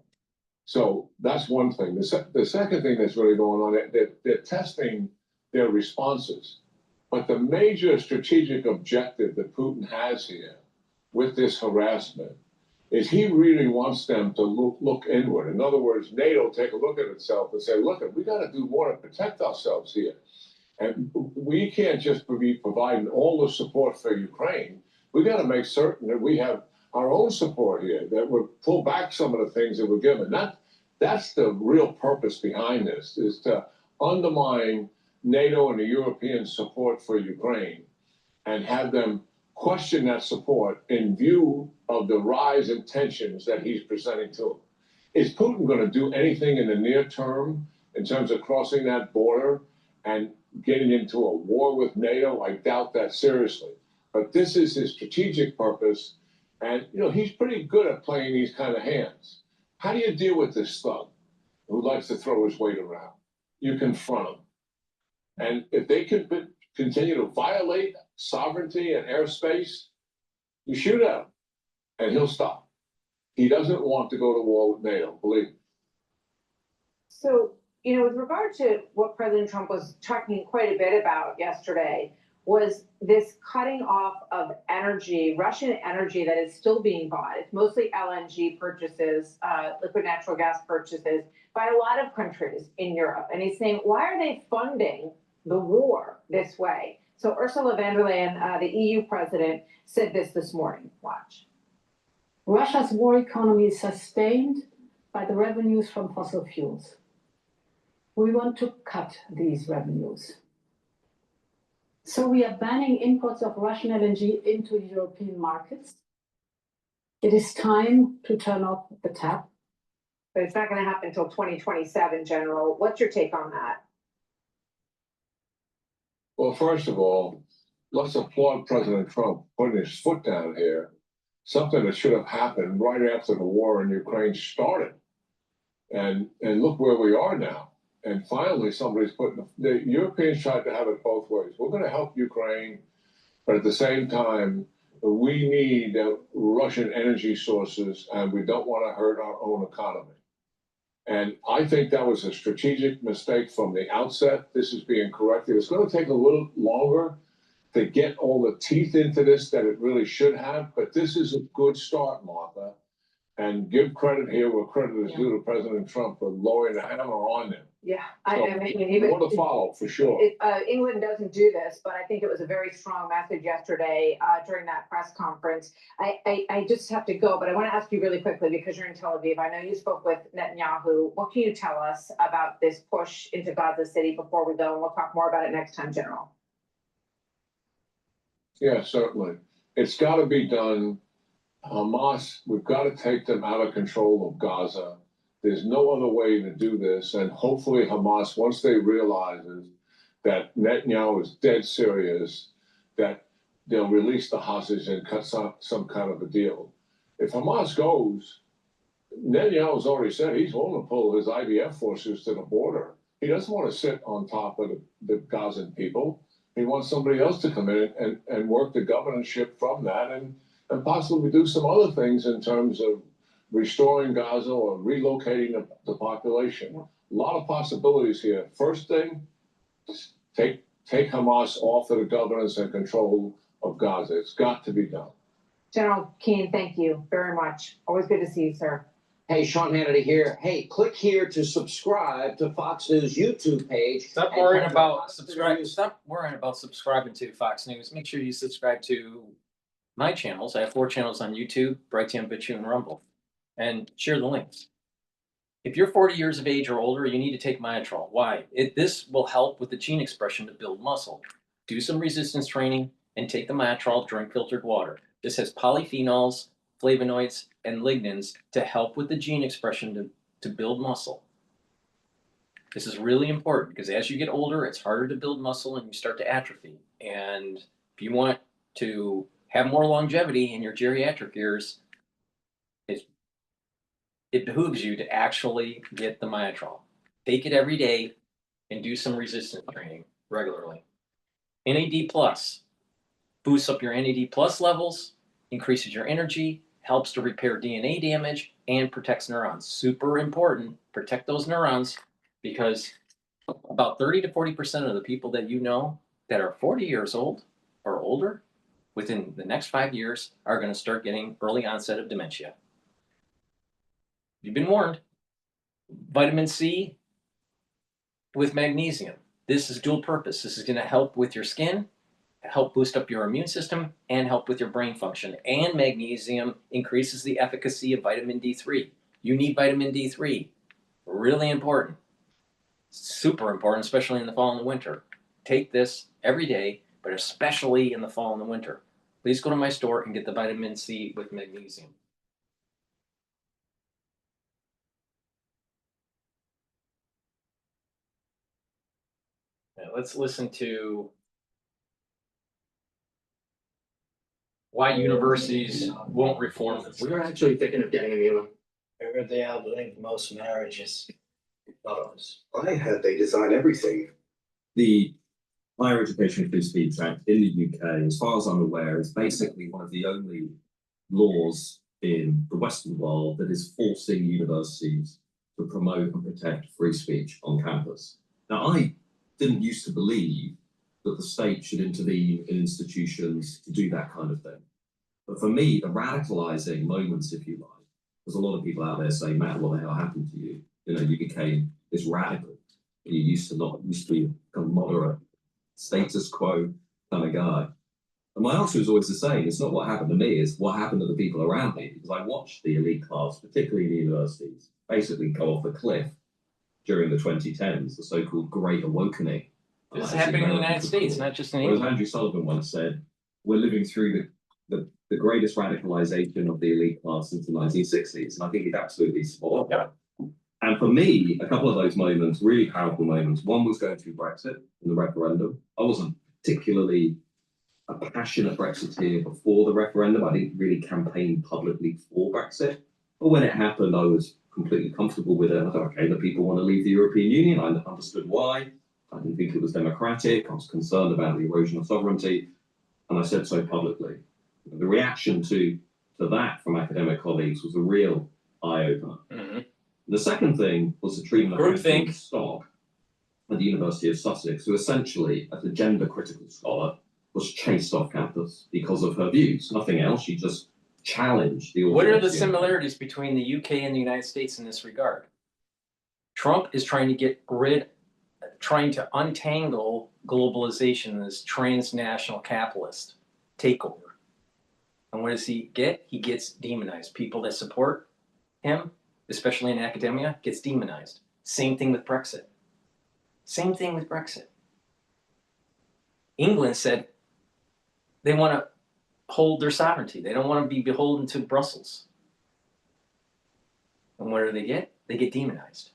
So that's one thing. The second thing that's really going on, they're testing their responses. But the major strategic objective that Putin has here with this harassment is he really wants them to look inward. In other words, NATO take a look at itself and say, look, we got to do more to protect ourselves here. And we can't just be providing all the support for Ukraine. We got to make certain that we have our own support here, that we pull back some of the things that we're given. That's the real purpose behind this, is to undermine NATO and the European support for Ukraine and have them question that support in view of the rise in tensions that he's presenting to them. Is Putin going to do anything in the near term in terms of crossing that border and getting into a war with NATO? I doubt that seriously. But this is his strategic purpose. And, he's pretty good at playing these kind of hands. How do you deal with this thug who likes to throw his weight around? You confront him. And if they can continue to violate sovereignty and airspace, you shoot at him, and he'll stop. He doesn't want to go to war with NATO, believe me. So, with regard to what President Trump was talking quite a bit about yesterday, was this cutting off of energy, Russian energy that is still being bought. It's mostly LNG purchases, liquid natural gas purchases by a lot of countries in Europe. And he's saying, why are they funding the war this way? So Ursula von der Leyen, the EU president, said this morning. Watch. Russia's war economy is sustained by the revenues from fossil fuels. We want to cut these revenues. So we are banning imports of Russian LNG into European markets. It is time to turn off the tap. But it's not going to happen until 2027, General. What's your take on that? Well, first of all, let's applaud President Trump putting his foot down here, something that should have happened right after the war in Ukraine started. And look where we are now. And finally, somebody's putting the Europeans tried to have it both ways. We're going to help Ukraine, but at the same time, we need Russian energy sources, and we don't want to hurt our own economy. And I think that was a strategic mistake from the outset. This is being corrected. It's going to take a little longer to get all the teeth into this that it really should have, but this is a good start, Martha. And give credit here where credit is due to President Trump for lowering the hammer on them. Yeah, More to follow, for sure. England doesn't do this, but I think it was a very strong message yesterday during that press conference. I just have to go, but I want to ask you really quickly, because you're in Tel Aviv. I know you spoke with Netanyahu. What can you tell us about this push into Gaza City before we go? And we'll talk more about it next time, General. Yeah, certainly. It's got to be done. Hamas, we've got to take them out of control of Gaza. There's no other way to do this. And hopefully Hamas, once they realizes that Netanyahu is dead serious, that they'll release the hostage and cut some kind of a deal. If Hamas goes, Netanyahu's already said he's willing to pull his IDF forces to the border. He doesn't want to sit on top of the Gazan people. He wants somebody else to come in and work the governorship from that and possibly do some other things in terms of restoring Gaza or relocating the population. A lot of possibilities here. First thing, take Hamas off of the governance and control of Gaza. It's got to be done. General Keane, thank you very much. Always good to see you, sir. Hey, Sean Hannity here. Hey, click here to subscribe to Fox News YouTube page. Stop worrying about subscribing to Fox News. Make sure you subscribe to my channels. I have 4 channels on YouTube, Brighteon, Bitchute, and Rumble. And share the links. If you're 40 years of age or older, you need to take Myotrol. Why? This will help with the gene expression to build muscle. Do some resistance training and take the Myotrol, drink filtered water. This has polyphenols, flavonoids, and lignans to help with the gene expression to build muscle. This is really important because as you get older, it's harder to build muscle and you start to atrophy. And if you want to have more longevity in your geriatric years, it behooves you to actually get the Myotrol. Take it every day and do some resistance training regularly. NAD plus boosts up your NAD plus levels, increases your energy, helps to repair DNA damage, and protects neurons. Super important. Protect those neurons because about 30 to 40% of the people that you know that are 40 years old or older within the next 5 years are going to start getting early onset of dementia. You've been warned. Vitamin C with magnesium. This is dual purpose. This is going to help with your skin, help boost up your immune system, and help with your brain function. And magnesium increases the efficacy of vitamin D3. You need vitamin D3. Really important. Super important, especially in the fall and the winter. Take this every day, but especially in the fall and the winter. Please go to my store and get the vitamin C with magnesium. Now, let's listen to why universities won't reform this. We're actually thinking of getting a new one. I heard they outlink most marriages. Photos. I heard they design everything. The Higher Education Free Speech Act in the UK, as far as I'm aware, is basically one of the only laws in the Western world that is forcing universities to promote and protect free speech on campus. Now, I didn't used to believe that the state should intervene in institutions to do that kind of thing. But for me, the radicalizing moments, if you like, there's a lot of people out there saying, Matt, what the hell happened to you? You know, you became this radical. You used to be a moderate, status quo kind of guy. And my answer is always the same. It's not what happened to me, it's what happened to the people around me. Because I watched the elite class, particularly in the universities, basically go off a cliff during the 2010s, the so-called Great Awakening. This is happening in the United States, not just in Whereas England. Andrew Sullivan once said, we're living through the greatest radicalization of the elite class since the 1960s. And I think he's absolutely spot on. And for me, a couple of those moments, really powerful moments, one was going through Brexit and the referendum. I wasn't particularly a passionate Brexiteer before the referendum. I didn't really campaign publicly for Brexit. But when it happened, I was completely comfortable with it. I thought, okay, the people want to leave the European Union. I understood why. I didn't think it was democratic. I was concerned about the erosion of sovereignty. And I said so publicly. The reaction to that from academic colleagues was a real eye-opener. Mm-hmm. The second thing was the treatment of Groupthink. Stock at the University of Sussex, who essentially, as a gender-critical scholar, was chased off campus because of her views. Nothing else. She just challenged the What are the orthodoxy. similarities between the UK and the United States in this regard? Trump is trying to untangle globalization, this transnational capitalist takeover. And what does he get? He gets demonized. People that support him, especially in academia, gets demonized. Same thing with Brexit. Same thing with Brexit. England said they want to hold their sovereignty. They don't want to be beholden to Brussels. And what do they get? They get demonized.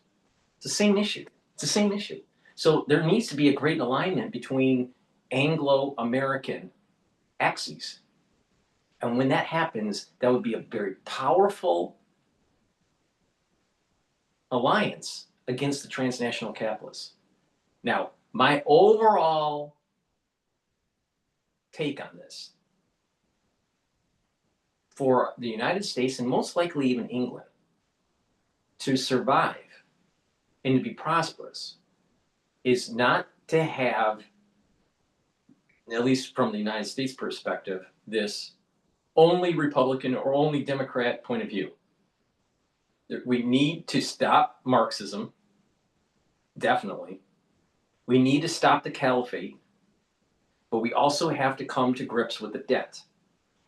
It's the same issue. It's the same issue. So there needs to be a great alignment between Anglo-American axes. And when that happens, that would be a very powerful alliance against the transnational capitalists. Now, my overall take on this, for the United States and most likely even England to survive and to be prosperous is not to have, at least from the United States perspective, this only Republican or only Democrat point of view. We need to stop Marxism, definitely. We need to stop the caliphate, but we also have to come to grips with the debt.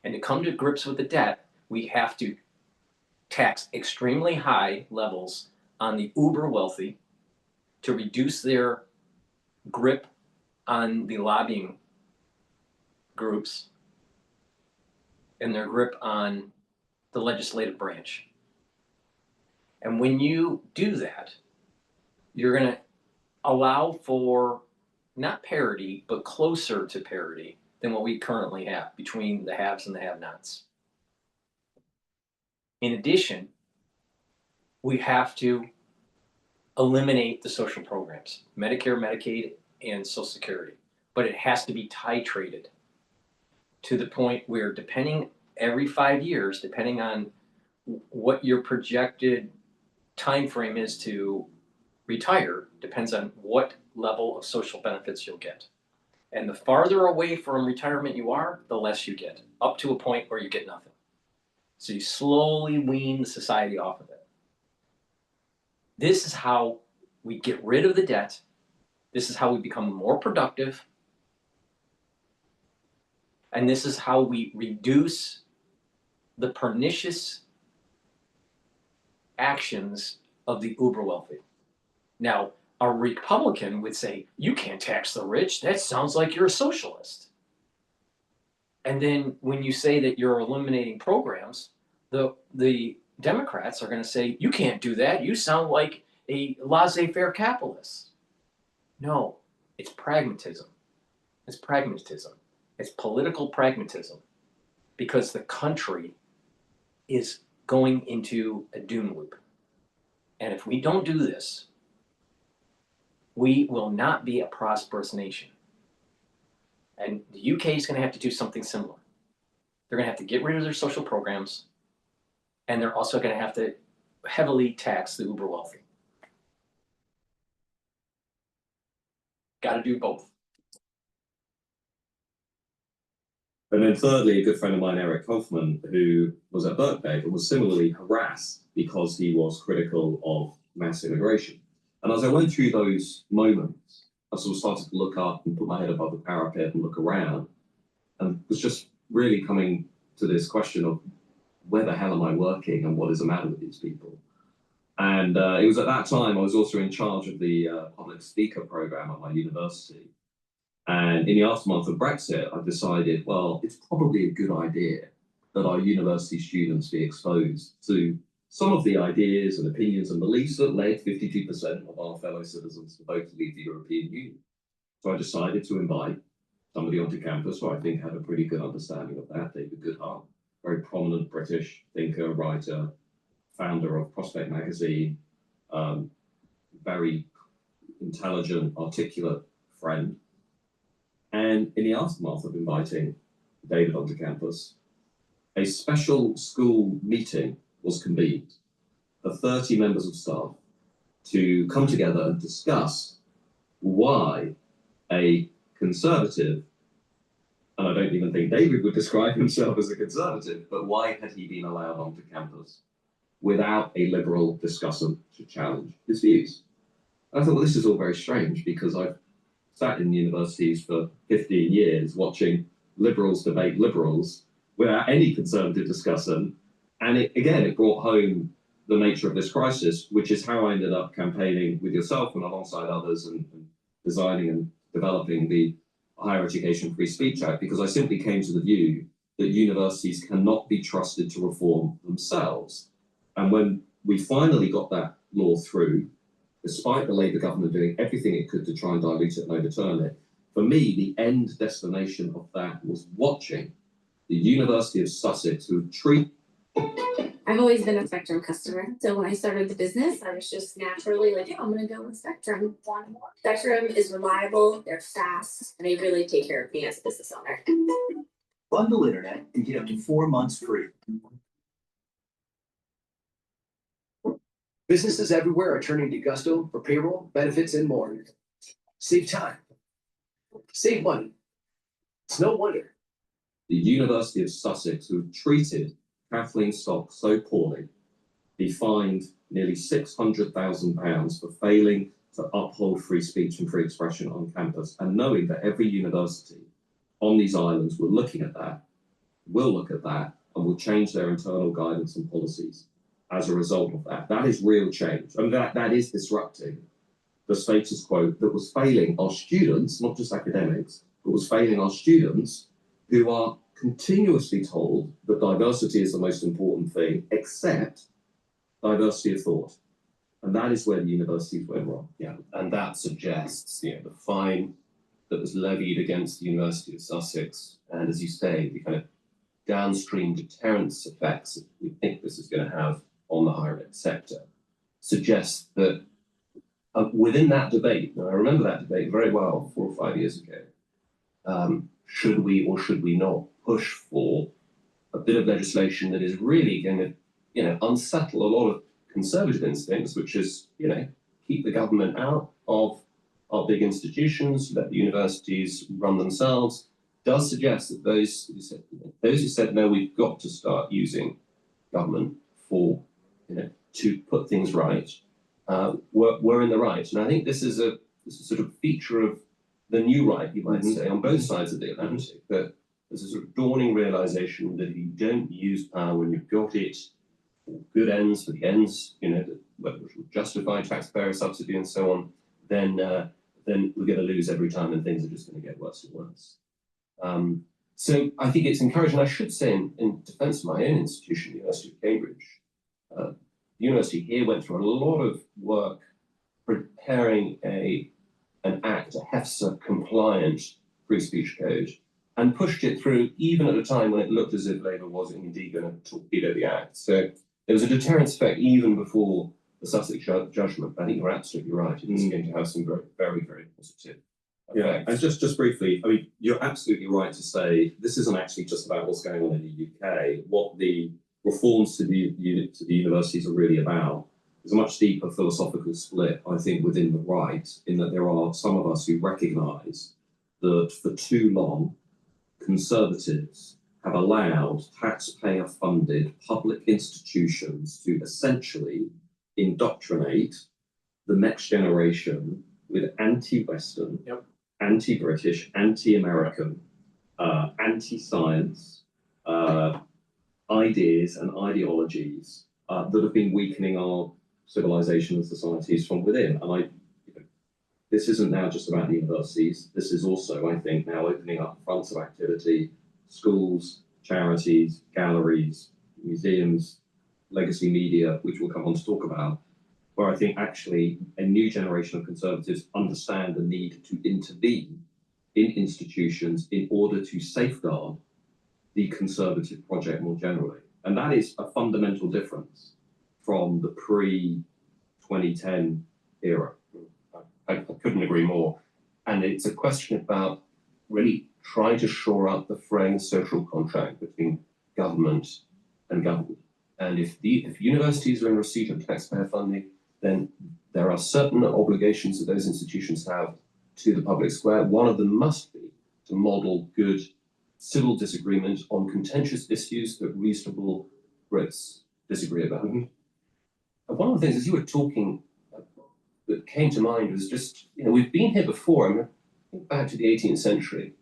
And to come to grips with the debt, we have to tax extremely high levels on the uber wealthy to reduce their grip on the lobbying groups and their grip on the legislative branch. And when you do that, you're going to allow for not parity, but closer to parity than what we currently have between the haves and the have-nots. In addition, we have to eliminate the social programs, Medicare, Medicaid, and Social Security. But it has to be titrated to the point where, depending every 5 years, depending on what your projected time frame is to retire, depends on what level of social benefits you'll get. And the farther away from retirement you are, the less you get, up to a point where you get nothing. So you slowly wean the society off of it. This is how we get rid of the debt. This is how we become more productive. And this is how we reduce the pernicious actions of the uber wealthy. Now, a Republican would say, you can't tax the rich. That sounds like you're a socialist. And then when you say that you're eliminating programs, the Democrats are going to say, you can't do that. You sound like a laissez-faire capitalist. No, it's pragmatism. It's pragmatism. It's political pragmatism, because the country is going into a doom loop. And if we don't do this, we will not be a prosperous nation. And the UK is going to have to do something similar. They're going to have to get rid of their social programs, and they're also going to have to heavily tax the uber wealthy. Got to do both. And then thirdly, a good friend of mine, Eric Hoffman, who was at Birkbeck and was similarly harassed because he was critical of mass immigration. And as I went through those moments, I sort of started to look up and put my head above the parapet and look around, and was just really coming to this question of, where the hell am I working and what is the matter with these people? And it was at that time I was also in charge of the public speaker program at my university. And in the aftermath of Brexit, I decided, well, it's probably a good idea that our university students be exposed to some of the ideas and opinions and beliefs that led 52% of our fellow citizens to vote to leave the European Union. So I decided to invite somebody onto campus who I think had a pretty good understanding of that, David Goodhart, very prominent British thinker, writer, founder of Prospect magazine, very intelligent, articulate friend. And in the aftermath of inviting David onto campus, a special school meeting was convened for 30 members of staff to come together and discuss why a conservative, and I don't even think David would describe himself as a conservative, but why had he been allowed onto campus without a liberal discussant to challenge his views? And I thought, well, this is all very strange, because I've sat in universities for 15 years watching liberals debate liberals without any conservative discussion. And it brought home the nature of this crisis, which is how I ended up campaigning with yourself and alongside others and designing and developing the Higher Education Free Speech Act, because I simply came to the view that universities cannot be trusted to reform themselves. And when we finally got that law through, despite the Labour government doing everything it could to try and dilute it and overturn it, for me, the end destination of that was watching the University of Sussex, who treat. I've always been a Spectrum customer. So when I started the business, I was just naturally like, yeah, I'm going to go with Spectrum. Spectrum is reliable, they're fast, and they really take care of me as a business owner. Bundle internet and get up to 4 months free. Businesses everywhere are turning to Gusto for payroll, benefits, and more. Save time. Save money. It's no wonder. The University of Sussex, who treated Kathleen Stock so poorly, be fined nearly £600,000 for failing to uphold free speech and free expression on campus, and knowing that every university on these islands were looking at that, will look at that, and will change their internal guidance and policies as a result of that. That is real change. And that is disrupting the status quo that was failing our students, not just academics, but was failing our students who are continuously told that diversity is the most important thing, except diversity of thought. And that is where the universities went wrong. Yeah, and that suggests, the fine that was levied against the University of Sussex, and as you say, the kind of downstream deterrence effects that we think this is going to have on the higher ed sector, suggests that within that debate, and I remember that debate very well 4 or 5 years ago, should we or should we not push for a bit of legislation that is really going to, unsettle a lot of conservative instincts, which is, keep the government out of our big institutions, let the universities run themselves, does suggest that those who said no, we've got to start using government for, to put things right, were in the right. And I think this is a sort of feature of the new right, you might say, on both sides of the Atlantic, that there's a sort of dawning realization that if you don't use power when you've got it for good ends, for the ends, which will justify taxpayer subsidy and so on, then we're going to lose every time, and things are just going to get worse and worse. So I think it's encouraging. I should say, in defence of my own institution, the University of Cambridge, the university here went through a lot of work preparing an act, a HEFSA compliant free speech code, and pushed it through even at a time when it looked as if Labour was indeed going to torpedo the act. So there was a deterrence effect even before the Sussex judgment. I think you're absolutely right. It's going to have some very, very, very positive effects. Yeah, and just briefly, I mean, you're absolutely right to say this isn't actually just about what's going on in the UK. What the reforms to the universities are really about is a much deeper philosophical split, I think, within the right, in that there are some of us who recognise that for too long, Conservatives have allowed taxpayer-funded public institutions to essentially indoctrinate the next generation with anti-Western, anti-British, anti-American, anti-science ideas and ideologies that have been weakening our civilization and societies from within. And this isn't now just about the universities. This is also, I think, now opening up fronts of activity, schools, charities, galleries, museums, legacy media, which we'll come on to talk about, where I think actually a new generation of Conservatives understand the need to intervene in institutions in order to safeguard the Conservative project more generally. And that is a fundamental difference from the pre-2010 era. I couldn't agree more. And it's a question about really trying to shore up the fraying social contract between government and government. And if universities are in receipt of taxpayer funding, then there are certain obligations that those institutions have to the public square. One of them must be to model good civil disagreement on contentious issues that reasonable Brits disagree about. And one of the things, as you were talking, that came to mind was just, we've been here before. I think back to the 18th century.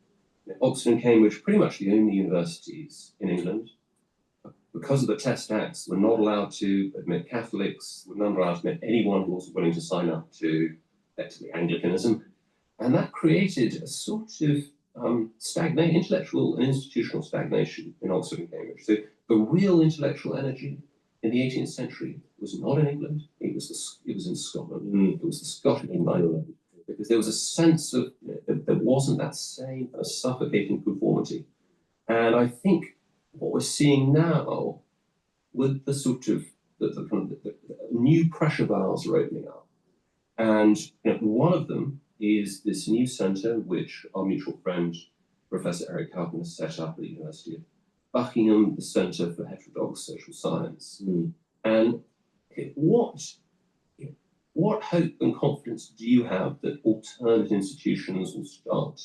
Oxford and Cambridge, pretty much the only universities in England, because of the Test Acts, were not allowed to admit Catholics, were not allowed to admit anyone who wasn't willing to sign up to effectively Anglicanism. And that created a sort of intellectual and institutional stagnation in Oxford and Cambridge. So the real intellectual energy in the 18th century was not in England, it was in Scotland. It was the Scottish mind, because there was a sense of, there wasn't that same kind of suffocating conformity. And I think what we're seeing now with the sort of, the new pressure valves are opening up. And one of them is this new centre which our mutual friend, Professor Eric Kaufman, has set up at the University of Buckingham, the Centre for Heterodox Social Science. And what hope and confidence do you have that alternate institutions will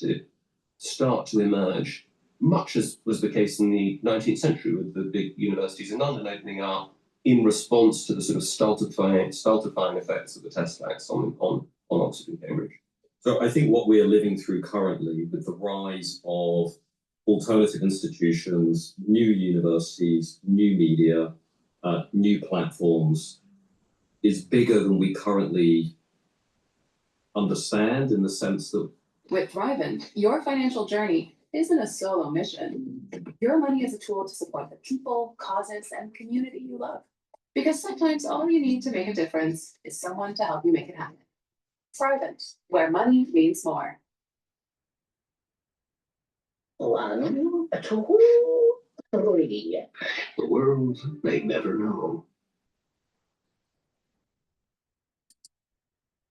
start to emerge, much as was the case in the 19th century with the big universities in London opening up in response to the sort of stultifying effects of the test tax on Oxford and Cambridge? So I think what we are living through currently with the rise of alternative institutions, new universities, new media, new platforms is bigger than we currently understand, in the sense that with Thriven, your financial journey isn't a solo mission. Your money is a tool to support the people, causes, and community you love. Because sometimes all you need to make a difference is someone to help you make it happen. Thriven, where money means more. 1, 2, 3. The world may never know.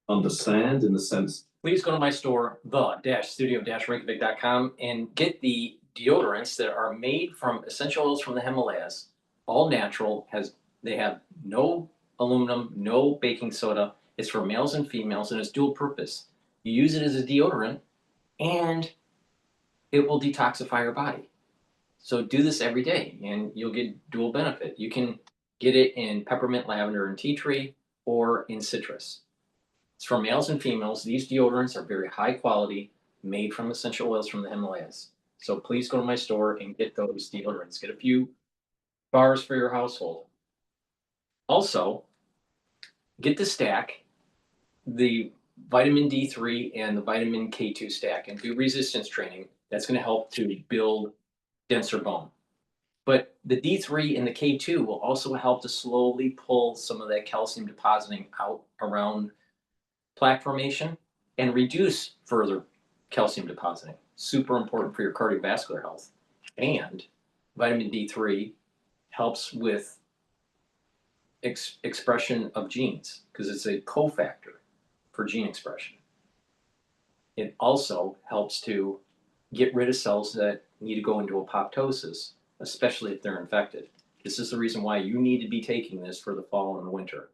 Understand, in the sense. Please go to my store, the-studio-reykjavik.com, and get the deodorants that are made from essential oils from the Himalayas, all natural. They have no aluminum, no baking soda. It's for males and females, and it's dual purpose. You use it as a deodorant, and it will detoxify your body. So do this every day, and you'll get dual benefit. You can get it in peppermint, lavender, and tea tree, or in citrus. It's for males and females. These deodorants are very high quality, made from essential oils from the Himalayas. So please go to my store and get those deodorants. Get a few bars for your household. Also, get the stack, the vitamin D3 and the vitamin K2 stack, and do resistance training. That's going to help to build denser bone. But the D3 and the K2 will also help to slowly pull some of that calcium depositing out around plaque formation and reduce further calcium depositing. Super important for your cardiovascular health. And vitamin D3 helps with expression of genes, because it's a cofactor for gene expression. It also helps to get rid of cells that need to go into apoptosis, especially if they're infected. This is the reason why you need to be taking this for the fall and the winter.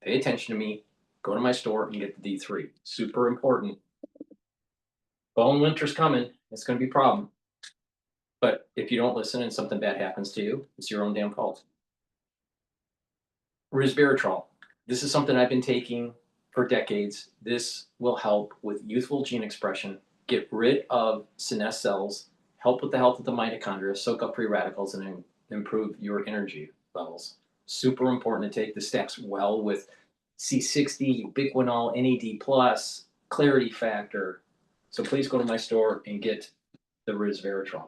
Pay attention to me. Go to my store and get the D3. Super important. Fall and winter's coming. It's going to be a problem. But if you don't listen and something bad happens to you, it's your own damn fault. Resveratrol. This is something I've been taking for decades. This will help with youthful gene expression, get rid of senescent cells, help with the health of the mitochondria, soak up free radicals, and improve your energy levels. Super important to take. This stacks well with C60, ubiquinol, NAD+, clarity factor. So please go to my store and get the resveratrol.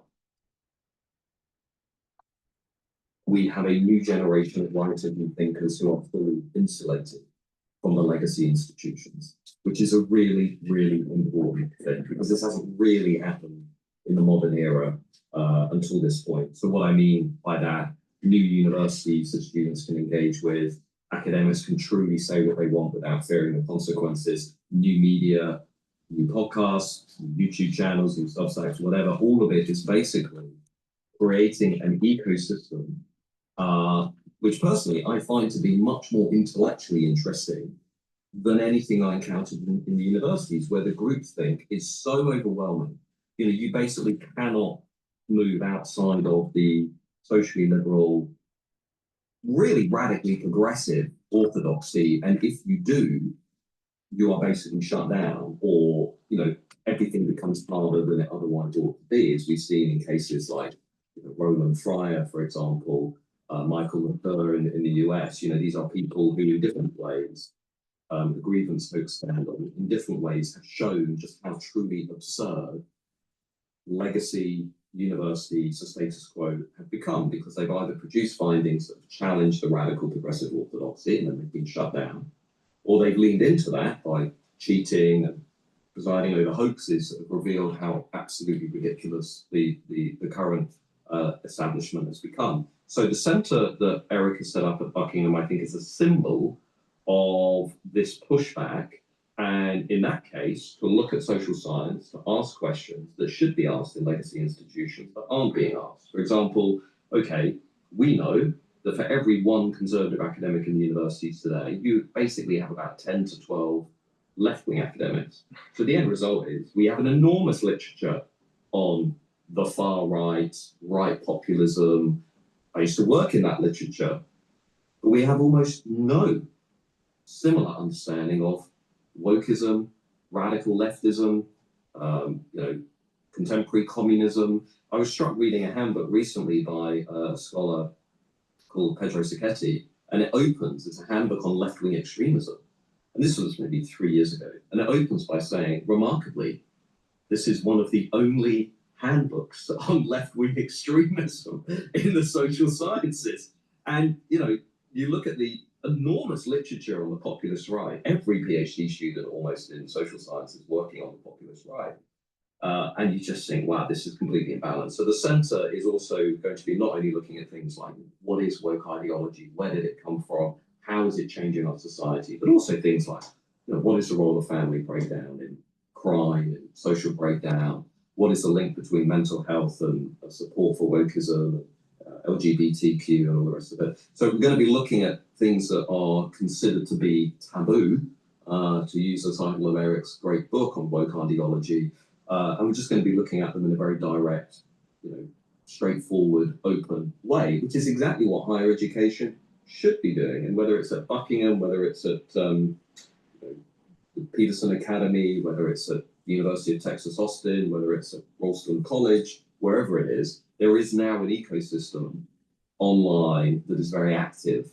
We have a new generation of writers and thinkers who are fully insulated from the legacy institutions, which is a really, really important thing, because this hasn't really happened in the modern era until this point. So what I mean by that, new universities that students can engage with, academics can truly say what they want without fearing the consequences, new media, new podcasts, new YouTube channels, new Substacks, whatever, all of it is basically creating an ecosystem which personally I find to be much more intellectually interesting than anything I encountered in the universities, where the groupthink is so overwhelming. You know, you basically cannot move outside of the socially liberal, really radically progressive orthodoxy, and if you do, you are basically shut down, or everything becomes harder than it otherwise ought to be, as we've seen in cases like Roland Fryer, for example, Michael McCullough in the US. These are people who, in different ways, the grievance folk scandal, in different ways, have shown just how truly absurd legacy universities, the status quo, have become, because they've either produced findings that have challenged the radical progressive orthodoxy and then they've been shut down, or they've leaned into that by cheating and presiding over hoaxes that have revealed how absolutely ridiculous the current establishment has become. So the centre that Eric has set up at Buckingham, I think, is a symbol of this pushback. And in that case, to look at social science, to ask questions that should be asked in legacy institutions that aren't being asked. For example, okay, we know that for every one conservative academic in the universities today, you basically have about 10 to 12 left-wing academics. So the end result is we have an enormous literature on the far right, right populism. I used to work in that literature, but we have almost no similar understanding of Wokism, radical leftism, contemporary communism. I was struck reading a handbook recently by a scholar called Pedro Sacchetti, and it opens, it's a handbook on left-wing extremism. And this was maybe 3 years ago. And it opens by saying, remarkably, this is one of the only handbooks on left-wing extremism in the social sciences. And, you look at the enormous literature on the populist right. Every PhD student almost in social sciences working on the populist right. And you just think, wow, this is completely imbalanced. So the centre is also going to be not only looking at things like what is woke ideology, where did it come from, how is it changing our society, but also things like, what is the role of family breakdown in crime and social breakdown? What is the link between mental health and support for wokeism, LGBTQ and all the rest of it? So we're going to be looking at things that are considered to be taboo, to use the title of Eric's great book on woke ideology. And we're just going to be looking at them in a very direct, straightforward, open way, which is exactly what higher education should be doing. And whether it's at Buckingham, whether it's at Peterson Academy, whether it's at the University of Texas Austin, whether it's at Ralston College, wherever it is, there is now an ecosystem online that is very active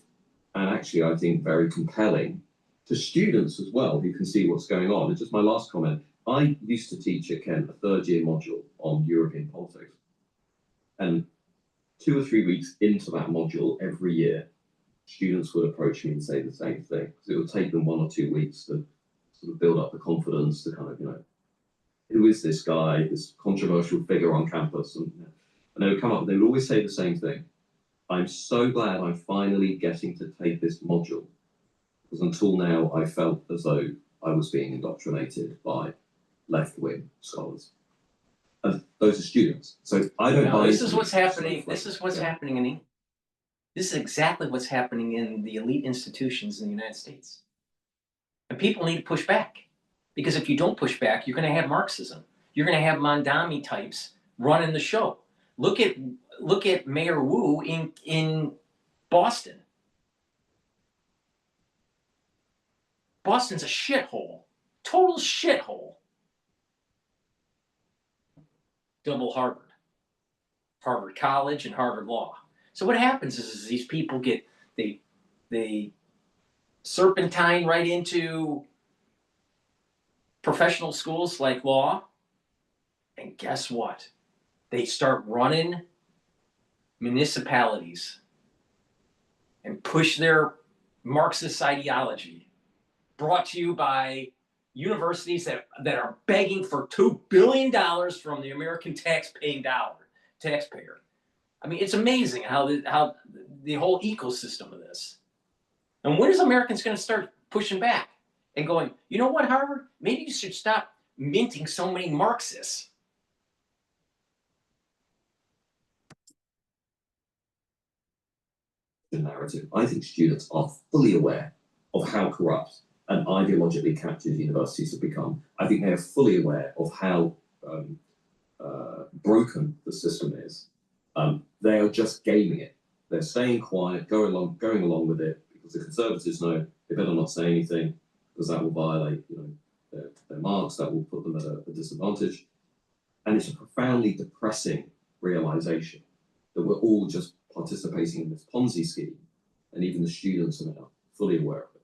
and actually, I think, very compelling to students as well, who can see what's going on. And just my last comment, I used to teach at Kent a third-year module on European politics. And 2 or 3 weeks into that module every year, students would approach me and say the same thing, because it would take them 1 or 2 weeks to sort of build up the confidence to kind of, who is this guy, this controversial figure on campus? And they would come up, they would always say the same thing. I'm so glad I'm finally getting to take this module, because until now I felt as though I was being indoctrinated by left-wing scholars. And those are students. So I don't buy. This is what's happening. This is what's happening in England. This is exactly what's happening in the elite institutions in the United States. And people need to push back. Because if you don't push back, you're going to have Marxism. You're going to have Mamdani types running the show. Look at Mayor Wu in Boston. Boston's a shithole. Total shithole. Double Harvard. Harvard College and Harvard Law. So what happens is these people they serpentine right into professional schools like law, and guess what? They start running municipalities and push their Marxist ideology, brought to you by universities that are begging for $2 billion from the American taxpayer. I mean, it's amazing how the whole ecosystem of this. And when is Americans going to start pushing back and going, you know what, Harvard? Maybe you should stop minting so many Marxists. The narrative. I think students are fully aware of how corrupt and ideologically captured universities have become. I think they are fully aware of how broken the system is. They are just gaming it. They're staying quiet, going along with it, because the conservatives know they better not say anything, because that will violate, their marks, that will put them at a disadvantage. And it's a profoundly depressing realization that we're all just participating in this Ponzi scheme, and even the students are now fully aware of it.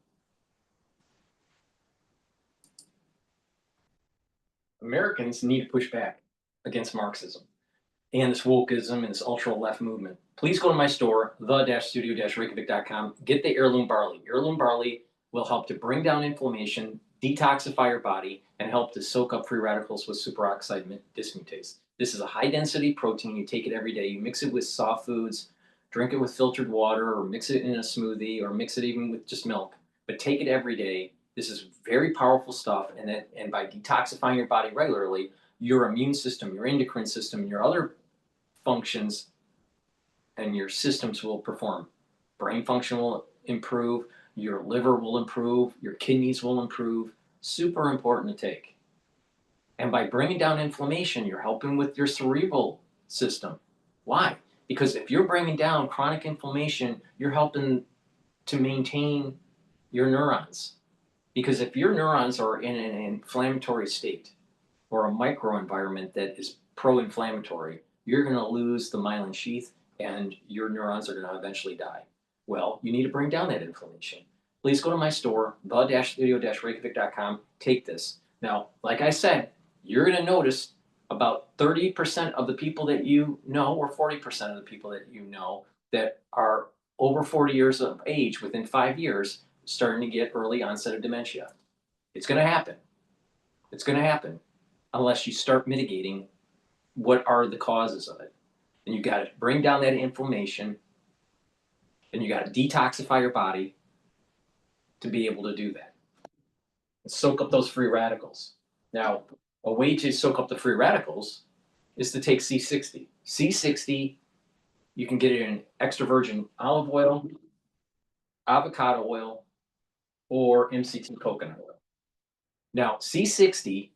Americans need to push back. against Marxism and this Wokism and this ultra left movement. Please go to my store, the-studio-reykjavik.com. Get the heirloom barley. Heirloom barley will help to bring down inflammation, detoxify your body, and help to soak up free radicals with superoxide dismutase. This is a high density protein. You take it every day. You mix it with soft foods, drink it with filtered water, or mix it in a smoothie, or mix it even with just milk. But take it every day. This is very powerful stuff. And by detoxifying your body regularly, your immune system, your endocrine system, and your other functions and your systems will perform. Brain function will improve, your liver will improve, your kidneys will improve. Super important to take. And by bringing down inflammation, you're helping with your cerebral system. Why? Because if you're bringing down chronic inflammation, you're helping to maintain your neurons. Because if your neurons are in an inflammatory state or a microenvironment that is pro-inflammatory, you're going to lose the myelin sheath and your neurons are going to eventually die. Well, you need to bring down that inflammation. Please go to my store, the-studio-reykjavik.com. Take this. Now, like I said, you're going to notice about 30% of the people that you know, or 40% of the people that you know that are over 40 years of age within 5 years, starting to get early onset of dementia. It's going to happen. It's going to happen unless you start mitigating what are the causes of it. And you got to bring down that inflammation, and you got to detoxify your body to be able to do that. And soak up those free radicals. Now, a way to soak up the free radicals is to take C60. C60, you can get it in extra virgin olive oil, avocado oil, or MCT coconut oil. Now, C60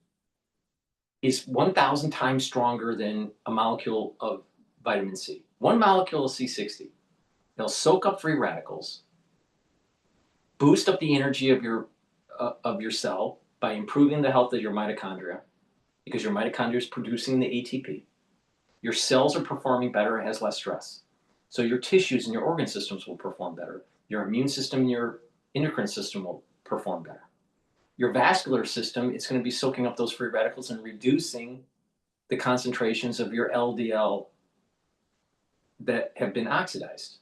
is 1,000 times stronger than a molecule of vitamin C. One molecule of C60, they'll soak up free radicals, boost up the energy of your cell by improving the health of your mitochondria, because your mitochondria is producing the ATP. Your cells are performing better, it has less stress. So your tissues and your organ systems will perform better. Your immune system and your endocrine system will perform better. Your vascular system, it's going to be soaking up those free radicals and reducing the concentrations of your LDL that have been oxidized.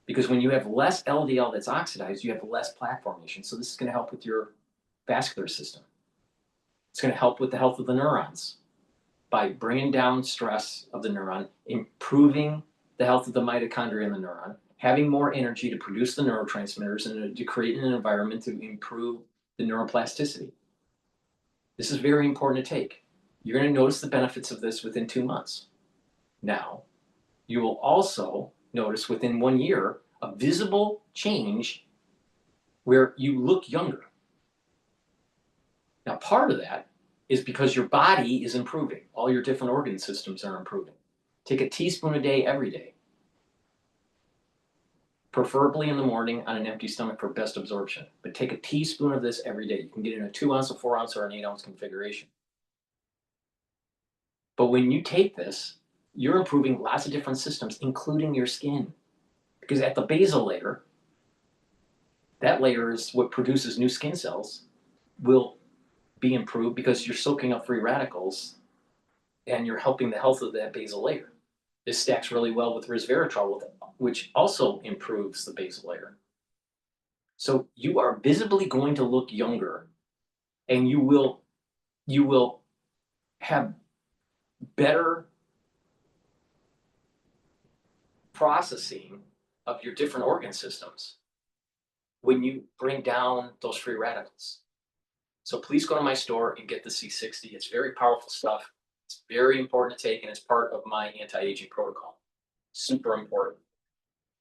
Because when you have less LDL that's oxidized, you have less plaque formation. So this is going to help with your vascular system. It's going to help with the health of the neurons by bringing down stress of the neuron, improving the health of the mitochondria in the neuron, having more energy to produce the neurotransmitters and to create an environment to improve the neuroplasticity. This is very important to take. You're going to notice the benefits of this within 2 months. Now, you will also notice within 1 year a visible change where you look younger. Now, part of that is because your body is improving. All your different organ systems are improving. Take a teaspoon a day every day, preferably in the morning on an empty stomach for best absorption. But take a teaspoon of this every day. You can get it in a 2 ounce, a 4 ounce, or an 8 ounce configuration. But when you take this, you're improving lots of different systems, including your skin. Because at the basal layer, that layer is what produces new skin cells, will be improved because you're soaking up free radicals and you're helping the health of that basal layer. This stacks really well with resveratrol, which also improves the basal layer. So you are visibly going to look younger, and you will have better processing of your different organ systems when you bring down those free radicals. So please go to my store and get the C60. It's very powerful stuff. It's very important to take, and it's part of my anti-aging protocol. Super important.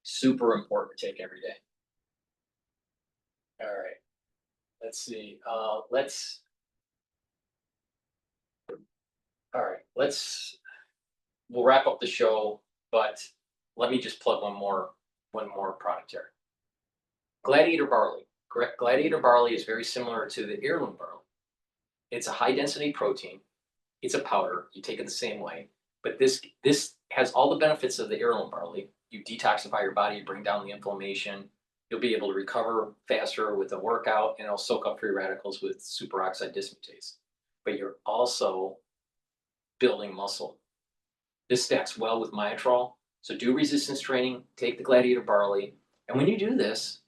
Super important to take every day. All right. Let's see. All right. We'll wrap up the show, but let me just plug one more product here. Gladiator barley. Gladiator barley is very similar to the heirloom barley. It's a high density protein. It's a powder. You take it the same way, but this has all the benefits of the heirloom barley. You detoxify your body, you bring down the inflammation. You'll be able to recover faster with a workout, and it'll soak up free radicals with superoxide dismutase. But you're also building muscle. This stacks well with Myotrol. So do resistance training, take the Gladiator barley. And when you do this,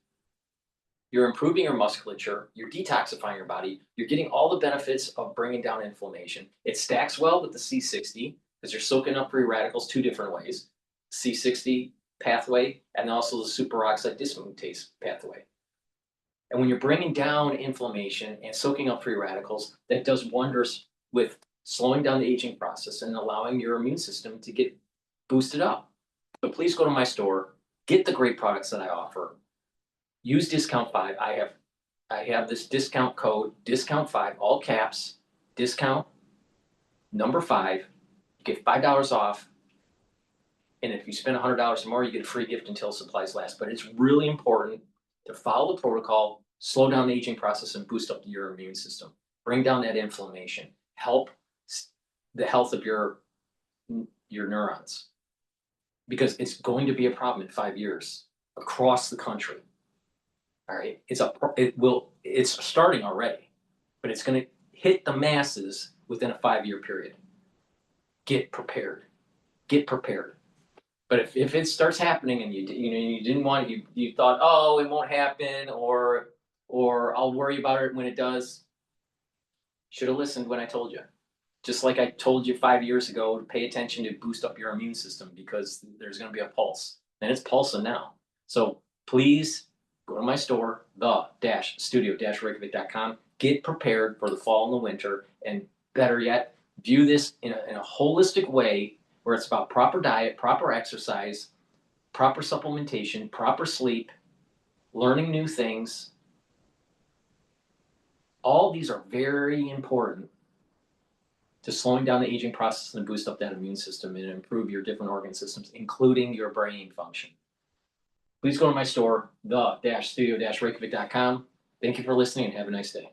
you're improving your musculature, you're detoxifying your body, you're getting all the benefits of bringing down inflammation. It stacks well with the C60 because you're soaking up free radicals two different ways. C60 pathway and also the superoxide dismutase pathway. And when you're bringing down inflammation and soaking up free radicals, that does wonders with slowing down the aging process and allowing your immune system to get boosted up. So please go to my store, get the great products that I offer. Use discount 5. I have this discount code, discount 5, all caps, discount number 5. You get $5 off. And if you spend $100 or more, you get a free gift until supplies last. But it's really important to follow the protocol, slow down the aging process, and boost up your immune system. Bring down that inflammation. Help the health of your neurons. Because it's going to be a problem in 5 years across the country. All right, it's starting already, but it's going to hit the masses within a 5-year period. Get prepared. Get prepared. But if it starts happening and you didn't want it, you thought, oh, it won't happen, or I'll worry about it when it does. Should have listened when I told you. Just like I told you 5 years ago to pay attention to boost up your immune system because there's going to be a pulse, and it's pulsing now. So please go to my store, the-studio-reykjavik.com. Get prepared for the fall and the winter, and better yet, view this in a holistic way where it's about proper diet, proper exercise, proper supplementation, proper sleep, learning new things. All these are very important to slowing down the aging process and boost up that immune system and improve your different organ systems, including your brain function. Please go to my store, the-studio-reykjavik.com. Thank you for listening and have a nice day.